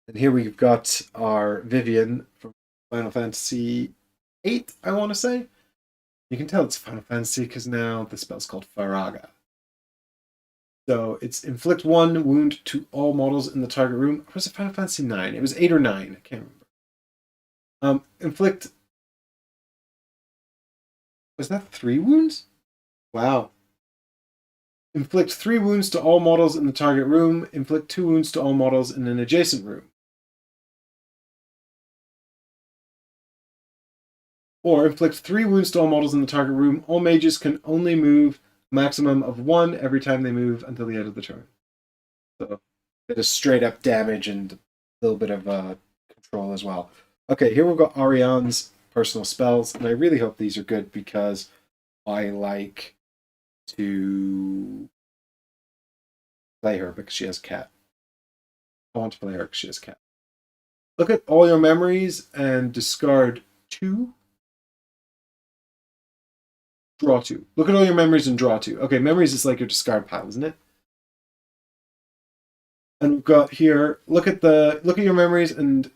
And here we've got our Vivian from Final Fantasy VIII, I want to say. You can tell it's Final Fantasy because now the spell's called Faraga. So it's inflict 1 wound to all models in the target room. Or was it Final Fantasy IX? It was 8 or 9. I can't remember. Inflict... Was that 3 wounds? Wow. Inflict 3 wounds to all models in the target room. Inflict 2 wounds to all models in an adjacent room. Or inflict 3 wounds to all models in the target room. All mages can only move a maximum of 1 every time they move until the end of the turn. So a bit of straight up damage and a little bit of control as well. Okay, here we've got Ariane's personal spells, and I really hope these are good because I like to play her because she has cat. I want to play her because she has cat. Look at all your memories and discard 2. Draw 2. Look at all your memories and draw 2. Okay, memories is like your discard pile, isn't it? And we've got here, look at your memories and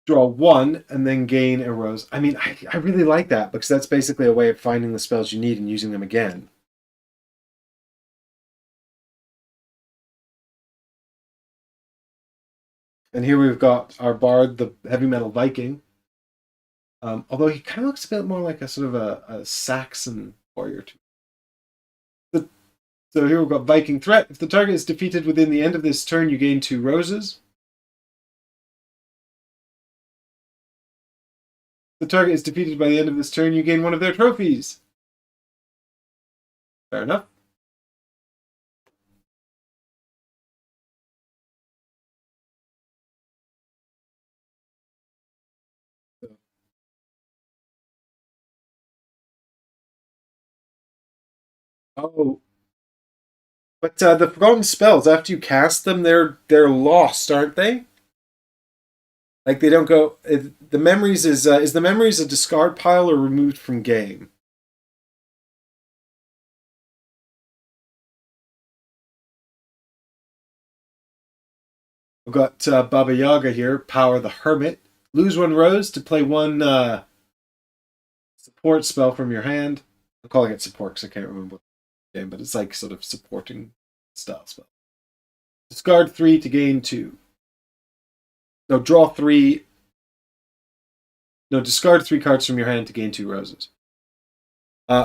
draw 1 and then gain a rose. I mean, I really like that because that's basically a way of finding the spells you need and using them again. And here we've got our bard, the heavy metal Viking. Although he kind of looks a bit more like a sort of a Saxon warrior too. So here we've got Viking threat. If the target is defeated within the end of this turn, you gain 2 roses. If the target is defeated by the end of this turn, you gain 1 of their trophies. Fair enough. Oh, but the forgotten spells after you cast them, they're lost, aren't they? Like they don't go. The memories is the memories a discard pile or removed from game? We've got Baba Yaga here. Power the Hermit. Lose 1 rose to play 1 support spell from your hand. I'm calling it support because I can't remember what game, but it's like sort of supporting style spell. Discard 3 to gain 2. No, draw 3. No, discard 3 cards from your hand to gain 2 roses.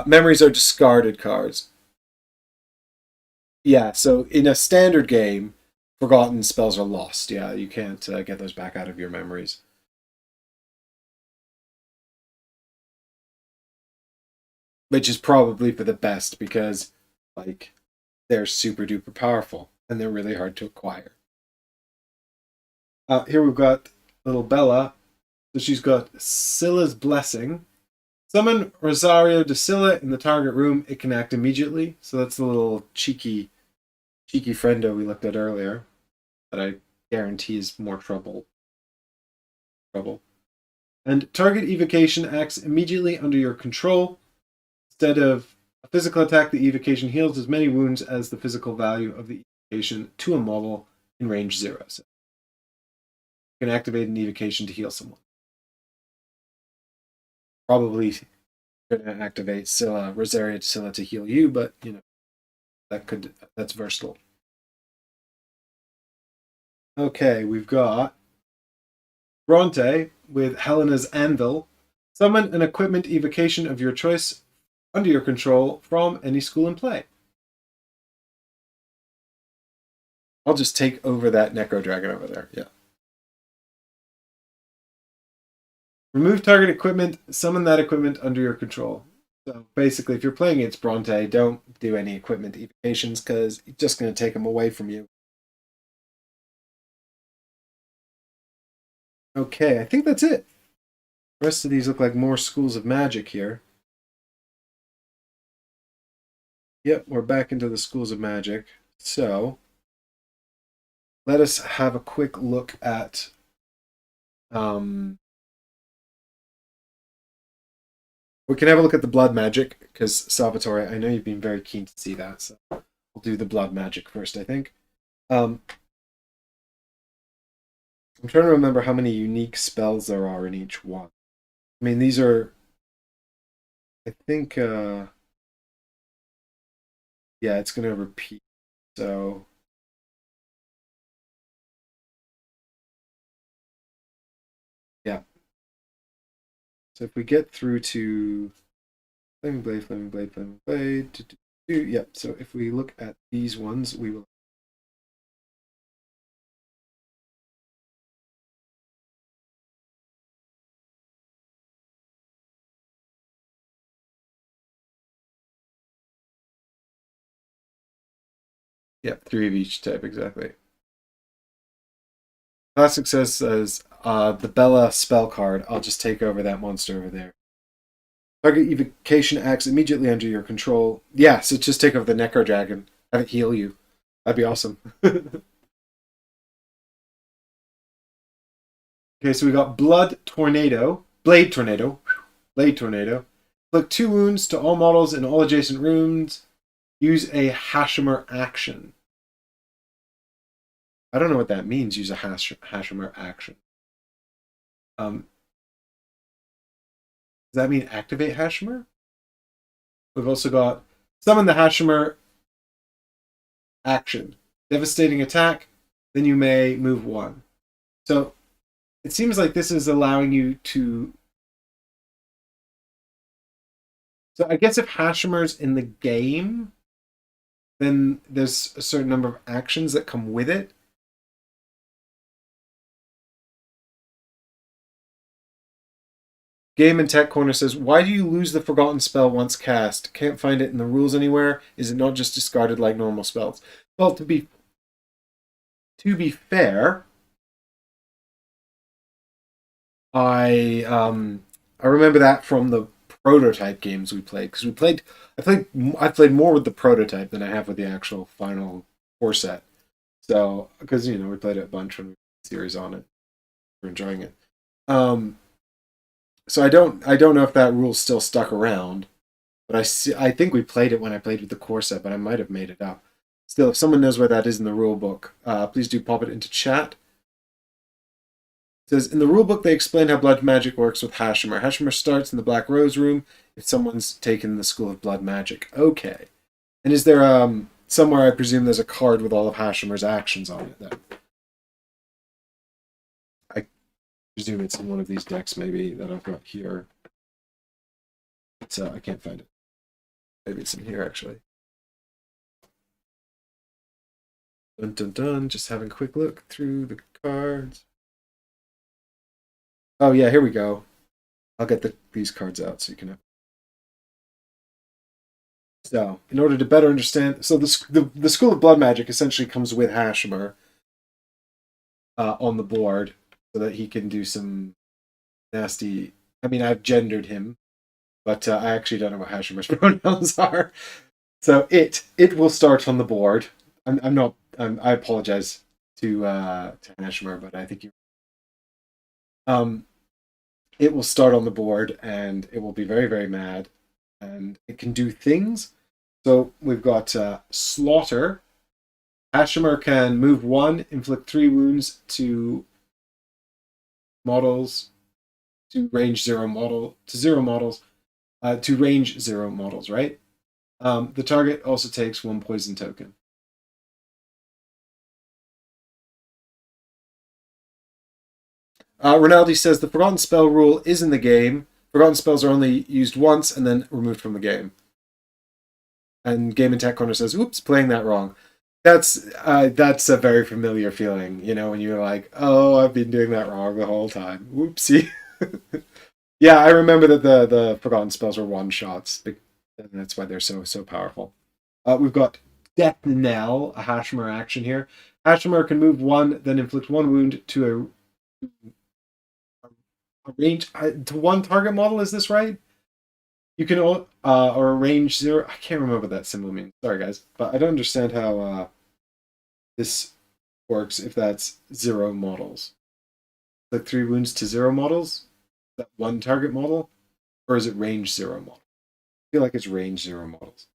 Memories are discarded cards. Yeah, so in a standard game, forgotten spells are lost. Yeah, you can't get those back out of your memories. Which is probably for the best because, like, they're super duper powerful and they're really hard to acquire. Here we've got little Bella. So she's got Scylla's Blessing. Summon Rosario de Scylla in the target room. It can act immediately. So that's the little cheeky friendo we looked at earlier that I guarantee is more trouble. And target evocation acts immediately under your control. Instead of a physical attack, the evocation heals as many wounds as the physical value of the evocation to a model in range 0. So you can activate an evocation to heal someone. Probably going to activate Scylla, Rosario de Scylla to heal you, but you know that's versatile. Okay, we've got Bronte with Helena's Anvil. Summon an equipment evocation of your choice under your control from any school in play. I'll just take over that Necro Dragon over there. Yeah. Remove target equipment, summon that equipment under your control. So basically, if you're playing against Bronte, don't do any equipment evocations because it's just going to take them away from you. Okay, I think that's it. The rest of these look like more schools of magic here. Yep, we're back into the schools of magic. So, let us have a quick look at We can have a look at the blood magic, because Salvatore, I know you've been very keen to see that, so we'll do the blood magic first, I think. I'm trying to remember how many unique spells there are in each one. I mean, these are, I think, yeah, it's going to repeat, so... Yeah. So if we get through to Flaming Blade, Flaming Blade, Flaming Blade, yep, so if we look at these ones, we will... Yep, 3 of each type, exactly. Classic says the Bella spell card. I'll just take over that monster over there. Target evocation acts immediately under your control. Yeah, so just take over the Necro Dragon. Have it heal you. That'd be awesome. Okay, so we got Blood Tornado. Blade Tornado. Blade Tornado. Inflict 2 wounds to all models in all adjacent rooms. Use a Hashimer action. I don't know what that means, use a Hashimer action. Does that mean activate Hashimer? We've also got summon the Hashimer action. Devastating attack, then you may move 1. So it seems like this is allowing you to... So I guess if Hashimer's in the game, then there's a certain number of actions that come with it. Game and Tech Corner says, why do you lose the forgotten spell once cast? Can't find it in the rules anywhere. Is it not just discarded like normal spells? Well, to be fair, I remember that from the prototype games we played, because I played more with the prototype than I have with the actual final core set. So because we played it a bunch when we did the series on it, we're enjoying it. So I don't know if that rule's still stuck around, but I think we played it when I played with the core set, but I might have made it up. Still, if someone knows where that is in the rule book, please do pop it into chat. It says, in the rulebook, they explain how blood magic works with Hashimer. Hashimer starts in the Black Rose room if someone's taken the School of Blood Magic. Okay. And is there, somewhere I presume there's a card with all of Hashimer's actions on it then? I presume it's in one of these decks maybe that I've got here. So I can't find it. Maybe it's in here actually. Dun dun dun, just having a quick look through the cards. Oh yeah, here we go. I'll get these cards out so you can have. So, in order to better understand, so the School of Blood Magic essentially comes with Hashimer on the board, so that he can do some nasty. I mean, I've gendered him, but I actually don't know what Hashimer's pronouns are. So it will start on the board. I'm not. I apologize to Hashimer, but I think you. It will start on the board, and it will be very, very mad, and it can do things. So we've got Slaughter. Hashimer can move 1, inflict 3 wounds to models, to range 0 models, to range 0 models, right? The target also takes 1 poison token. Rinaldi says the Forgotten Spell rule is in the game. Forgotten spells are only used once and then removed from the game. And Game and Tech Corner says, oops, playing that wrong. That's a very familiar feeling, when you're like, oh, I've been doing that wrong the whole time. Whoopsie. Yeah, I remember that the Forgotten spells were one-shots, and that's why they're so powerful. We've got Death Knell, a Hashimer action here. Hashimer can move 1, then inflict 1 wound to a range to 1 target model. Is this right? You can or range 0. I can't remember what that symbol means. Sorry, guys, but I don't understand how this works if that's 0 models. Like 3 wounds to 0 models. That 1 target model, Or is it range 0 model? I feel like it's range 0 models.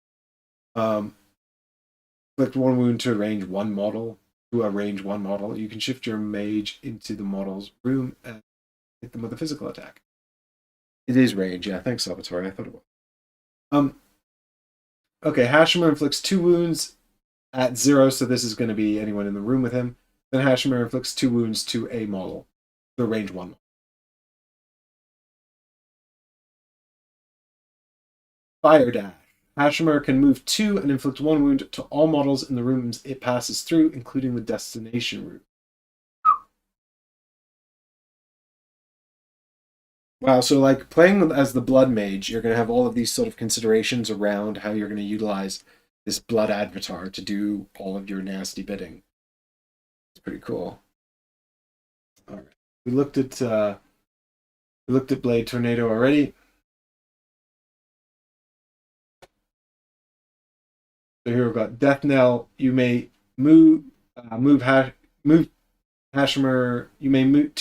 Inflict 1 wound to a range 1 model. To a range 1 model. You can shift your mage into the model's room and hit them with a physical attack. It is range, yeah. Thanks, Salvatore. I thought it was. Okay, Hashimer inflicts 2 wounds at 0, so this is going to be anyone in the room with him. Then Hashimer inflicts 2 wounds to a model. The range 1 model. Fire Dash. Hashimer can move 2 and inflict 1 wound to all models in the rooms it passes through, including the destination room. Wow, so like playing as the Blood Mage, you're going to have all of these sort of considerations around how you're going to utilize this Blood Avatar to do all of your nasty bidding. It's pretty cool. All right, we looked at Blade Tornado already. So here we've got Death Knell. You may move Hashimer. You may move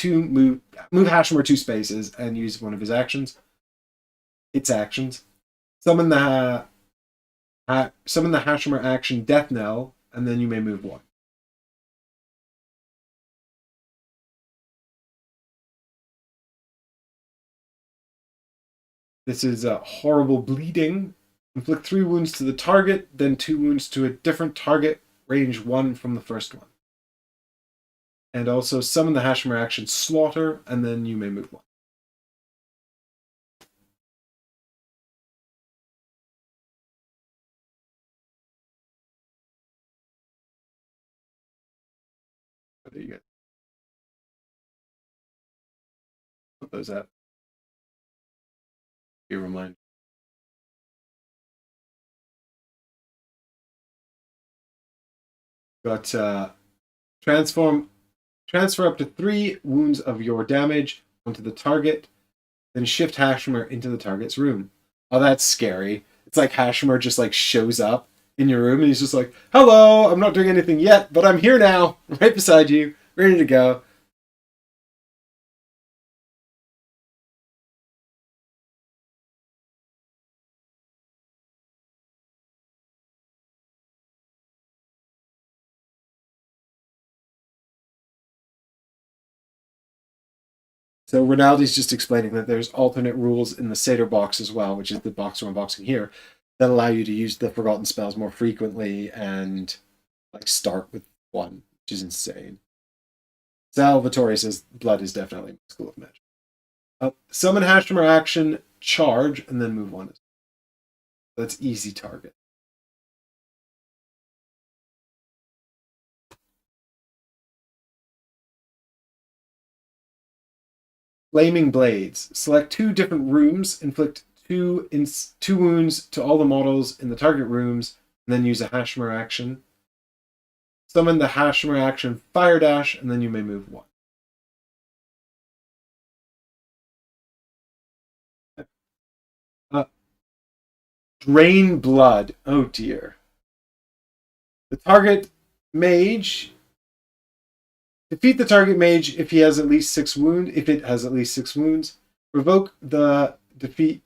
Hashimer 2 spaces and use one of his actions. Its actions. Summon the Hashimer action Death Knell, and then you may move 1. This is horrible bleeding. Inflict 3 wounds to the target, then 2 wounds to a different target, range 1 from the first one. And also summon the Hashimer action Slaughter, and then you may move 1. There you go. Put those out. Be a reminder. Got transfer up to 3 wounds of your damage onto the target, then shift Hashimer into the target's room. Oh, that's scary. It's like Hashimer just like shows up in your room and he's just like, hello, I'm not doing anything yet, but I'm here now, right beside you, ready to go. So Rinaldi's just explaining that there's alternate rules in the Sator Box as well, which is the box we're unboxing here, that allow you to use the Forgotten Spells more frequently and like start with 1, which is insane. Salvatore says blood is definitely my school of magic. Summon Hashimer action, charge, and then move 1. That's easy target. Flaming Blades. Select 2 different rooms, inflict 2 wounds to all the models in the target rooms, and then use a Hashimer action. Summon the Hashimer action Fire Dash, and then you may move 1. Drain Blood. Oh dear. The target mage. Defeat the target mage if he has at least 6 wounds. If it has at least 6 wounds. Revoke the defeat.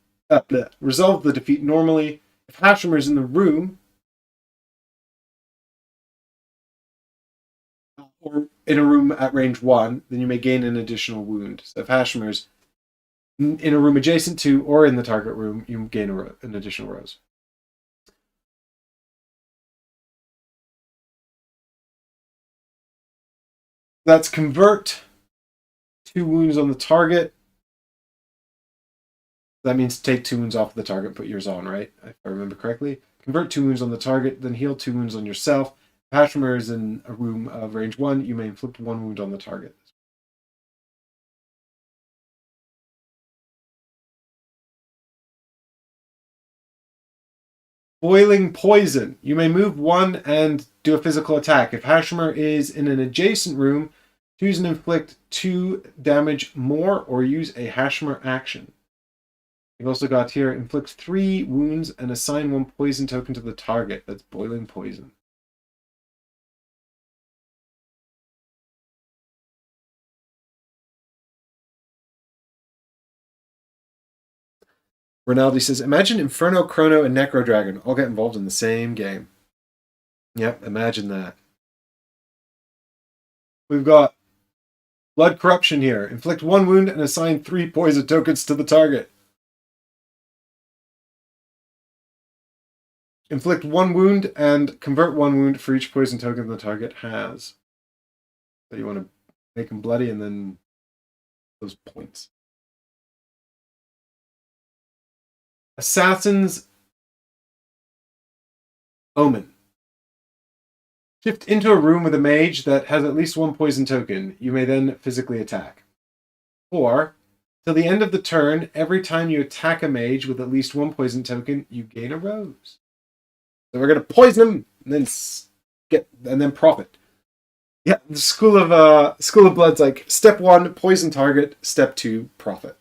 Resolve the defeat normally. If Hashimer is in the room, or in a room at range 1, then you may gain an additional wound. So if Hashimer's in a room adjacent to or in the target room, you gain an additional rose. That's convert 2 wounds on the target. That means take 2 wounds off the target, put yours on, right? If I remember correctly. Convert 2 wounds on the target, then heal 2 wounds on yourself. If Hashimer is in a room of range 1, you may inflict 1 wound on the target. Boiling Poison. You may move 1 and do a physical attack. If Hashimer is in an adjacent room, choose and inflict 2 damage more or use a Hashimer action. You've also got here, inflict 3 wounds and assign 1 poison token to the target. That's Boiling Poison. Rinaldi says, imagine Inferno, Chrono, and Necro Dragon all get involved in the same game. Yep, imagine that. We've got Blood Corruption here. Inflict 1 wound and assign 3 poison tokens to the target. Inflict 1 wound and convert 1 wound for each poison token the target has. So you want to make them bloody and then those points. Assassin's Omen. Shift into a room with a mage that has at least 1 poison token. You may then physically attack. Or, till the end of the turn, every time you attack a mage with at least 1 poison token, you gain a rose. So we're gonna poison him and then profit. Yeah, the School of Blood's like step 1, poison target, step 2, profit.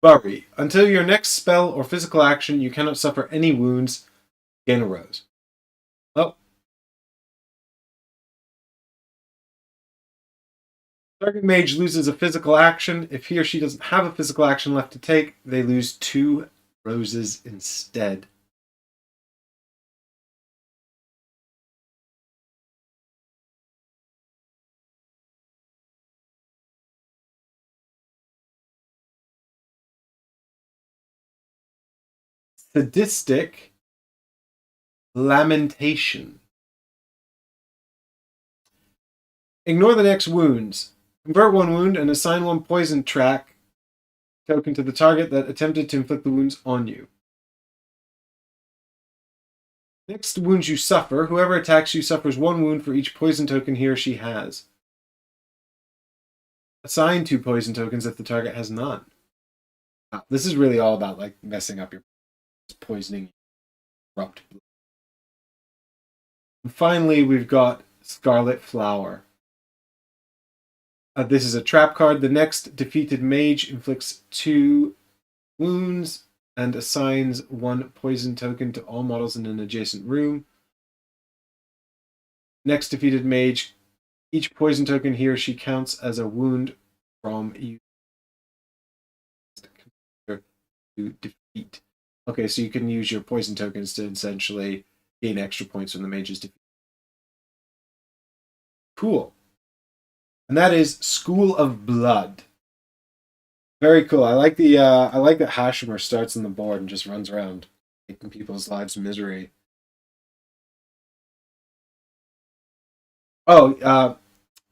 Bury. Until your next spell or physical action, you cannot suffer any wounds. Gain a rose. Oh. Target mage loses a physical action. If he or she doesn't have a physical action left to take, they lose 2 roses instead. Sadistic Lamentation. Ignore the next wounds. Convert 1 wound and assign 1 poison track token to the target that attempted to inflict the wounds on you. Next wounds you suffer, whoever attacks you suffers 1 wound for each poison token he or she has. Assign 2 poison tokens if the target has none. Wow, this is really all about like messing up your poisoning. Corrupt. And finally, we've got Scarlet Flower. This is a trap card. The next defeated mage inflicts 2 wounds and assigns 1 poison token to all models in an adjacent room. Next defeated mage, each poison token he or she counts as a wound from you to defeat. Okay, so you can use your poison tokens to essentially gain extra points when the mage is defeated. Cool. And that is School of Blood. Very cool. I like that Hashimer starts on the board and just runs around making people's lives misery. Oh,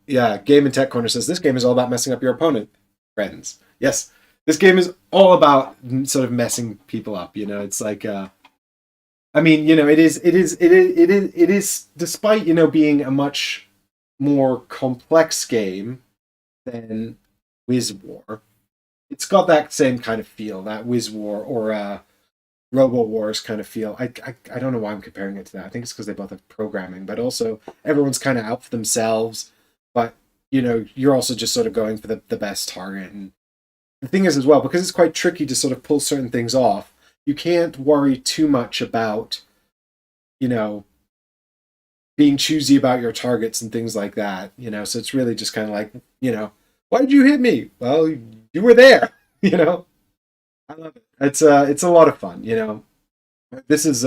yeah. Game and Tech Corner says this game is all about messing up your opponent. Friends. Yes, this game is all about sort of messing people up. You know, it's like, I mean, you know, it is. Despite being a much more complex game than Wiz War, it's got that same kind of feel, that Wiz War or Robo Wars kind of feel. I don't know why I'm comparing it to that. I think it's because they both have programming, but also everyone's kind of out for themselves. But you're also just sort of going for the best target. And the thing is, as well, because it's quite tricky to sort of pull certain things off, you can't worry too much about being choosy about your targets and things like that, so it's really just kind of like, why did you hit me? Well, you were there, I love it. It's a lot of fun, this is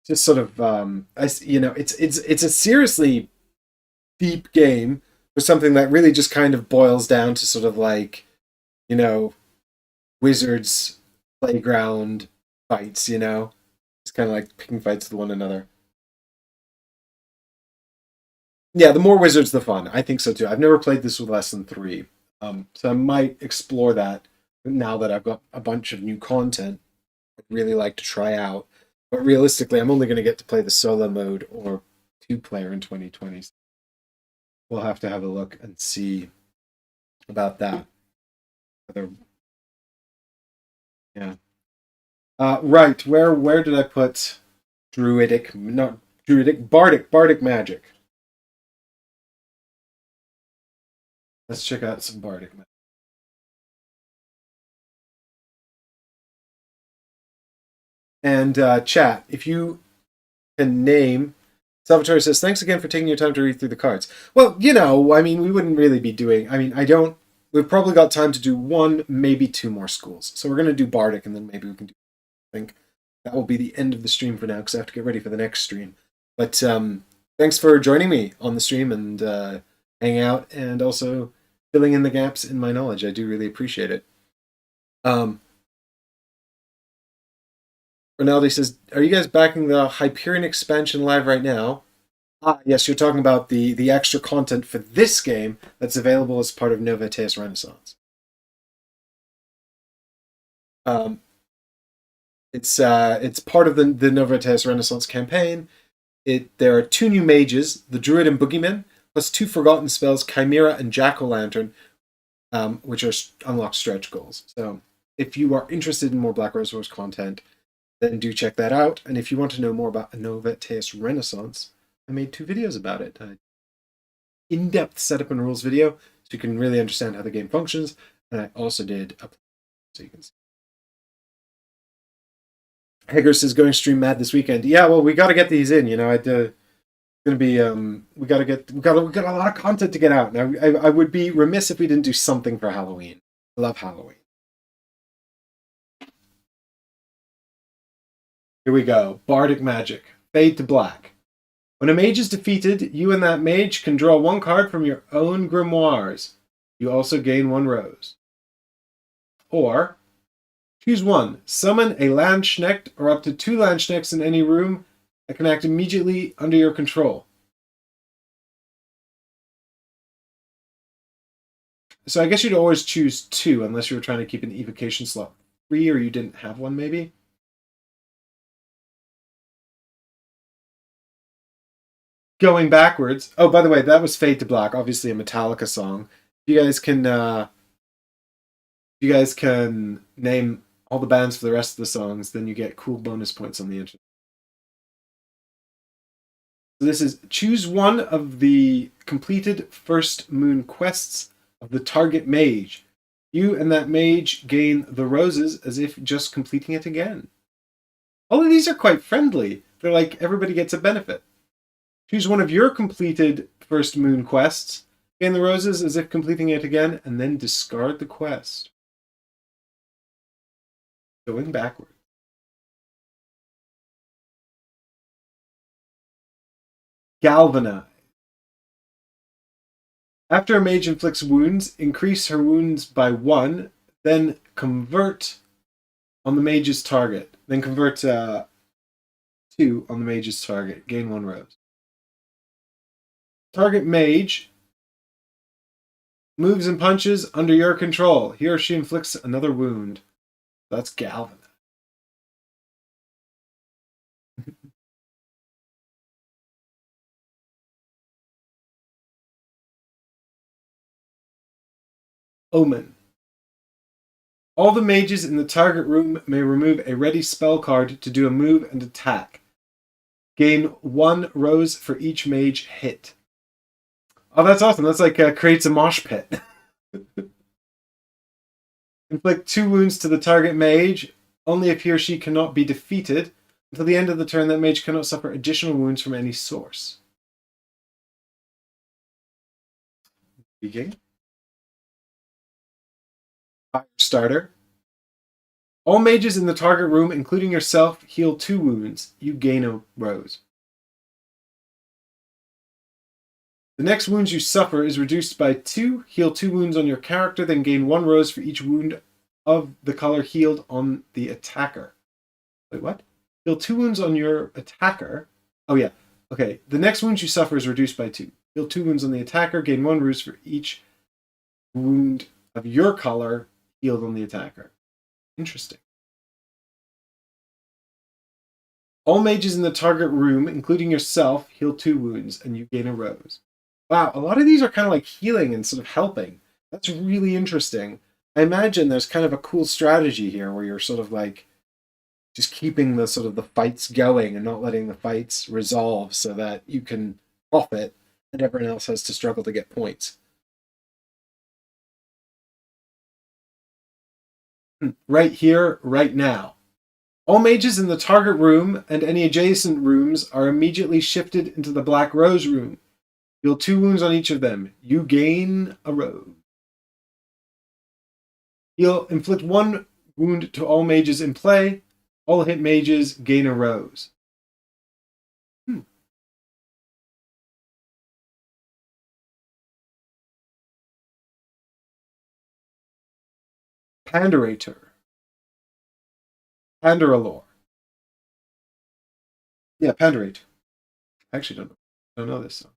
just sort of it's a seriously deep game for something that really just kind of boils down to sort of like wizards playground fights, it's kind of like picking fights with one another. Yeah, the more wizards, the fun. I think so too. I've never played this with less than 3, so I might explore that now that I've got a bunch of new content I'd really like to try out. But realistically, I'm only going to get to play the solo mode or 2-player in 2020. We'll have to have a look and see about that. Yeah. Right. Where did I put Druidic? Not Druidic. Bardic magic. Let's check out some Bardic magic. And chat, if you can name... Salvatore says, thanks again for taking your time to read through the cards. Well, you know, I mean, we wouldn't really be doing... I mean, we've probably got time to do 1, maybe 2 more schools. So we're going to do Bardic, and then maybe we can do... I think that will be the end of the stream for now, because I have to get ready for the next stream. But thanks for joining me on the stream and hanging out, and also filling in the gaps in my knowledge. I do really appreciate it. Ronaldo says, are you guys backing the Hyperion expansion live right now? Yes, you're talking about the extra content for this game that's available as part of Novateus Renaissance. It's part of the Novateus Renaissance campaign. There are 2 new mages, the Druid and Boogeyman, plus 2 forgotten spells, Chimera and Jack-o'-lantern, which are unlocked stretch goals. So if you are interested in more Black Rose Wars content, then do check that out. And if you want to know more about Novateus Renaissance, I made 2 videos about it. In-depth setup and rules video, so you can really understand how the game functions. And I also did a... so you can see. Hager says, going stream mad this weekend. Yeah, well, we got to get these in. You know, it's gonna be we got a lot of content to get out. Now, I would be remiss if we didn't do something for Halloween. I love Halloween. Here we go. Bardic Magic. Fade to black. When a mage is defeated, you and that mage can draw 1 card from your own grimoires. You also gain 1 rose. Or, choose 1. Summon a Landsknecht or up to 2 Landsknechts in any room that can act immediately under your control. So I guess you'd always choose 2 unless you were trying to keep an evocation slot free or you didn't have one maybe. Going backwards. Oh, by the way, that was Fade to Black, obviously a Metallica song. You guys can name all the bands for the rest of the songs, then you get cool bonus points on the internet. So this is choose 1 of the completed first moon quests of the target mage. You and that mage gain the roses as if just completing it again. All of these are quite friendly. They're like everybody gets a benefit. Choose 1 of your completed first moon quests, gain the roses as if completing it again, and then discard the quest. Going backward. Galvanize. After a mage inflicts wounds, increase her wounds by 1, then convert on the mage's target. Then convert 2 on the mage's target. Gain 1 rose. Target mage moves and punches under your control. He or she inflicts another wound. That's Galvanize. Omen. All the mages in the target room may remove a ready spell card to do a move and attack. Gain 1 rose for each mage hit. Oh, that's awesome. That's like creates a mosh pit. Inflict 2 wounds to the target mage, only if he or she cannot be defeated. Until the end of the turn, that mage cannot suffer additional wounds from any source. Speaking. Fire starter. All mages in the target room, including yourself, heal 2 wounds. You gain a rose. The next wounds you suffer is reduced by 2. Heal 2 wounds on your character, then gain 1 rose for each wound of the color healed on the attacker. Wait, what? Heal 2 wounds on your attacker. Oh, yeah. Okay. The next wounds you suffer is reduced by 2. Heal 2 wounds on the attacker, gain 1 rose for each wound of your color healed on the attacker. Interesting. All mages in the target room, including yourself, heal 2 wounds, and you gain a rose. Wow, a lot of these are kind of like healing and sort of helping. That's really interesting. I imagine there's kind of a cool strategy here where you're sort of like just keeping the sort of the fights going and not letting the fights resolve so that you can profit and everyone else has to struggle to get points. Right here, right now. All mages in the target room and any adjacent rooms are immediately shifted into the Black Rose room. Deal 2 wounds on each of them. You gain a rose. He'll inflict 1 wound to all mages in play. All hit mages gain a rose. Panderator. Panderalore. Yeah, Panderator. I actually don't know this song.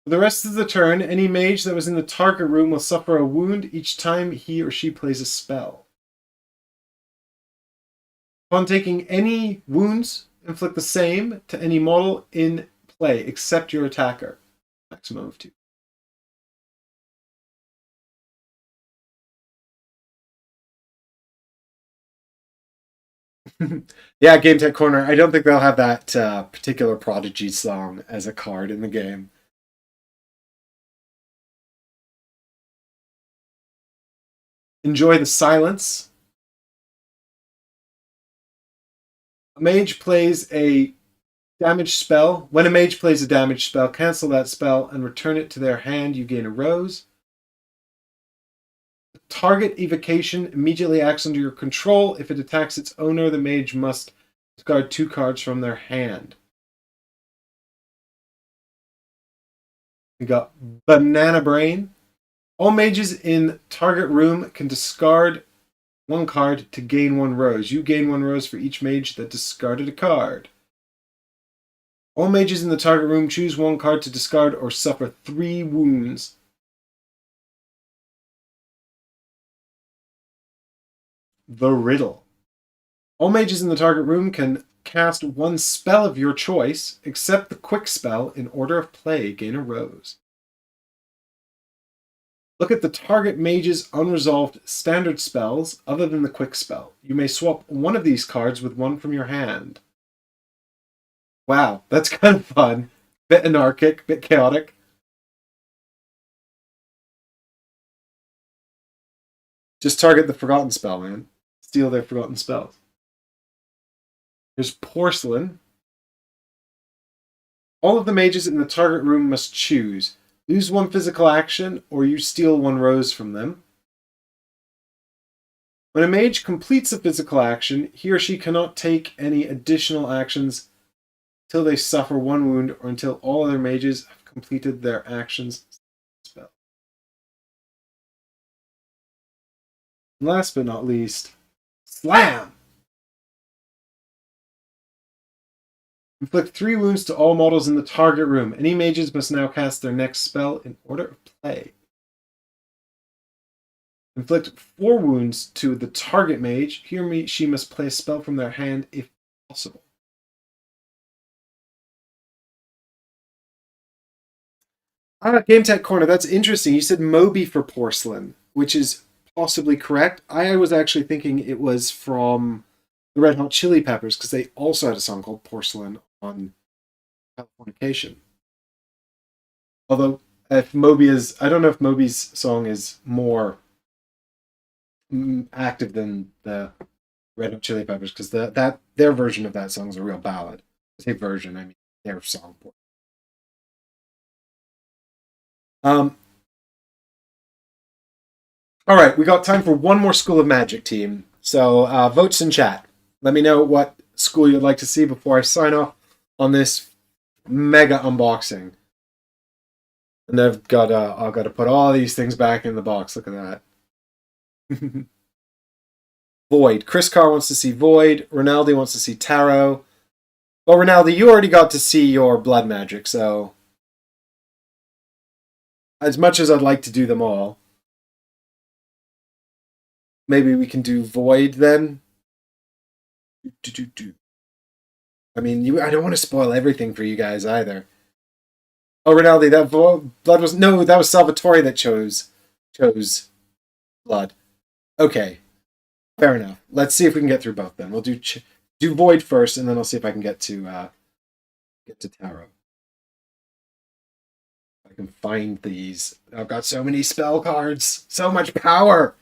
For the rest of the turn, any mage that was in the target room will suffer a wound each time he or she plays a spell. Upon taking any wounds, inflict the same to any model in play, except your attacker. Maximum of 2. Yeah, Game Tech Corner. I don't think they'll have that particular Prodigy song as a card in the game. Enjoy the silence. A mage plays a damage spell. When a mage plays a damage spell, cancel that spell and return it to their hand. You gain a rose. The target evocation immediately acts under your control. If it attacks its owner, the mage must discard 2 cards from their hand. We got Banana Brain. All mages in target room can discard 1 card to gain 1 rose. You gain 1 rose for each mage that discarded a card. All mages in the target room choose 1 card to discard or suffer 3 wounds. The Riddle. All mages in the target room can cast 1 spell of your choice, except the quick spell in order of play. Gain a rose. Look at the target mage's unresolved standard spells other than the quick spell. You may swap 1 of these cards with 1 from your hand. Wow, that's kind of fun. Bit anarchic, bit chaotic. Just target the forgotten spell, man. Steal their forgotten spells. There's Porcelain. All of the mages in the target room must choose. Lose 1 physical action, or you steal 1 rose from them. When a mage completes a physical action, he or she cannot take any additional actions until they suffer 1 wound or until all other mages have completed their actions. Spell. And last but not least, Slam! Inflict 3 wounds to all models in the target room. Any mages must now cast their next spell in order of play. Inflict 4 wounds to the target mage. He or she must play a spell from their hand if possible. Game Tech Corner, that's interesting. You said Moby for Porcelain, which is possibly correct. I was actually thinking it was from the Red Hot Chili Peppers, because they also had a song called Porcelain on Californication. Although, if Moby is, I don't know if Moby's song is more active than the Red Hot Chili Peppers, because their version of that song is a real ballad. I say version, I mean their song. All right, we got time for 1 more School of Magic team. So votes in chat. Let me know what school you'd like to see before I sign off on this mega unboxing. And I've got to put all these things back in the box. Look at that. Void. Chris Carr wants to see Void. Ronaldo wants to see Tarot. Well, Ronaldo, you already got to see your Blood Magic, so as much as I'd like to do them all, maybe we can do Void then. I mean, I don't want to spoil everything for you guys either. Oh, Ronaldo, that Blood was... No, that was Salvatore that chose Blood. Okay. Fair enough. Let's see if we can get through both then. We'll do Void first, and then I'll see if I can get to Tarot. I can find these. I've got so many spell cards. So much power!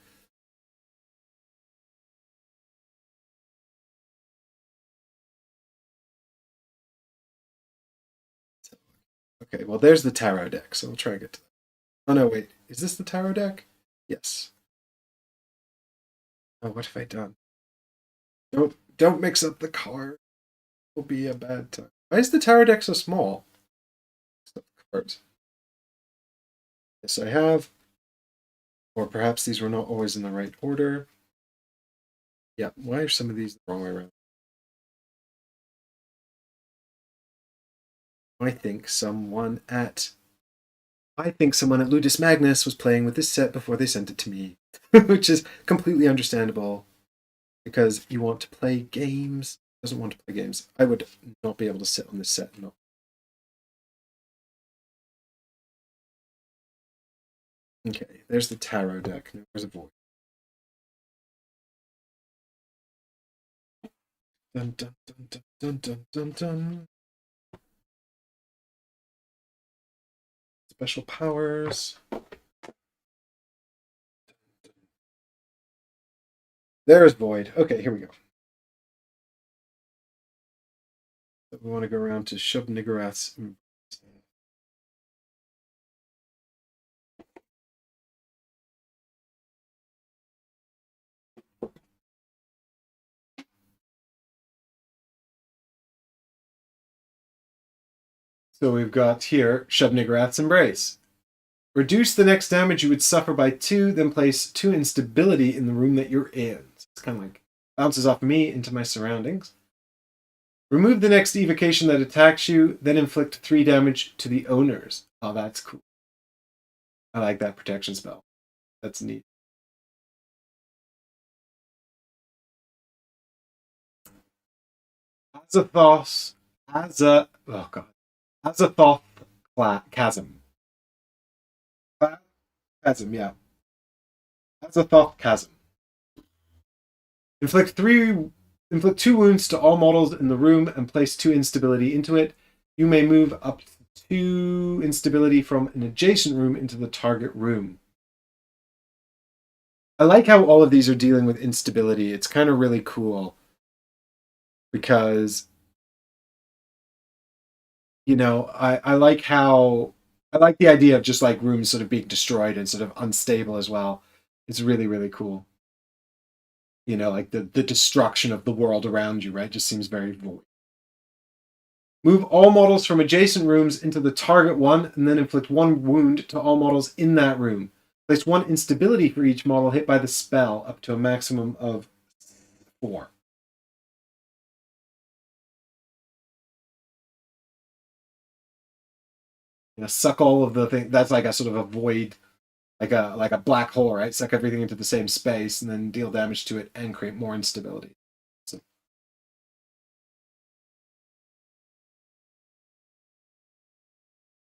Okay, well, there's the tarot deck, so we'll try and get to that. Oh, no, wait. Is this the tarot deck? Yes. Oh, what have I done? Don't mix up the card. It will be a bad time. Why is the tarot deck so small? Cards. Yes, I have. Or perhaps these were not always in the right order. Yeah, why are some of these the wrong way around? I think someone at Ludus Magnus was playing with this set before they sent it to me, which is completely understandable because you want to play games. Doesn't want to play games. I would not be able to sit on this set. No. Okay, there's the tarot deck. Now, where's a void? Dun dun dun dun dun dun dun dun. Special powers. There's void. Okay, here we go. We want to go around to Shub-Niggurath's. So we've got here Shub-Niggurath's Embrace. Reduce the next damage you would suffer by 2, then place 2 instability in the room that you're in. So it's kind of like bounces off me into my surroundings. Remove the next evocation that attacks you, then inflict 3 damage to the owners. Oh, that's cool. I like that protection spell. That's neat. Azathoth Chasm. Chasm, yeah. Azathoth Chasm. Inflict 2 wounds to all models in the room and place 2 instability into it. You may move up to 2 instability from an adjacent room into the target room. I like how all of these are dealing with instability. It's kind of really cool. Because, you know, I like the idea of just like rooms sort of being destroyed and sort of unstable as well. It's really, really cool. You know, like the destruction of the world around you, right? Just seems very void. Move all models from adjacent rooms into the target one, and then inflict 1 wound to all models in that room. Place 1 instability for each model hit by the spell, up to a maximum of 4. You know, suck all of the things. That's like a sort of a void, like a black hole, right? Suck everything into the same space, and then deal damage to it and create more instability. So.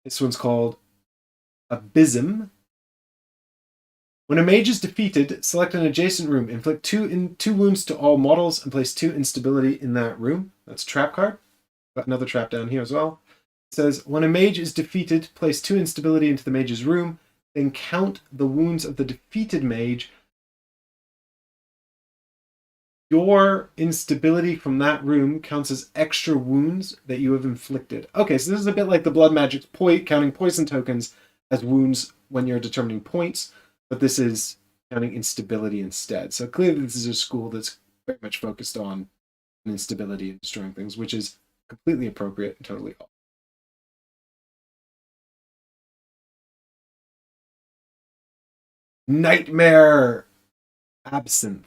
This one's called Abysm. When a mage is defeated, select an adjacent room. Inflict 2 wounds to all models and place 2 instability in that room. That's a trap card. Got another trap down here as well. It says, when a mage is defeated, place 2 instability into the mage's room, then count the wounds of the defeated mage. Your instability from that room counts as extra wounds that you have inflicted. Okay, so this is a bit like the Blood Magic's counting poison tokens as wounds when you're determining points, but this is counting instability instead. So clearly this is a school that's very much focused on instability and destroying things, which is completely appropriate and totally awesome. Nightmare Absinthe.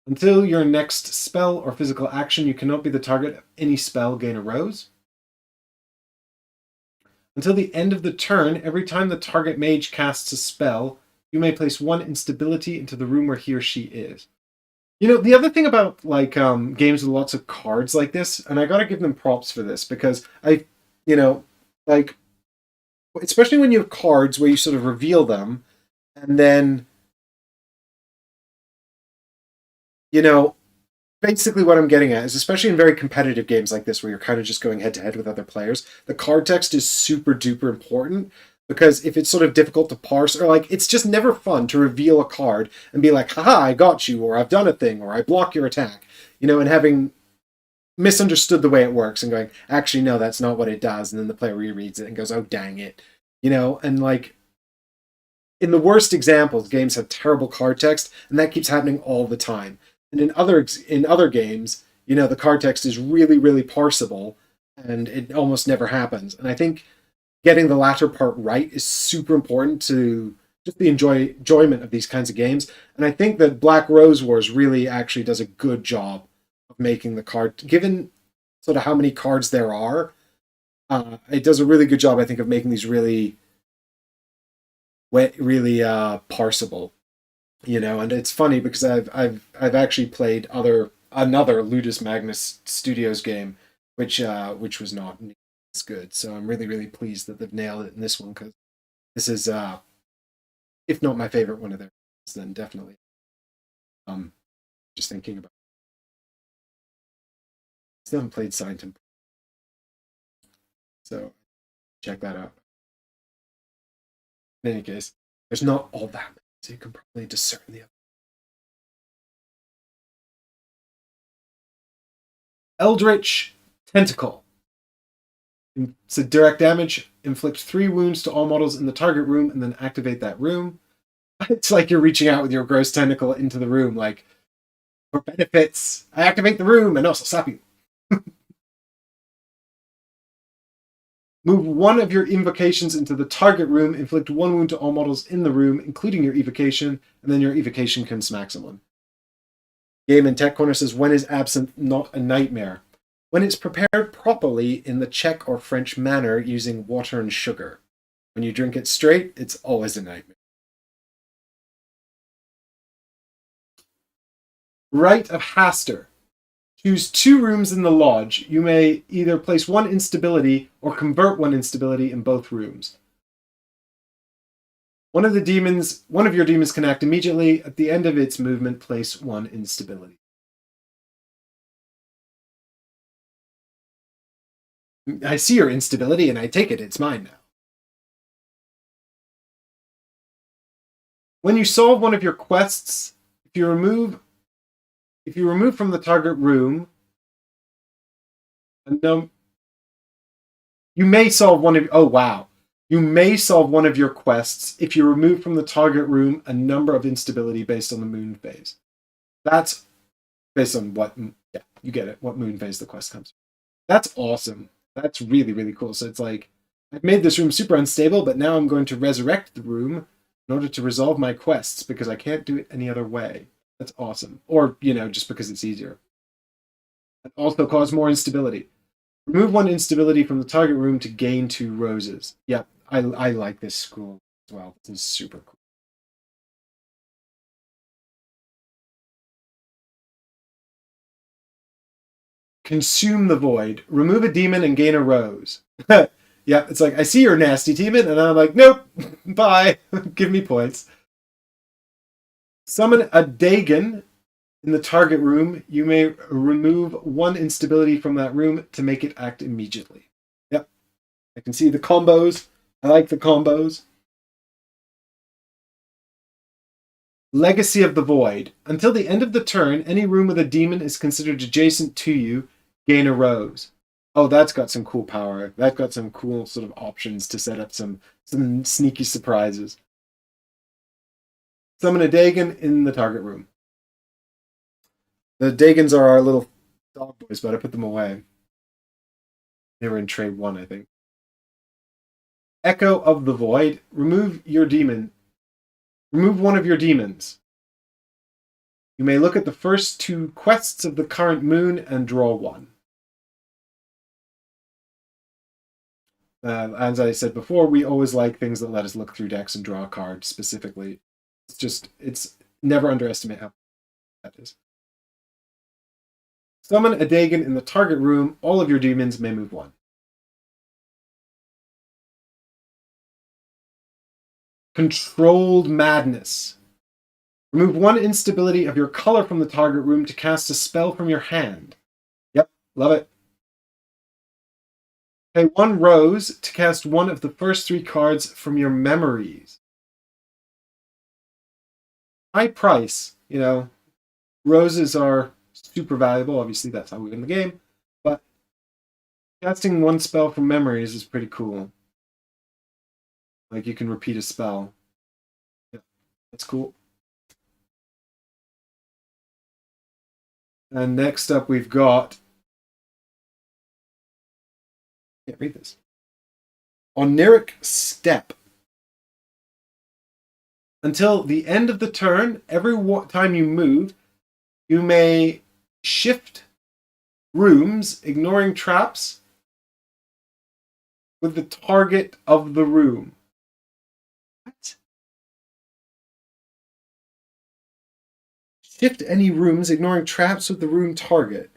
Until your next spell or physical action, you cannot be the target of any spell. Gain a rose. Until the end of the turn, every time the target mage casts a spell, you may place 1 instability into the room where he or she is. You know, the other thing about like games with lots of cards like this, and I gotta give them props for this, because like, especially when you have cards where you sort of reveal them, and then, you know, basically what I'm getting at is, especially in very competitive games like this where you're kind of just going head to head with other players, the card text is super duper important, because if it's sort of difficult to parse, or like it's just never fun to reveal a card and be like, haha, I got you, or I've done a thing, or I block your attack, you know, and having misunderstood the way it works and going, actually, no, that's not what it does. And then the player rereads it and goes, oh, dang it. And like, in the worst examples, games have terrible card text, and that keeps happening all the time. And in other games, the card text is really, really parsable, and it almost never happens. And I think getting the latter part right is super important to just the enjoyment of these kinds of games. And I think that Black Rose Wars really actually does a good job of making the card, given sort of how many cards there are. It does a really good job, I think, of making these really parsable, and it's funny because I've actually played another Ludus Magnus Studios game, which was not as good. So I'm really, really pleased that they've nailed it in this one, because this is if not my favorite one of theirs, then definitely just thinking about it. Still haven't played Signed Temple, so check that out. In any case, there's not all that many, so you can probably discern the other. Eldritch Tentacle. It's a direct damage. Inflict 3 wounds to all models in the target room, and then activate that room. It's like you're reaching out with your gross tentacle into the room, like, for benefits, I activate the room and also slap you. Move 1 of your invocations into the target room, inflict 1 wound to all models in the room, including your evocation, and then your evocation can smack someone. Game in Tech Corner says, when is absinthe not a nightmare? When it's prepared properly in the Czech or French manner using water and sugar. When you drink it straight, it's always a nightmare. Rite of Haster. Choose 2 rooms in the lodge. You may either place 1 instability or convert 1 instability in both rooms. One of your demons can act immediately. At the end of its movement, place 1 instability. I see your instability and I take it. It's mine now. When you solve one of your quests, if you remove from the target room, you may solve one of. Oh wow! You may solve one of your quests if you remove from the target room a number of instability based on the moon phase. That's based on what. Yeah, you get it. What moon phase the quest comes from. That's awesome. That's really, really cool. So it's like, I've made this room super unstable, but now I'm going to resurrect the room in order to resolve my quests because I can't do it any other way. That's awesome. Or, just because it's easier. And also cause more instability. Remove 1 instability from the target room to gain 2 roses. Yep, I like this school as well. This is super cool. Consume the Void. Remove a demon and gain a rose. Yeah, it's like, I see your nasty demon, and I'm like, nope, bye, give me points. Summon a Dagon in the target room. You may remove 1 instability from that room to make it act immediately. Yep, I can see the combos. I like the combos. Legacy of the Void. Until the end of the turn, any room with a demon is considered adjacent to you. Gain a rose. Oh, that's got some cool power. That's got some cool sort of options to set up some sneaky surprises. Summon a Dagon in the target room. The Dagons are our little dog boys, but I put them away. They were in trade 1, I think. Echo of the Void. Remove your demon. Remove 1 of your demons. You may look at the first 2 quests of the current moon and draw 1. As I said before, we always like things that let us look through decks and draw a card specifically. It's never underestimate how that is. Summon a Dagon in the target room. All of your demons may move 1. Controlled Madness. Remove 1 instability of your color from the target room to cast a spell from your hand. Yep, love it. Pay 1 rose to cast 1 of the first 3 cards from your memories. High price, roses are super valuable. Obviously, that's how we win the game. Casting one spell from memories is pretty cool. Like, you can repeat a spell. Yeah, that's cool. And next up we've got... I can't read this. Oniric Step. Until the end of the turn, every time you move, you may shift rooms, ignoring traps, with the target of the room. What? Shift any rooms, ignoring traps with the room target.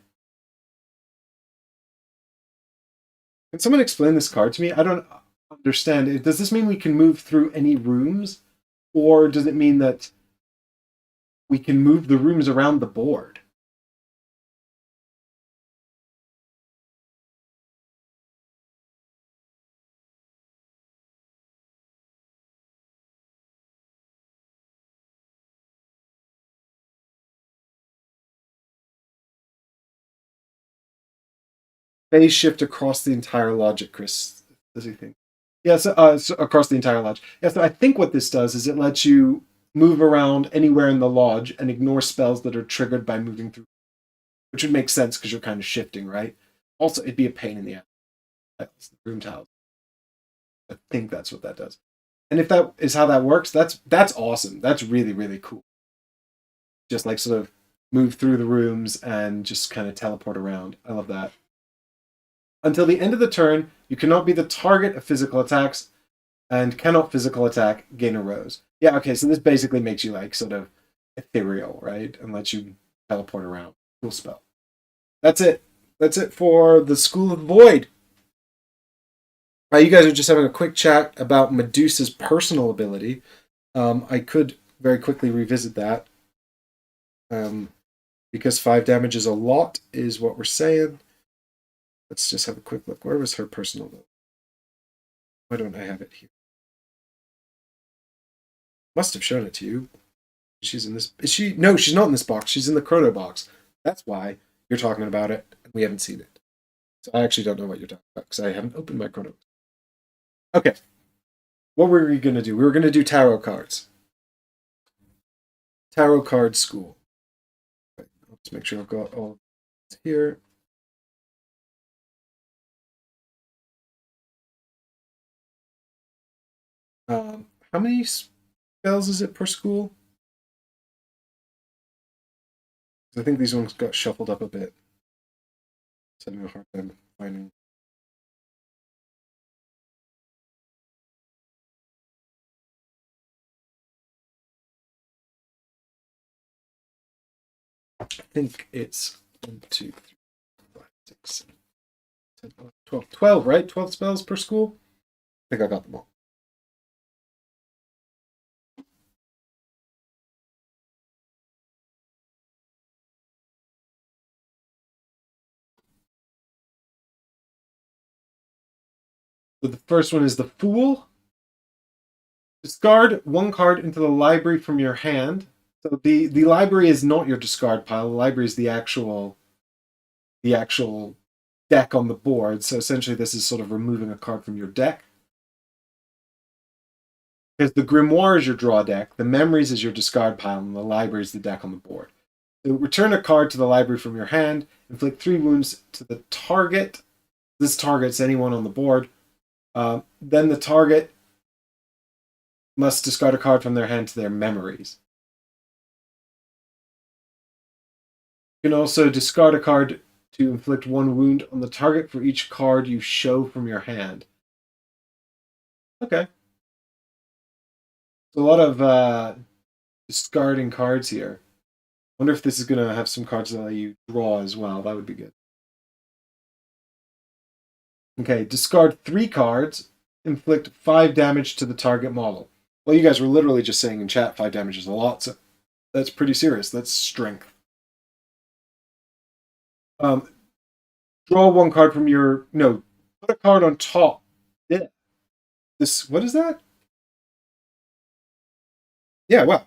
Can someone explain this card to me? I don't understand. Does this mean we can move through any rooms? Or does it mean that we can move the rooms around the board? Phase shift across the entire logic, Chris. Does he think? Yeah, so across the entire lodge. Yeah, so I think what this does is it lets you move around anywhere in the lodge and ignore spells that are triggered by moving through, which would make sense because you're kind of shifting, right? Also, it'd be a pain in the ass. Room tiles. I think that's what that does. And if that is how that works, that's awesome. That's really, really cool. Just like sort of move through the rooms and just kind of teleport around. I love that. Until the end of the turn, you cannot be the target of physical attacks and cannot physical attack, gain a rose. Yeah, okay, so this basically makes you like sort of ethereal, right? And lets you teleport around. Cool spell. That's it. That's it for the School of Void. You guys are just having a quick chat about Medusa's personal ability. I could very quickly revisit that. Because 5 damage is a lot, is what we're saying. Let's just have a quick look. Where was her personal ability? Why don't I have it here? Must have shown it to you. She's in this. Is she? No, she's not in this box. She's in the Chrono box. That's why you're talking about it. We haven't seen it. So I actually don't know what you're talking about because I haven't opened my Chrono. Okay. What were we going to do? We were going to do tarot cards. Tarot card school. Okay, I'll just make sure I've got all here. How many spells is it per school? I think these ones got shuffled up a bit. It's having a hard time finding. I think it's 1, 2, 3, 5, 6, 7, 10, 11, 12. 12, right? 12 spells per school? I think I got them all. So the first one is the Fool. Discard 1 card into the library from your hand. So the library is not your discard pile. The library is the actual deck on the board. So essentially this is sort of removing a card from your deck. Because the Grimoire is your draw deck, the Memories is your discard pile, and the library is the deck on the board. So return a card to the library from your hand, inflict 3 wounds to the target. This targets anyone on the board. Then the target must discard a card from their hand to their memories. You can also discard a card to inflict 1 wound on the target for each card you show from your hand. Okay. So a lot of discarding cards here. Wonder if this is going to have some cards that let you draw as well. That would be good. Okay, discard 3 cards, inflict 5 damage to the target model. Well, you guys were literally just saying in chat 5 damage is a lot, so that's pretty serious. That's strength. Draw 1 card from your... No, put a card on top. Yeah. This... What is that? Yeah, well.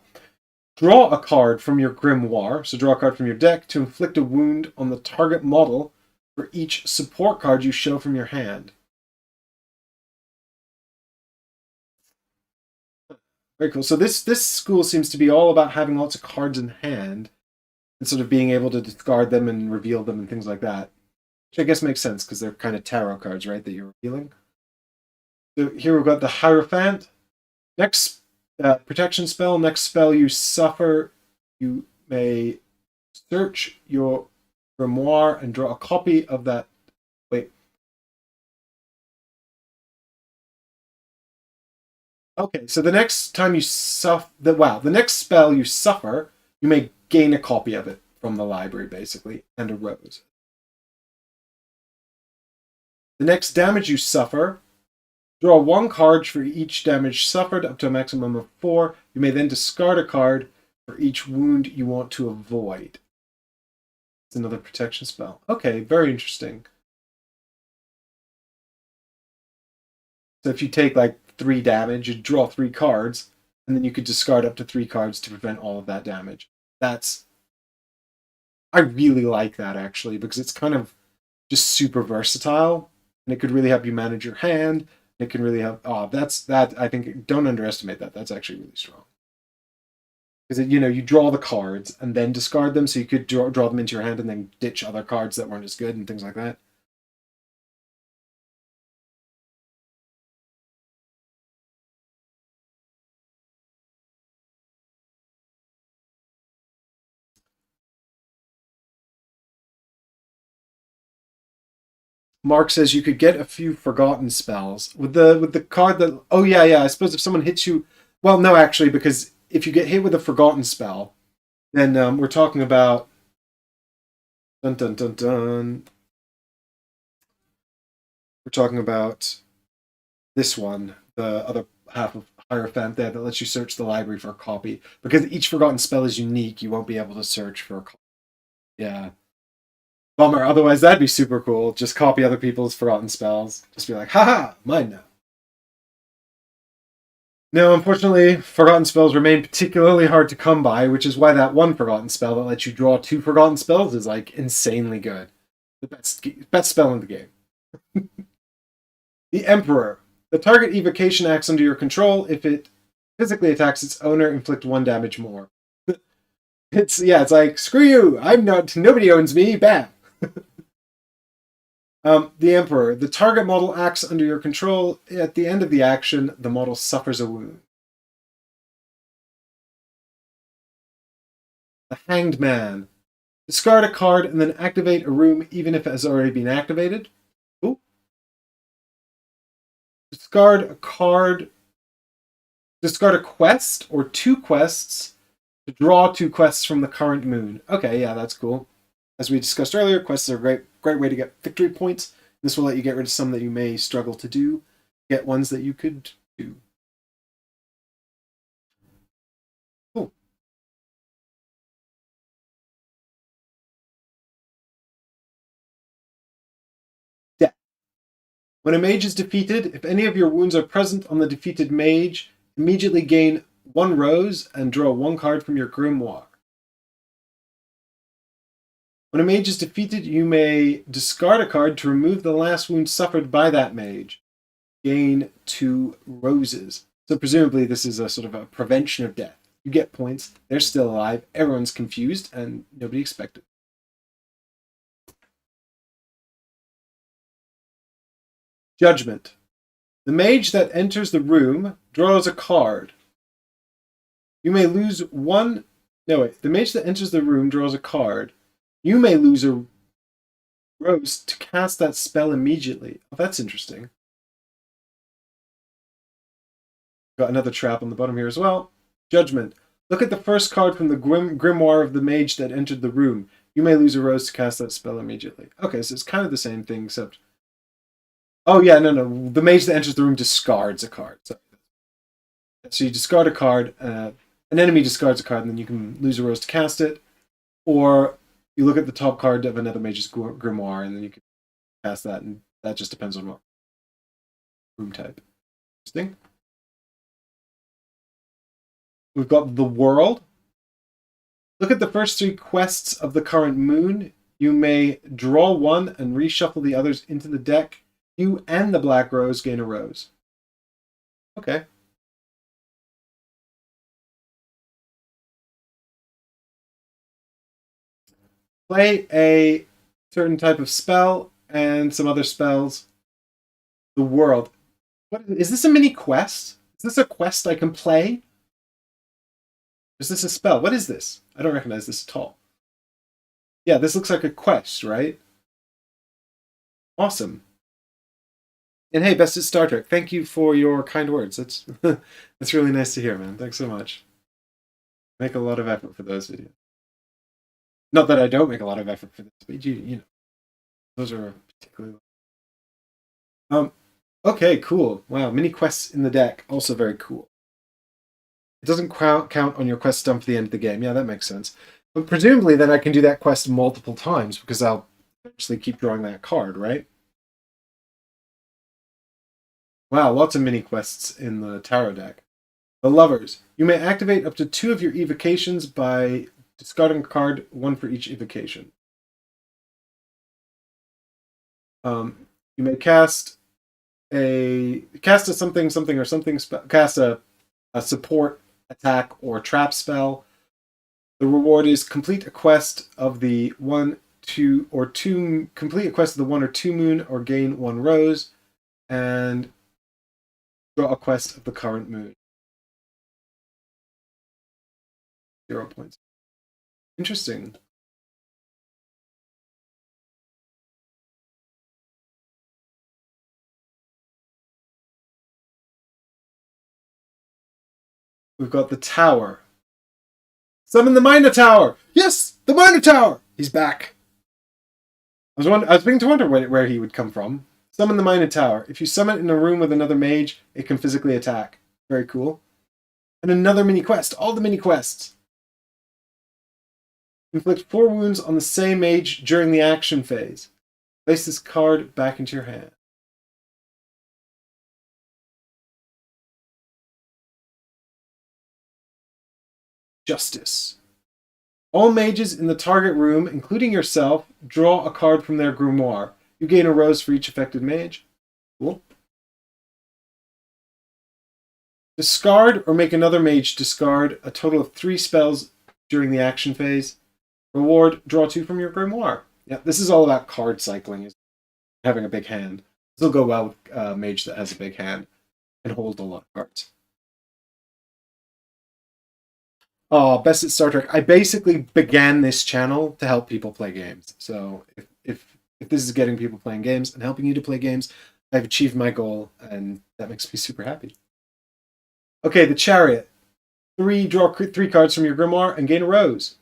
Draw a card from your Grimoire, so draw a card from your deck, to inflict a wound on the target model for each support card you show from your hand. Very cool. So this school seems to be all about having lots of cards in hand and sort of being able to discard them and reveal them and things like that. Which I guess makes sense because they're kind of tarot cards, right, that you're revealing. So here we've got the Hierophant. Next protection spell. Next spell you suffer. You may search your grimoire and draw a copy of that. Wait. Okay, so the next time you suffer, the next spell you suffer, you may gain a copy of it from the library, basically, and a rose. The next damage you suffer, draw 1 card for each damage suffered, up to a maximum of 4. You may then discard a card for each wound you want to avoid. It's another protection spell. Okay, very interesting. So if you take like 3 damage, you draw 3 cards, and then you could discard up to 3 cards to prevent all of that damage. I really like that, actually, because it's kind of just super versatile, and it could really help you manage your hand. It can really help. I think, don't underestimate that. That's actually really strong. Because, you draw the cards and then discard them, so you could draw them into your hand and then ditch other cards that weren't as good and things like that. Mark says you could get a few forgotten spells with the card that. Oh yeah. I suppose if someone hits you, well, no, actually, because if you get hit with a forgotten spell, then we're talking about. Dun dun dun dun. We're talking about this one, the other half of Hierophant there that lets you search the library for a copy. Because each forgotten spell is unique, you won't be able to search for a copy. Yeah. Bummer, otherwise that'd be super cool. Just copy other people's forgotten spells. Just be like, haha, mine now. No, unfortunately, forgotten spells remain particularly hard to come by, which is why that one forgotten spell that lets you draw 2 forgotten spells is like insanely good. The best spell in the game. The Emperor. The target evocation acts under your control. If it physically attacks its owner, inflict 1 damage more. It's like, screw you, nobody owns me, bam. The Emperor. The target model acts under your control. At the end of the action, the model suffers a wound. The Hanged Man. Discard a card and then activate a room even if it has already been activated. Ooh. Discard a card. Discard a quest or 2 quests to draw 2 quests from the current moon. Okay, yeah, that's cool. As we discussed earlier, quests are a great way to get victory points. This will let you get rid of some that you may struggle to do. Get ones that you could do. Cool. Yeah. When a mage is defeated, if any of your wounds are present on the defeated mage, immediately gain 1 rose and draw 1 card from your grimoire. When a mage is defeated, you may discard a card to remove the last wound suffered by that mage. Gain 2 roses. So presumably this is a sort of a prevention of death. You get points, they're still alive, everyone's confused, and nobody expected. Judgment. The mage that enters the room draws a card. You may lose 1... No, wait. The mage that enters the room draws a card. You may lose a rose to cast that spell immediately. Oh, that's interesting. Got another trap on the bottom here as well. Judgment. Look at the first card from the grimoire of the mage that entered the room. You may lose a rose to cast that spell immediately. Okay, so it's kind of the same thing, except... Oh, yeah, no. The mage that enters the room discards a card. So you discard a card, an enemy discards a card, and then you can lose a rose to cast it. Or you look at the top card of another mage's grimoire, and then you can cast that, and that just depends on what room type. Interesting. We've got the World. Look at the first 3 quests of the current moon. You may draw one and reshuffle the others into the deck. You and the black rose gain a rose. Okay. Play a certain type of spell and some other spells. The world. What is this, a mini quest? Is this a quest I can play? Is this a spell? What is this? I don't recognize this at all. Yeah, this looks like a quest, right? Awesome. And hey, Best at Star Trek, thank you for your kind words. That's that's really nice to hear, man. Thanks so much. Make a lot of effort for those videos. Not that I don't make a lot of effort for this, but you know, those are particularly. Okay, cool. Wow, mini quests in the deck, also very cool. It doesn't count on your quest done for the end of the game. Yeah, that makes sense. But presumably, then I can do that quest multiple times because I'll eventually keep drawing that card, right? Wow, lots of mini quests in the tarot deck. The Lovers. You may activate up to 2 of your evocations by discarding a card, 1 for each evocation. You may cast a something or something cast a support, attack, or trap spell. The reward is complete a quest of the 1, 2, or 2. Complete a quest of the 1 or 2 moon, or gain 1 rose, and draw a quest of the current moon. 0 points. Interesting. We've got the Tower. Summon the Minotaur! Yes! The Minotaur! He's back. I was beginning to wonder where he would come from. Summon the Minotaur. If you summon in a room with another mage, it can physically attack. Very cool. And another mini quest. All the mini quests. Inflict 4 wounds on the same mage during the action phase. Place this card back into your hand. Justice. All mages in the target room, including yourself, draw a card from their grimoire. You gain a rose for each affected mage. Cool. Discard or make another mage discard a total of 3 spells during the action phase. Reward, draw 2 from your grimoire. Yeah, this is all about card cycling, having a big hand. This will go well with a mage that has a big hand and hold a lot of cards. Oh, Best at Star Trek. I basically began this channel to help people play games. So if this is getting people playing games and helping you to play games, I've achieved my goal, and that makes me super happy. Okay, the Chariot. Draw 3 cards from your grimoire and gain a rose.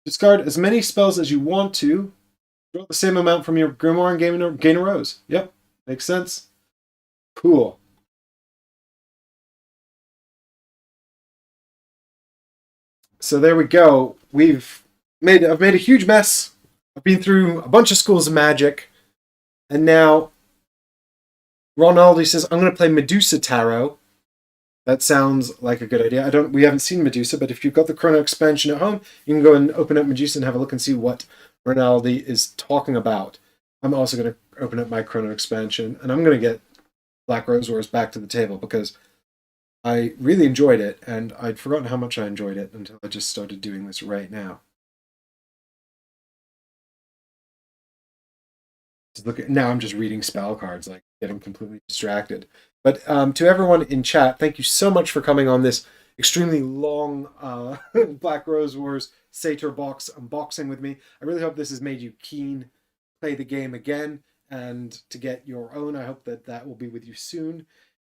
Discard as many spells as you want to. Draw the same amount from your grimoire and gain a rose. Yep, makes sense. Cool. So there we go. I've made a huge mess. I've been through a bunch of schools of magic, and now Ronaldi says I'm going to play Medusa Tarot. That sounds like a good idea. We haven't seen Medusa, but if you've got the Chrono expansion at home, you can go and open up Medusa and have a look and see what Ronaldi is talking about. I'm also going to open up my Chrono expansion, and I'm going to get Black Rose Wars back to the table because I really enjoyed it, and I'd forgotten how much I enjoyed it until I just started doing this right now. Now I'm just reading spell cards, like getting completely distracted. But to everyone in chat, thank you so much for coming on this extremely long Black Rose Wars Sator Box unboxing with me. I really hope this has made you keen to play the game again and to get your own. I hope that will be with you soon.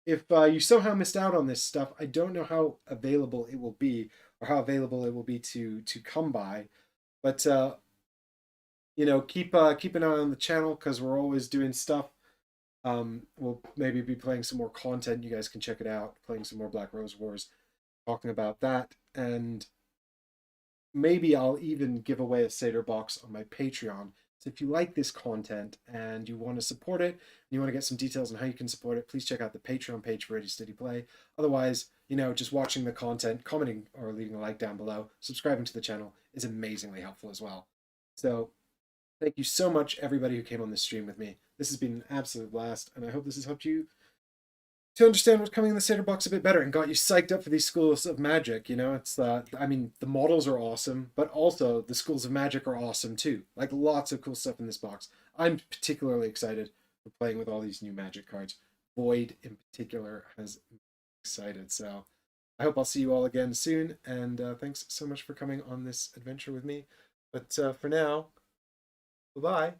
If you somehow missed out on this stuff, I don't know how available it will be or how available it will be to come by. But keep an eye on the channel because we're always doing stuff. We'll maybe be playing some more content. You guys can check it out. Playing some more Black Rose Wars, talking about that, and maybe I'll even give away a Sator Box on my Patreon. So if you like this content and you want to support it, and you want to get some details on how you can support it, please check out the Patreon page for Ready Steady Play. Otherwise, just watching the content, commenting or leaving a like down below, subscribing to the channel is amazingly helpful as well. So thank you so much, everybody who came on this stream with me. This has been an absolute blast, and I hope this has helped you to understand what's coming in the Sator Box a bit better and got you psyched up for these schools of magic. You know, it's I mean, the models are awesome, but also the schools of magic are awesome too. Like, lots of cool stuff in this box. I'm particularly excited for playing with all these new magic cards. Void in particular has me excited. So I hope I'll see you all again soon, and thanks so much for coming on this adventure with me. But for now, bye-bye.